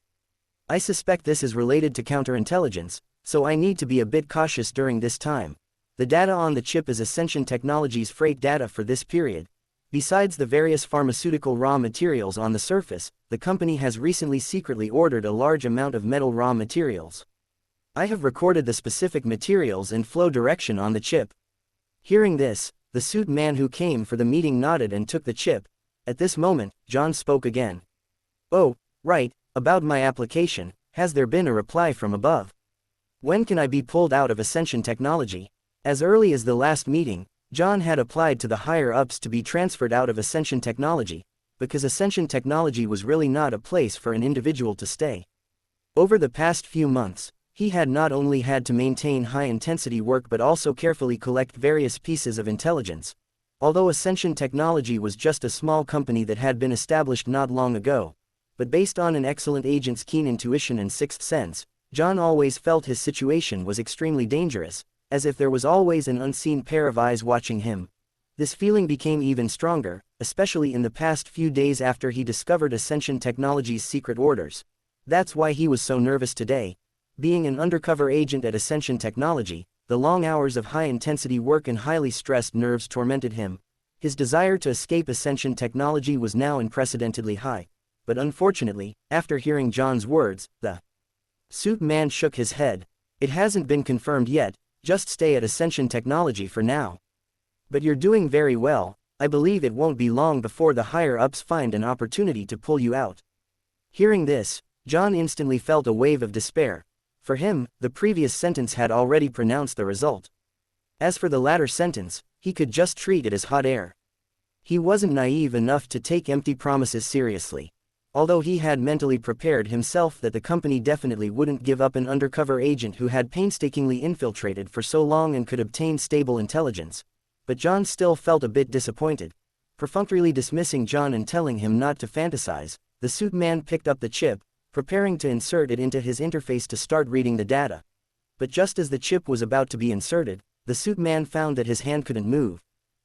I suspect this is related to counterintelligence, so I need to be a bit cautious during this time. The data on the chip is Ascension Technologies' freight data for this period. Besides the various pharmaceutical raw materials on the surface, the company has recently secretly ordered a large amount of metal raw materials. I have recorded the specific materials and flow direction on the chip." Hearing this, the suit man who came for the meeting nodded and took the chip. At this moment, John spoke again. "Oh, right, about my application, has there been a reply from above? When can I be pulled out of Ascension Technology?" As early as the last meeting, John had applied to the higher-ups to be transferred out of Ascension Technology, because Ascension Technology was really not a place for an individual to stay. Over the past few months, he had not only had to maintain high-intensity work but also carefully collect various pieces of intelligence. Although Ascension Technology was just a small company that had been established not long ago, but based on an excellent agent's keen intuition and sixth sense, John always felt his situation was extremely dangerous, as if there was always an unseen pair of eyes watching him. This feeling became even stronger, especially in the past few days after he discovered Ascension Technology's secret orders. That's why he was so nervous today. Being an undercover agent at Ascension Technology, the long hours of high-intensity work and highly stressed nerves tormented him. His desire to escape Ascension Technology was now unprecedentedly high. But unfortunately, after hearing John's words, the suit man shook his head. "It hasn't been confirmed yet, just stay at Ascension Technology for now. But you're doing very well, I believe it won't be long before the higher-ups find an opportunity to pull you out." Hearing this, John instantly felt a wave of despair. For him, the previous sentence had already pronounced the result. As for the latter sentence, he could just treat it as hot air. He wasn't naive enough to take empty promises seriously. Although he had mentally prepared himself that the company definitely wouldn't give up an undercover agent who had painstakingly infiltrated for so long and could obtain stable intelligence. But John still felt a bit disappointed. Perfunctorily dismissing John and telling him not to fantasize, the suit man picked up the chip, preparing to insert it into his interface to start reading the data. But just as the chip was about to be inserted, the suit man found that his hand couldn't move.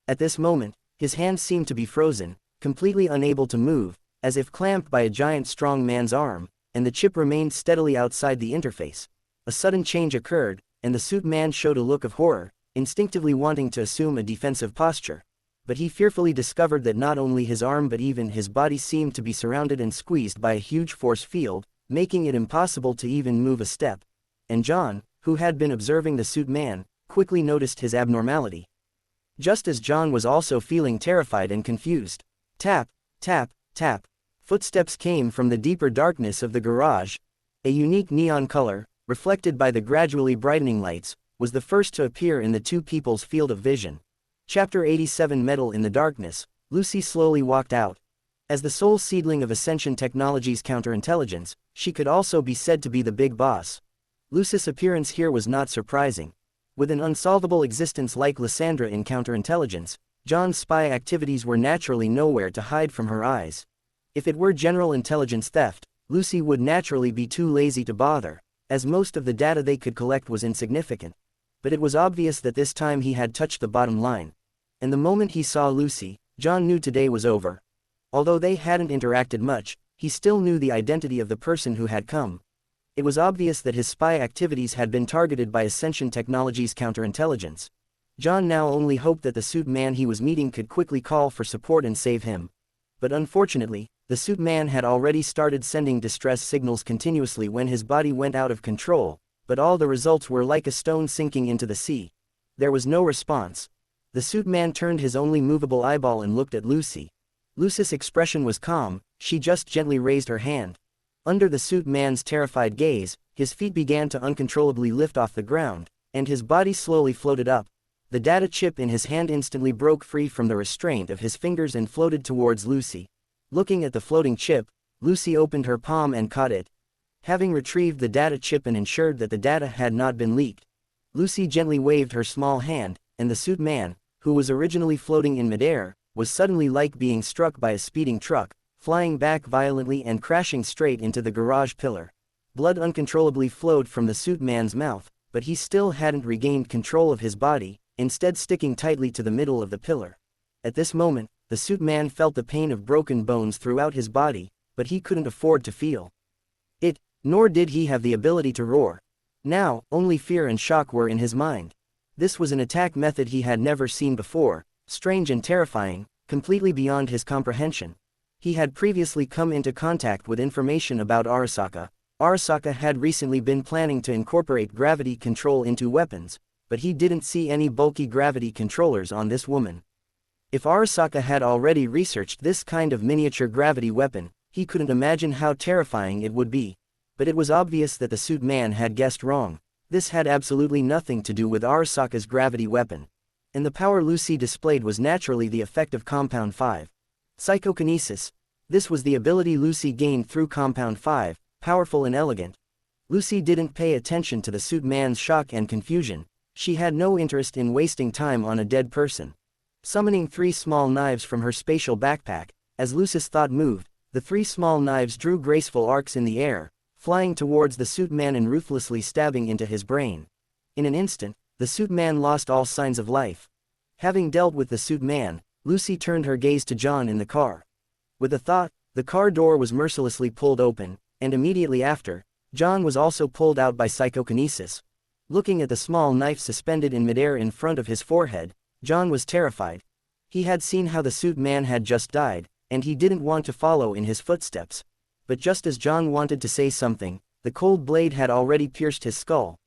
At this moment, his hand seemed to be frozen, completely unable to move, as if clamped by a giant strong man's arm, and the chip remained steadily outside the interface. A sudden change occurred, and the suit man showed a look of horror, instinctively wanting to assume a defensive posture. But he fearfully discovered that not only his arm but even his body seemed to be surrounded and squeezed by a huge force field, making it impossible to even move a step. And John, who had been observing the suit man, quickly noticed his abnormality. Just as John was also feeling terrified and confused. Tap, tap, tap. Footsteps came from the deeper darkness of the garage. A unique neon color, reflected by the gradually brightening lights, was the first to appear in the two people's field of vision. Chapter 87 Metal in the Darkness. Lucy slowly walked out. As the sole seedling of Ascension Technology's counterintelligence, she could also be said to be the big boss. Lucy's appearance here was not surprising. With an unsolvable existence like Lysandra in counterintelligence, John's spy activities were naturally nowhere to hide from her eyes. If it were general intelligence theft, Lucy would naturally be too lazy to bother, as most of the data they could collect was insignificant. But it was obvious that this time he had touched the bottom line. And the moment he saw Lucy, John knew today was over. Although they hadn't interacted much, he still knew the identity of the person who had come. It was obvious that his spy activities had been targeted by Ascension Technology's counterintelligence. John now only hoped that the suit man he was meeting could quickly call for support and save him. But unfortunately, the suit man had already started sending distress signals continuously when his body went out of control, but all the results were like a stone sinking into the sea. There was no response. The suit man turned his only movable eyeball and looked at Lucy. Lucy's expression was calm, she just gently raised her hand. Under the suit man's terrified gaze, his feet began to uncontrollably lift off the ground, and his body slowly floated up. The data chip in his hand instantly broke free from the restraint of his fingers and floated towards Lucy. Looking at the floating chip, Lucy opened her palm and caught it. Having retrieved the data chip and ensured that the data had not been leaked, Lucy gently waved her small hand, and the suit man, who was originally floating in midair, was suddenly like being struck by a speeding truck, flying back violently and crashing straight into the garage pillar. Blood uncontrollably flowed from the suit man's mouth, but he still hadn't regained control of his body, instead sticking tightly to the middle of the pillar. At this moment, the suit man felt the pain of broken bones throughout his body, but he couldn't afford to feel it, nor did he have the ability to roar. Now, only fear and shock were in his mind. This was an attack method he had never seen before, strange and terrifying, completely beyond his comprehension. He had previously come into contact with information about Arasaka. Arasaka had recently been planning to incorporate gravity control into weapons, but he didn't see any bulky gravity controllers on this woman. If Arasaka had already researched this kind of miniature gravity weapon, he couldn't imagine how terrifying it would be. But it was obvious that the suit man had guessed wrong. This had absolutely nothing to do with Arasaka's gravity weapon. And the power Lucy displayed was naturally the effect of Compound 5. Psychokinesis. This was the ability Lucy gained through Compound 5, powerful and elegant. Lucy didn't pay attention to the suit man's shock and confusion. She had no interest in wasting time on a dead person. Summoning 3 small knives from her spatial backpack, as Lucy's thought moved, the 3 small knives drew graceful arcs in the air, flying towards the suit man and ruthlessly stabbing into his brain. In an instant, the suit man lost all signs of life. Having dealt with the suit man, Lucy turned her gaze to John in the car. With a thought, the car door was mercilessly pulled open, and immediately after, John was also pulled out by psychokinesis. Looking at the small knife suspended in midair in front of his forehead, John was terrified. He had seen how the suit man had just died, and he didn't want to follow in his footsteps. But just as John wanted to say something, the cold blade had already pierced his skull.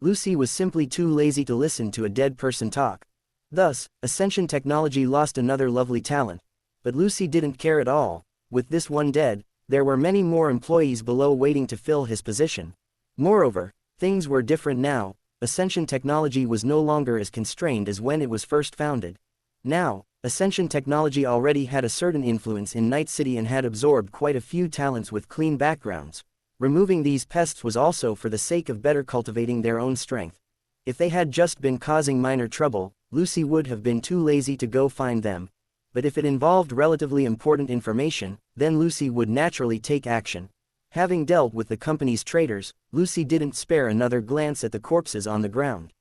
Lucy was simply too lazy to listen to a dead person talk. Thus, Ascension technology lost another lovely talent. But Lucy didn't care at all. With this one dead, there were many more employees below waiting to fill his position. Moreover, things were different now. Ascension technology was no longer as constrained as when it was first founded. Now, Ascension technology already had a certain influence in Night City and had absorbed quite a few talents with clean backgrounds. Removing these pests was also for the sake of better cultivating their own strength. If they had just been causing minor trouble, Lucy would have been too lazy to go find them. But if it involved relatively important information, then Lucy would naturally take action. Having dealt with the company's traitors, Lucy didn't spare another glance at the corpses on the ground.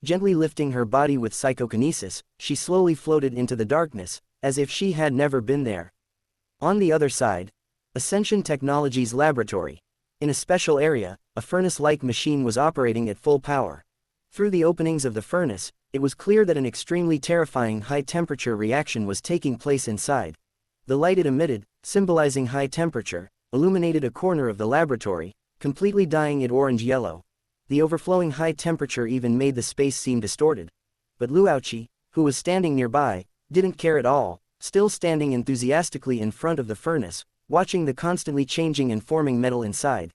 Gently lifting her body with psychokinesis, she slowly floated into the darkness, as if she had never been there. On the other side, Ascension Technology's laboratory. In a special area, a furnace-like machine was operating at full power. Through the openings of the furnace, it was clear that an extremely terrifying high-temperature reaction was taking place inside. The light it emitted, symbolizing high temperature, illuminated a corner of the laboratory, completely dyeing it orange-yellow. The overflowing high temperature even made the space seem distorted. But Luauchi, who was standing nearby, didn't care at all, still standing enthusiastically in front of the furnace, watching the constantly changing and forming metal inside.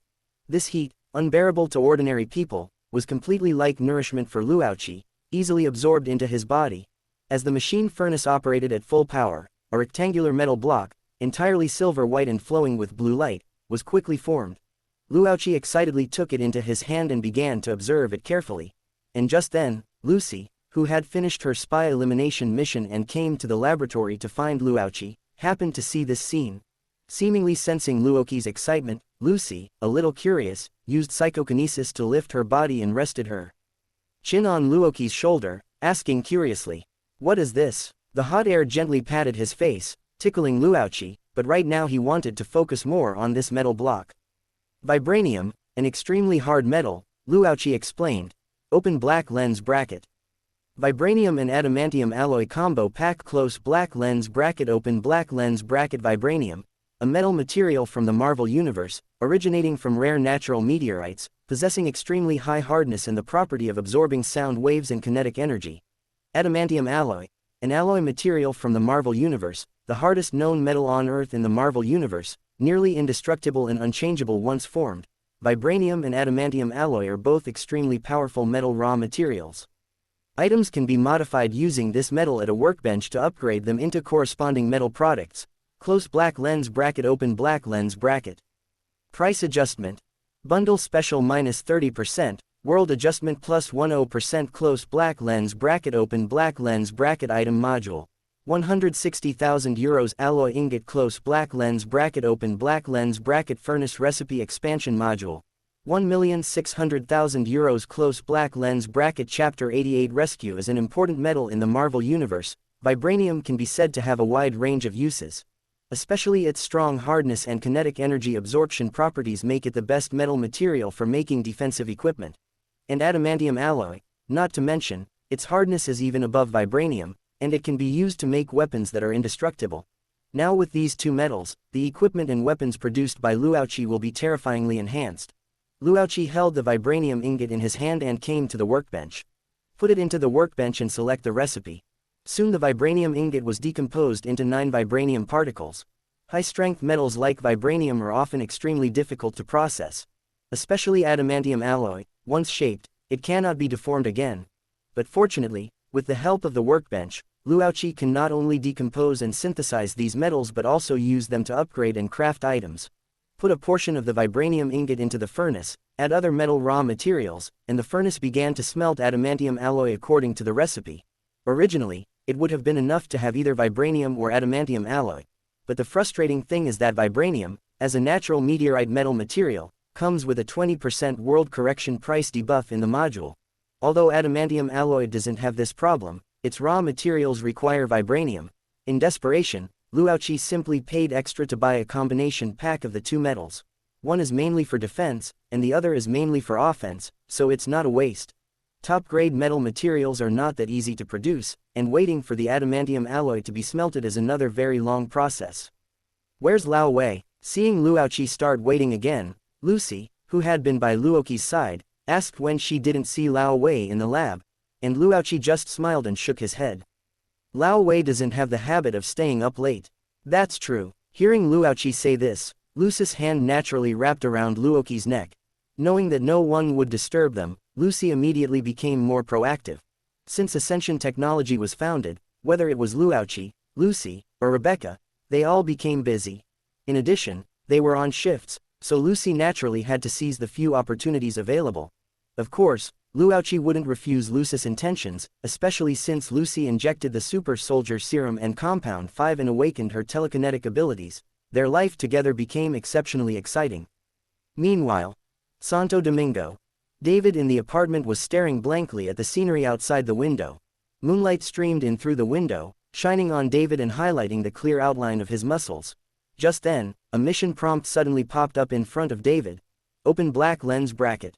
This heat, unbearable to ordinary people, was completely like nourishment for Luauchi, easily absorbed into his body. As the machine furnace operated at full power, a rectangular metal block, entirely silver-white and flowing with blue light, was quickly formed. Luauchi excitedly took it into his hand and began to observe it carefully. And just then, Lucy, who had finished her spy elimination mission and came to the laboratory to find Luauchi, happened to see this scene. Seemingly sensing Luauchi's excitement, Lucy, a little curious, used psychokinesis to lift her body and rested her chin on Luauchi's shoulder, asking curiously, "What is this?" The hot air gently patted his face, tickling Luauchi, but right now he wanted to focus more on this metal block. Vibranium, an extremely hard metal, Luauchi explained. Open black lens bracket. Vibranium and adamantium alloy combo pack close black lens bracket open black lens bracket vibranium, a metal material from the Marvel Universe, originating from rare natural meteorites, possessing extremely high hardness and the property of absorbing sound waves and kinetic energy. Adamantium alloy, an alloy material from the Marvel Universe, the hardest known metal on Earth in the Marvel Universe, nearly indestructible and unchangeable once formed. Vibranium and adamantium alloy are both extremely powerful metal raw materials. Items can be modified using this metal at a workbench to upgrade them into corresponding metal products. Close black lens bracket open black lens bracket. Price adjustment. Bundle special -30%, world adjustment +10% close black lens bracket open black lens bracket item module. 160,000 euros alloy ingot close black lens bracket open black lens bracket furnace recipe expansion module. 1,600,000 euros close black lens bracket Chapter 88 Rescue is an important metal in the Marvel Universe. Vibranium can be said to have a wide range of uses. Especially its strong hardness and kinetic energy absorption properties make it the best metal material for making defensive equipment. And adamantium alloy, not to mention, its hardness is even above vibranium, and it can be used to make weapons that are indestructible. Now with these two metals, the equipment and weapons produced by Luauchi will be terrifyingly enhanced. Luauchi held the vibranium ingot in his hand and came to the workbench. Put it into the workbench and select the recipe. Soon the vibranium ingot was decomposed into 9 vibranium particles. High-strength metals like vibranium are often extremely difficult to process. Especially adamantium alloy, once shaped, it cannot be deformed again. But fortunately, with the help of the workbench, Luauchi can not only decompose and synthesize these metals but also use them to upgrade and craft items. Put a portion of the vibranium ingot into the furnace, add other metal raw materials, and the furnace began to smelt adamantium alloy according to the recipe. Originally, it would have been enough to have either vibranium or adamantium alloy. But the frustrating thing is that vibranium, as a natural meteorite metal material, comes with a 20% world correction price debuff in the module. Although adamantium alloy doesn't have this problem, its raw materials require vibranium. In desperation, Luauchi simply paid extra to buy a combination pack of the two metals. One is mainly for defense, and the other is mainly for offense, so it's not a waste. Top-grade metal materials are not that easy to produce, and waiting for the adamantium alloy to be smelted is another very long process. Where's Lao Wei? Seeing Luauchi start waiting again, Lucy, who had been by Luoki's side, asked when she didn't see Lao Wei in the lab, and Luauchi just smiled and shook his head. Lao Wei doesn't have the habit of staying up late. That's true. Hearing Luauchi say this, Lucy's hand naturally wrapped around Luoki's neck. Knowing that no one would disturb them, Lucy immediately became more proactive. Since Ascension Technology was founded, whether it was Luauchi, Lucy, or Rebecca, they all became busy. In addition, they were on shifts, so Lucy naturally had to seize the few opportunities available. Of course, Luauchi wouldn't refuse Lucy's intentions, especially since Lucy injected the Super Soldier Serum and Compound 5 and awakened her telekinetic abilities. Their life together became exceptionally exciting. Meanwhile, Santo Domingo. David in the apartment was staring blankly at the scenery outside the window. Moonlight streamed in through the window, shining on David and highlighting the clear outline of his muscles. Just then, a mission prompt suddenly popped up in front of David. Open black lens bracket.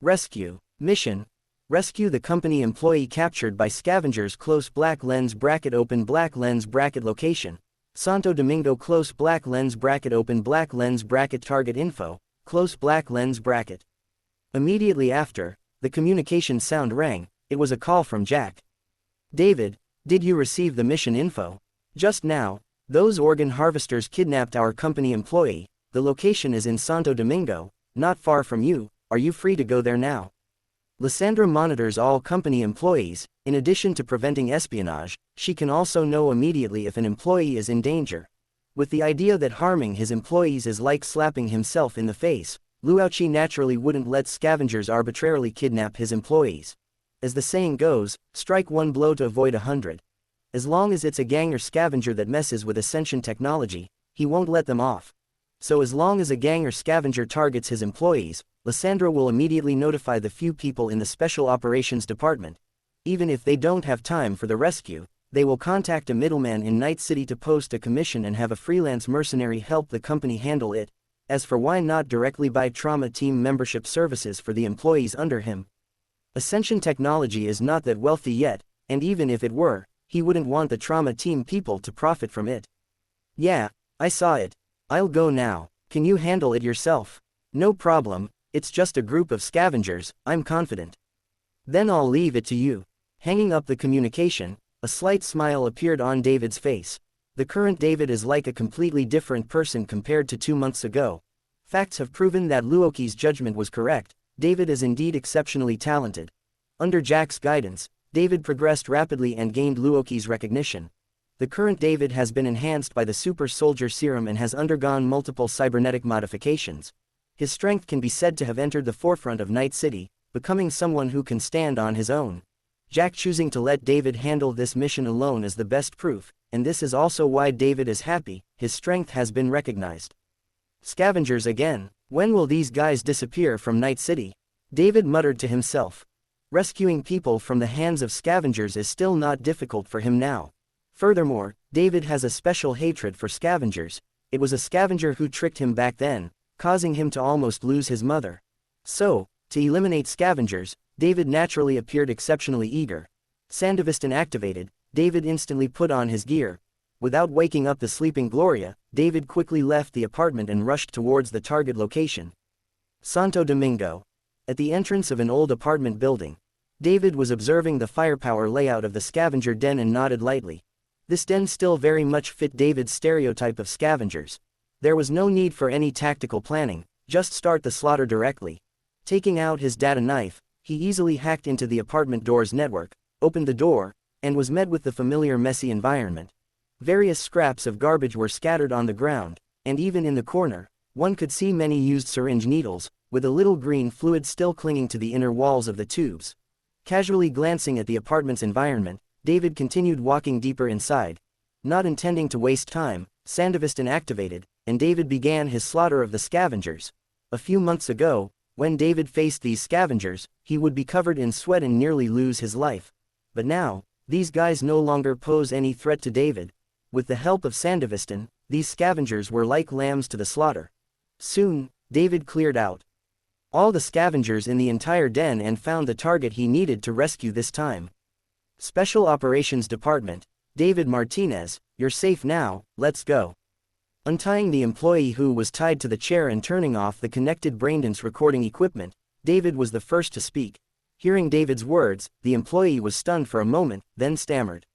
Rescue. Mission. Rescue the company employee captured by scavengers close black lens bracket open black lens bracket location. Santo Domingo close black lens bracket open black lens bracket target info, close black lens bracket. Immediately after, the communication sound rang. It was a call from Jack. David, did you receive the mission info? Just now, those organ harvesters kidnapped our company employee. The location is in Santo Domingo, not far from you. Are you free to go there now? Lysandra monitors all company employees. In addition to preventing espionage, she can also know immediately if an employee is in danger. With the idea that harming his employees is like slapping himself in the face, Luauchi naturally wouldn't let scavengers arbitrarily kidnap his employees. As the saying goes, strike one blow to avoid 100. As long as it's a gang or scavenger that messes with Ascension Technology, he won't let them off. So as long as a gang or scavenger targets his employees, Lysandra will immediately notify the few people in the Special Operations Department. Even if they don't have time for the rescue, they will contact a middleman in Night City to post a commission and have a freelance mercenary help the company handle it. As for why not directly buy trauma team membership services for the employees under him? Ascension Technology is not that wealthy yet, and even if it were, he wouldn't want the trauma team people to profit from it. Yeah, I saw it. I'll go now. Can you handle it yourself? No problem, it's just a group of scavengers, I'm confident. Then I'll leave it to you. Hanging up the communication, a slight smile appeared on David's face. The current David is like a completely different person compared to 2 months ago. Facts have proven that Luoki's judgment was correct. David is indeed exceptionally talented. Under Jack's guidance, David progressed rapidly and gained Luoki's recognition. The current David has been enhanced by the Super Soldier Serum and has undergone multiple cybernetic modifications. His strength can be said to have entered the forefront of Night City, becoming someone who can stand on his own. Jack choosing to let David handle this mission alone is the best proof, and this is also why David is happy, his strength has been recognized. Scavengers again. When will these guys disappear from Night City? David muttered to himself. Rescuing people from the hands of scavengers is still not difficult for him now. Furthermore, David has a special hatred for scavengers. It was a scavenger who tricked him back then, causing him to almost lose his mother. So, to eliminate scavengers, David naturally appeared exceptionally eager. Sandevistan activated, David instantly put on his gear. Without waking up the sleeping Gloria, David quickly left the apartment and rushed towards the target location. Santo Domingo. At the entrance of an old apartment building, David was observing the firepower layout of the scavenger den and nodded lightly. This den still very much fit David's stereotype of scavengers. There was no need for any tactical planning, just start the slaughter directly. Taking out his data knife, he easily hacked into the apartment door's network, opened the door, and was met with the familiar messy environment. Various scraps of garbage were scattered on the ground, and even in the corner, one could see many used syringe needles, with a little green fluid still clinging to the inner walls of the tubes. Casually glancing at the apartment's environment, David continued walking deeper inside. Not intending to waste time, Sandevistan activated, and David began his slaughter of the scavengers. A few months ago, when David faced these scavengers, he would be covered in sweat and nearly lose his life. But now, these guys no longer pose any threat to David. With the help of Sandevistan, these scavengers were like lambs to the slaughter. Soon, David cleared out all the scavengers in the entire den and found the target he needed to rescue this time. Special Operations Department. David Martinez, you're safe now, let's go. Untying the employee who was tied to the chair and turning off the connected braindance recording equipment, David was the first to speak. Hearing David's words, the employee was stunned for a moment, then stammered.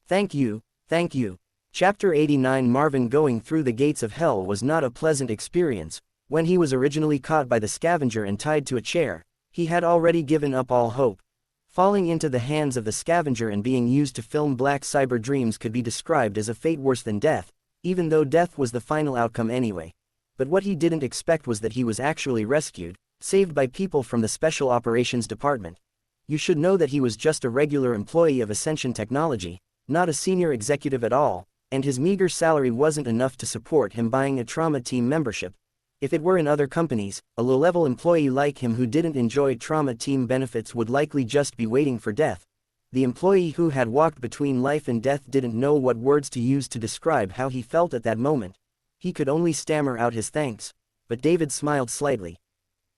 Thank you, thank you. Chapter 89. Marvin going through the gates of hell was not a pleasant experience. When he was originally caught by the scavenger and tied to a chair, he had already given up all hope. Falling into the hands of the scavenger and being used to film black cyber dreams could be described as a fate worse than death, even though death was the final outcome anyway. But what he didn't expect was that he was actually rescued, saved by people from the Special Operations Department. You should know that he was just a regular employee of Ascension Technology, not a senior executive at all, and his meager salary wasn't enough to support him buying a trauma team membership. If it were in other companies, a low-level employee like him who didn't enjoy trauma team benefits would likely just be waiting for death. The employee who had walked between life and death didn't know what words to use to describe how he felt at that moment. He could only stammer out his thanks, but David smiled slightly.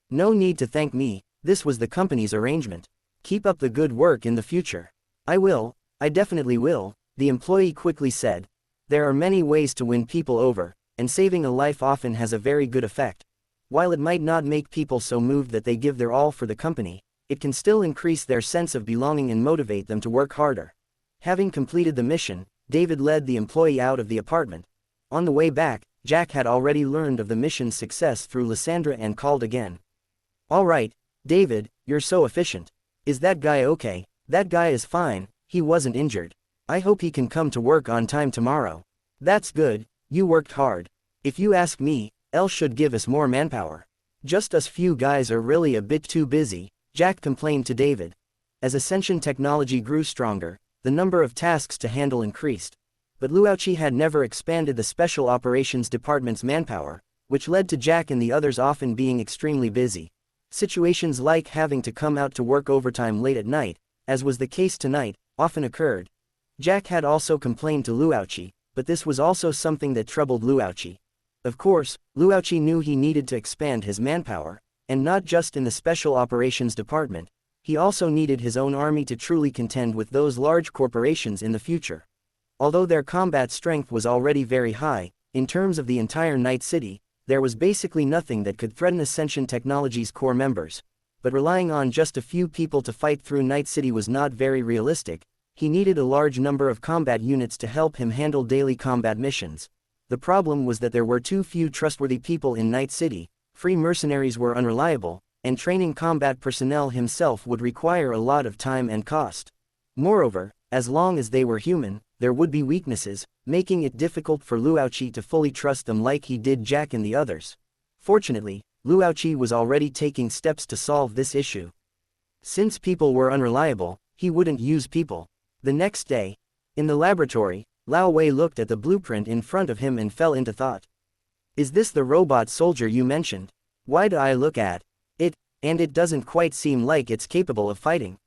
No need to thank me, this was the company's arrangement. Keep up the good work in the future. I will, I definitely will, the employee quickly said. There are many ways to win people over, and saving a life often has a very good effect. While it might not make people so moved that they give their all for the company, it can still increase their sense of belonging and motivate them to work harder. Having completed the mission, David led the employee out of the apartment. On the way back, Jack had already learned of the mission's success through Lysandra and called again. All right, David, you're so efficient. Is that guy okay? That guy is fine, he wasn't injured. I hope he can come to work on time tomorrow. That's good, you worked hard. If you ask me, Elle should give us more manpower. Just us few guys are really a bit too busy, Jack complained to David. As Ascension technology grew stronger, the number of tasks to handle increased. But Luauchi had never expanded the Special Operations Department's manpower, which led to Jack and the others often being extremely busy. Situations like having to come out to work overtime late at night, as was the case tonight, often occurred. Jack had also complained to Luauchi, but this was also something that troubled Luauchi. Of course, Luauchi knew he needed to expand his manpower, and not just in the Special Operations Department, he also needed his own army to truly contend with those large corporations in the future. Although their combat strength was already very high, in terms of the entire Night City, there was basically nothing that could threaten Ascension Technology's core members. But relying on just a few people to fight through Night City was not very realistic. He needed a large number of combat units to help him handle daily combat missions. The problem was that there were too few trustworthy people in Night City, free mercenaries were unreliable, and training combat personnel himself would require a lot of time and cost. Moreover, as long as they were human, there would be weaknesses, making it difficult for Luauchi to fully trust them like he did Jack and the others. Fortunately, Luauchi was already taking steps to solve this issue. Since people were unreliable, He wouldn't use people. The next day, in the laboratory, Lao Wei looked at the blueprint in front of him and fell into thought. Is this the robot soldier you mentioned? Why do I look at it, and it doesn't quite seem like it's capable of fighting?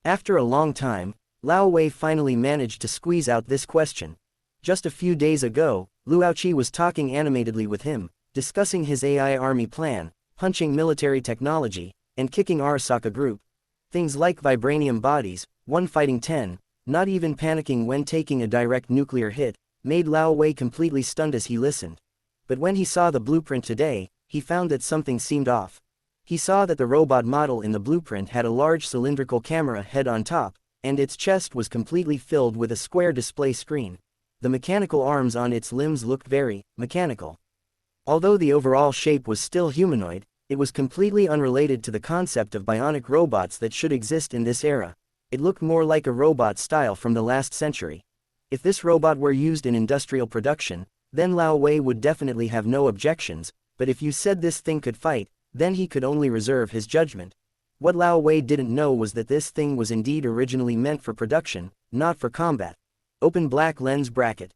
After a long time, Lao Wei finally managed to squeeze out this question. Just a few days ago, Luoqi was talking animatedly with him, discussing his AI army plan, punching military technology, and kicking Arasaka group. Things like vibranium bodies, 1 fighting 10, not even panicking when taking a direct nuclear hit, made Lao Wei completely stunned as he listened. But when he saw the blueprint today, he found that something seemed off. He saw that the robot model in the blueprint had a large cylindrical camera head on top, and its chest was completely filled with a square display screen. The mechanical arms on its limbs looked very mechanical. Although the overall shape was still humanoid, it was completely unrelated to the concept of bionic robots that should exist in this era. It looked more like a robot style from the last century. If this robot were used in industrial production, then Lao Wei would definitely have no objections, but if you said this thing could fight, then he could only reserve his judgment. What Lao Wei didn't know was that this thing was indeed originally meant for production, not for combat. Open black lens bracket.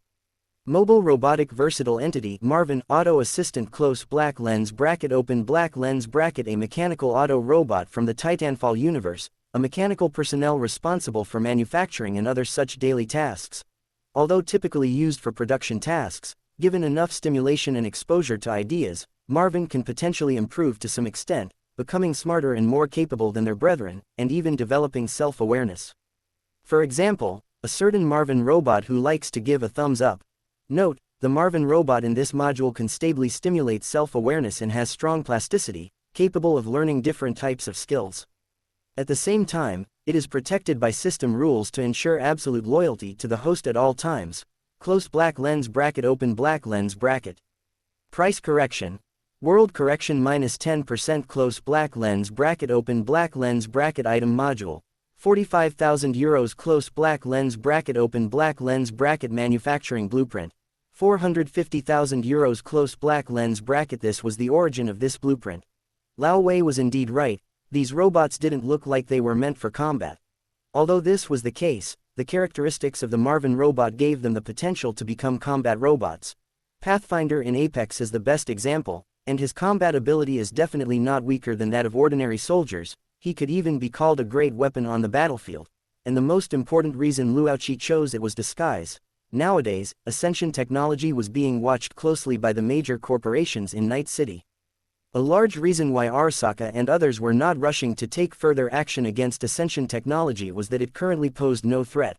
Mobile robotic versatile entity Marvin auto assistant close black lens bracket open black lens bracket a mechanical auto robot from the Titanfall universe, a mechanical personnel responsible for manufacturing and other such daily tasks. Although typically used for production tasks, given enough stimulation and exposure to ideas, Marvin can potentially improve to some extent, becoming smarter and more capable than their brethren, and even developing self-awareness. For example, a certain Marvin robot who likes to give a thumbs up. Note, the Marvin robot in this module can stably stimulate self-awareness and has strong plasticity, capable of learning different types of skills. At the same time, it is protected by system rules to ensure absolute loyalty to the host at all times. Close black lens bracket open black lens bracket. Price correction. World correction -10% close black lens bracket open black lens bracket item module. 45,000 euros close black lens bracket open black lens bracket manufacturing blueprint. 450,000 euros close black lens bracket. This was the origin of this blueprint. Lao Wei was indeed right, these robots didn't look like they were meant for combat. Although this was the case, the characteristics of the Marvin robot gave them the potential to become combat robots. Pathfinder in Apex is the best example, and his combat ability is definitely not weaker than that of ordinary soldiers. He could even be called a great weapon on the battlefield. And the most important reason Luoqi chose it was disguise. Nowadays, Ascension technology was being watched closely by the major corporations in Night City. A large reason why Arasaka and others were not rushing to take further action against Ascension technology was that it currently posed no threat.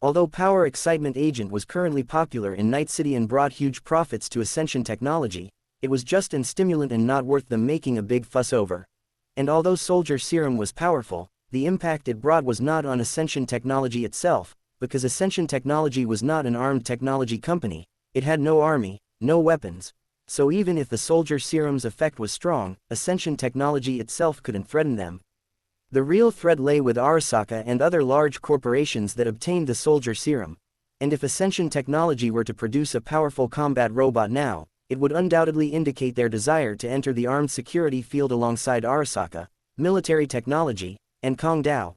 Although Power Excitement Agent was currently popular in Night City and brought huge profits to Ascension technology, it was just an stimulant and not worth them making a big fuss over. And although Soldier Serum was powerful, the impact it brought was not on Ascension technology itself, because Ascension technology was not an armed technology company, it had no army, no weapons. So even if the Soldier Serum's effect was strong, Ascension technology itself couldn't threaten them. The real threat lay with Arasaka and other large corporations that obtained the Soldier Serum. And if Ascension technology were to produce a powerful combat robot now, it would undoubtedly indicate their desire to enter the armed security field alongside Arasaka, military technology, and Kong Dao.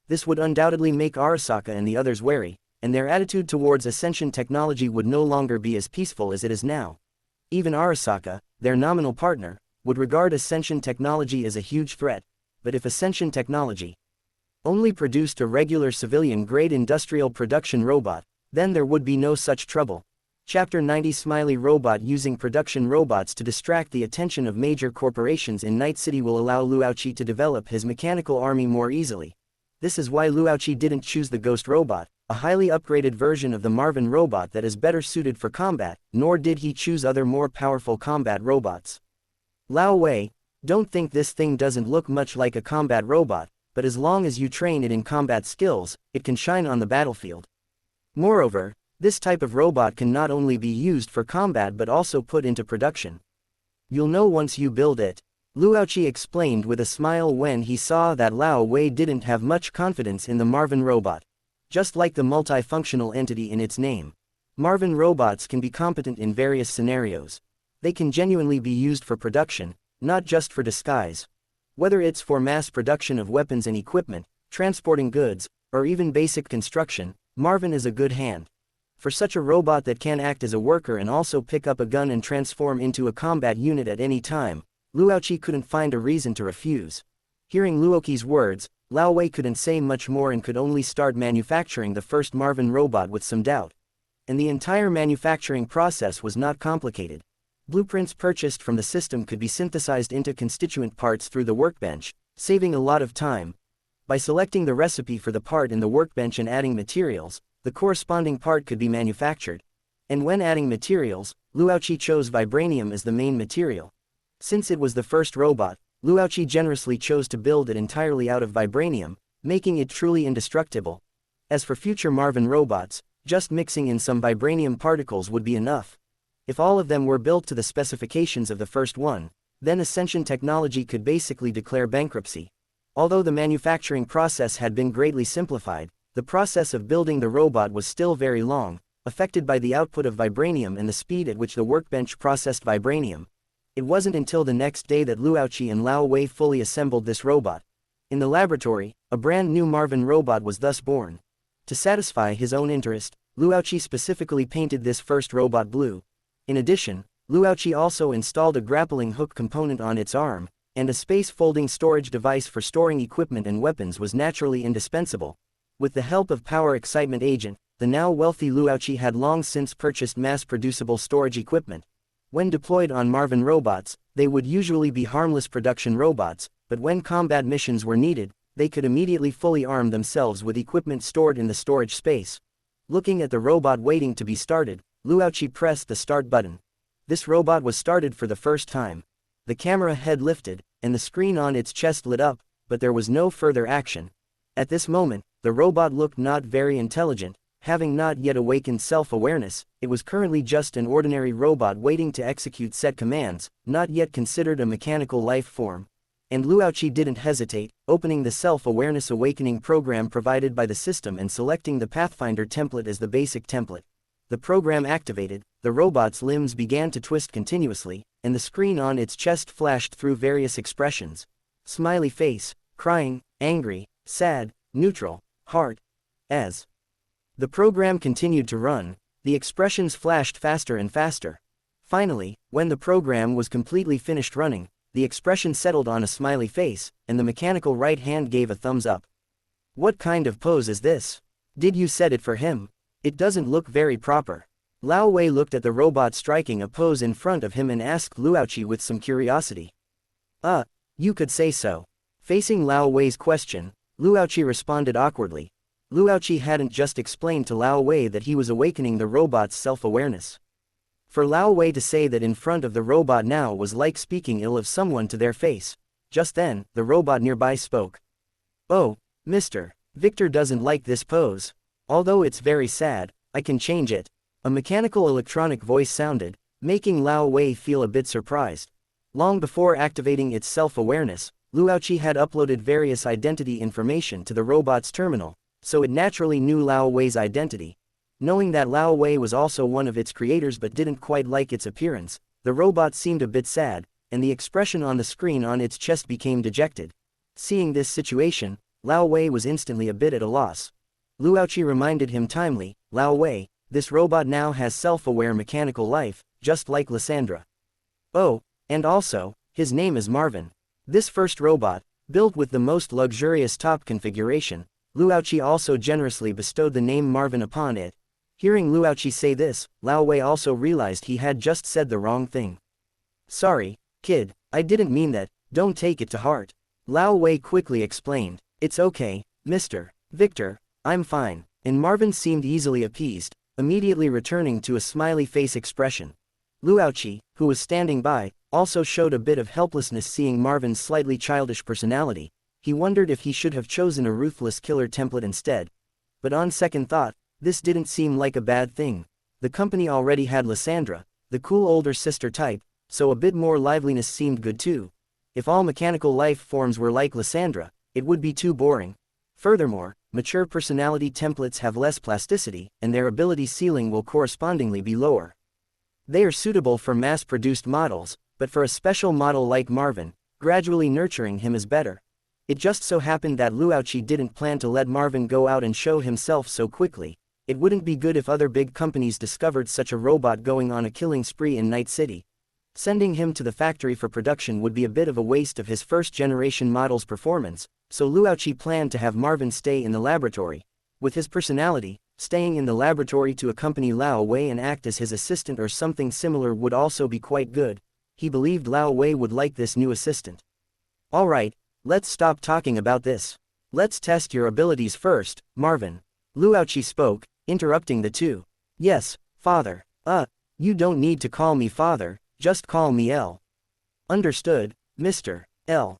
This would undoubtedly make Arasaka and the others wary, and their attitude towards Ascension technology would no longer be as peaceful as it is now. Even Arasaka, their nominal partner, would regard Ascension technology as a huge threat, but if Ascension technology only produced a regular civilian-grade industrial production robot, then there would be no such trouble. Chapter 90 Smiley Robot using production robots to distract the attention of major corporations in Night City will allow Luoqi to develop his mechanical army more easily. This is why Luoqi didn't choose the Ghost Robot, a highly upgraded version of the Marvin robot that is better suited for combat, nor did he choose other more powerful combat robots. Lao Wei, don't think this thing doesn't look much like a combat robot, but as long as you train it in combat skills, it can shine on the battlefield. Moreover, this type of robot can not only be used for combat but also put into production. You'll know once you build it, Luoqi explained with a smile when he saw that Lao Wei didn't have much confidence in the Marvin robot. Just like the multifunctional entity in its name, Marvin robots can be competent in various scenarios. They can genuinely be used for production, not just for disguise. Whether it's for mass production of weapons and equipment, transporting goods, or even basic construction, Marvin is a good hand. For such a robot that can act as a worker and also pick up a gun and transform into a combat unit at any time, Luoqi couldn't find a reason to refuse. Hearing Luoqi's words, Lao Wei couldn't say much more and could only start manufacturing the first Marvin robot with some doubt. And the entire manufacturing process was not complicated. Blueprints purchased from the system could be synthesized into constituent parts through the workbench, saving a lot of time. By selecting the recipe for the part in the workbench and adding materials, the corresponding part could be manufactured. And when adding materials, Luoqi chose vibranium as the main material. Since it was the first robot, Luoqi generously chose to build it entirely out of vibranium, making it truly indestructible. As for future Marvin robots, just mixing in some vibranium particles would be enough. If all of them were built to the specifications of the first one, then Ascension Technology could basically declare bankruptcy. Although the manufacturing process had been greatly simplified, the process of building the robot was still very long, affected by the output of vibranium and the speed at which the workbench processed vibranium. It wasn't until the next day that Luoqi and Lao Wei fully assembled this robot. In the laboratory, a brand new Marvin robot was thus born. To satisfy his own interest, Luoqi specifically painted this first robot blue. In addition, Luoqi also installed a grappling hook component on its arm, and a space-folding storage device for storing equipment and weapons was naturally indispensable. With the help of Power Excitement Agent, the now wealthy Luoqi had long since purchased mass-producible storage equipment. When deployed on Marvin robots, they would usually be harmless production robots, but when combat missions were needed, they could immediately fully arm themselves with equipment stored in the storage space. Looking at the robot waiting to be started, Luoqi pressed the start button. This robot was started for the first time. The camera head lifted, and the screen on its chest lit up, but there was no further action. At this moment, the robot looked not very intelligent. Having not yet awakened self-awareness, it was currently just an ordinary robot waiting to execute set commands, not yet considered a mechanical life form. And Luoqi didn't hesitate, opening the self-awareness awakening program provided by the system and selecting the Pathfinder template as the basic template. The program activated, the robot's limbs began to twist continuously, and the screen on its chest flashed through various expressions. Smiley face, crying, angry, sad, neutral, heart. As the program continued to run, the expressions flashed faster and faster. Finally, when the program was completely finished running, the expression settled on a smiley face, and the mechanical right hand gave a thumbs up. What kind of pose is this? Did you set it for him? It doesn't look very proper. Lao Wei looked at the robot striking a pose in front of him and asked Luoqi with some curiosity. You could say so. Facing Lao Wei's question, Luoqi responded awkwardly. Luoqi hadn't just explained to Lao Wei that he was awakening the robot's self-awareness. For Lao Wei to say that in front of the robot now was like speaking ill of someone to their face. Just then, the robot nearby spoke. "Oh, Mr. Victor doesn't like this pose. Although it's very sad, I can change it." A mechanical electronic voice sounded, making Lao Wei feel a bit surprised. Long before activating its self-awareness, Luoqi had uploaded various identity information to the robot's terminal, so it naturally knew Lao Wei's identity. Knowing that Lao Wei was also one of its creators but didn't quite like its appearance, the robot seemed a bit sad, and the expression on the screen on its chest became dejected. Seeing this situation, Lao Wei was instantly a bit at a loss. Luoqi reminded him timely, "Lao Wei, this robot now has self-aware mechanical life, just like Lysandra. Oh, and also, his name is Marvin." This first robot, built with the most luxurious top configuration, Luoqi also generously bestowed the name Marvin upon it. Hearing Luoqi say this, Lao Wei also realized he had just said the wrong thing. "Sorry, kid, I didn't mean that, don't take it to heart." Lao Wei quickly explained, "It's okay, Mr. Victor, I'm fine," and Marvin seemed easily appeased, immediately returning to a smiley face expression. Luoqi, who was standing by, also showed a bit of helplessness seeing Marvin's slightly childish personality. He wondered if he should have chosen a ruthless killer template instead. But on second thought, this didn't seem like a bad thing. The company already had Lysandra, the cool older sister type, so a bit more liveliness seemed good too. If all mechanical life forms were like Lysandra, it would be too boring. Furthermore, mature personality templates have less plasticity, and their ability ceiling will correspondingly be lower. They are suitable for mass-produced models, but for a special model like Marvin, gradually nurturing him is better. It just so happened that Luochi didn't plan to let Marvin go out and show himself so quickly. It wouldn't be good if other big companies discovered such a robot going on a killing spree in Night City. Sending him to the factory for production would be a bit of a waste of his first-generation model's performance, so Luochi planned to have Marvin stay in the laboratory. With his personality, staying in the laboratory to accompany Lao Wei and act as his assistant or something similar would also be quite good. He believed Lao Wei would like this new assistant. Alright, let's stop talking about this. Let's test your abilities first, Marvin. Luochi spoke, interrupting the two. Yes, father. You don't need to call me father, just call me L. Understood, Mr. L.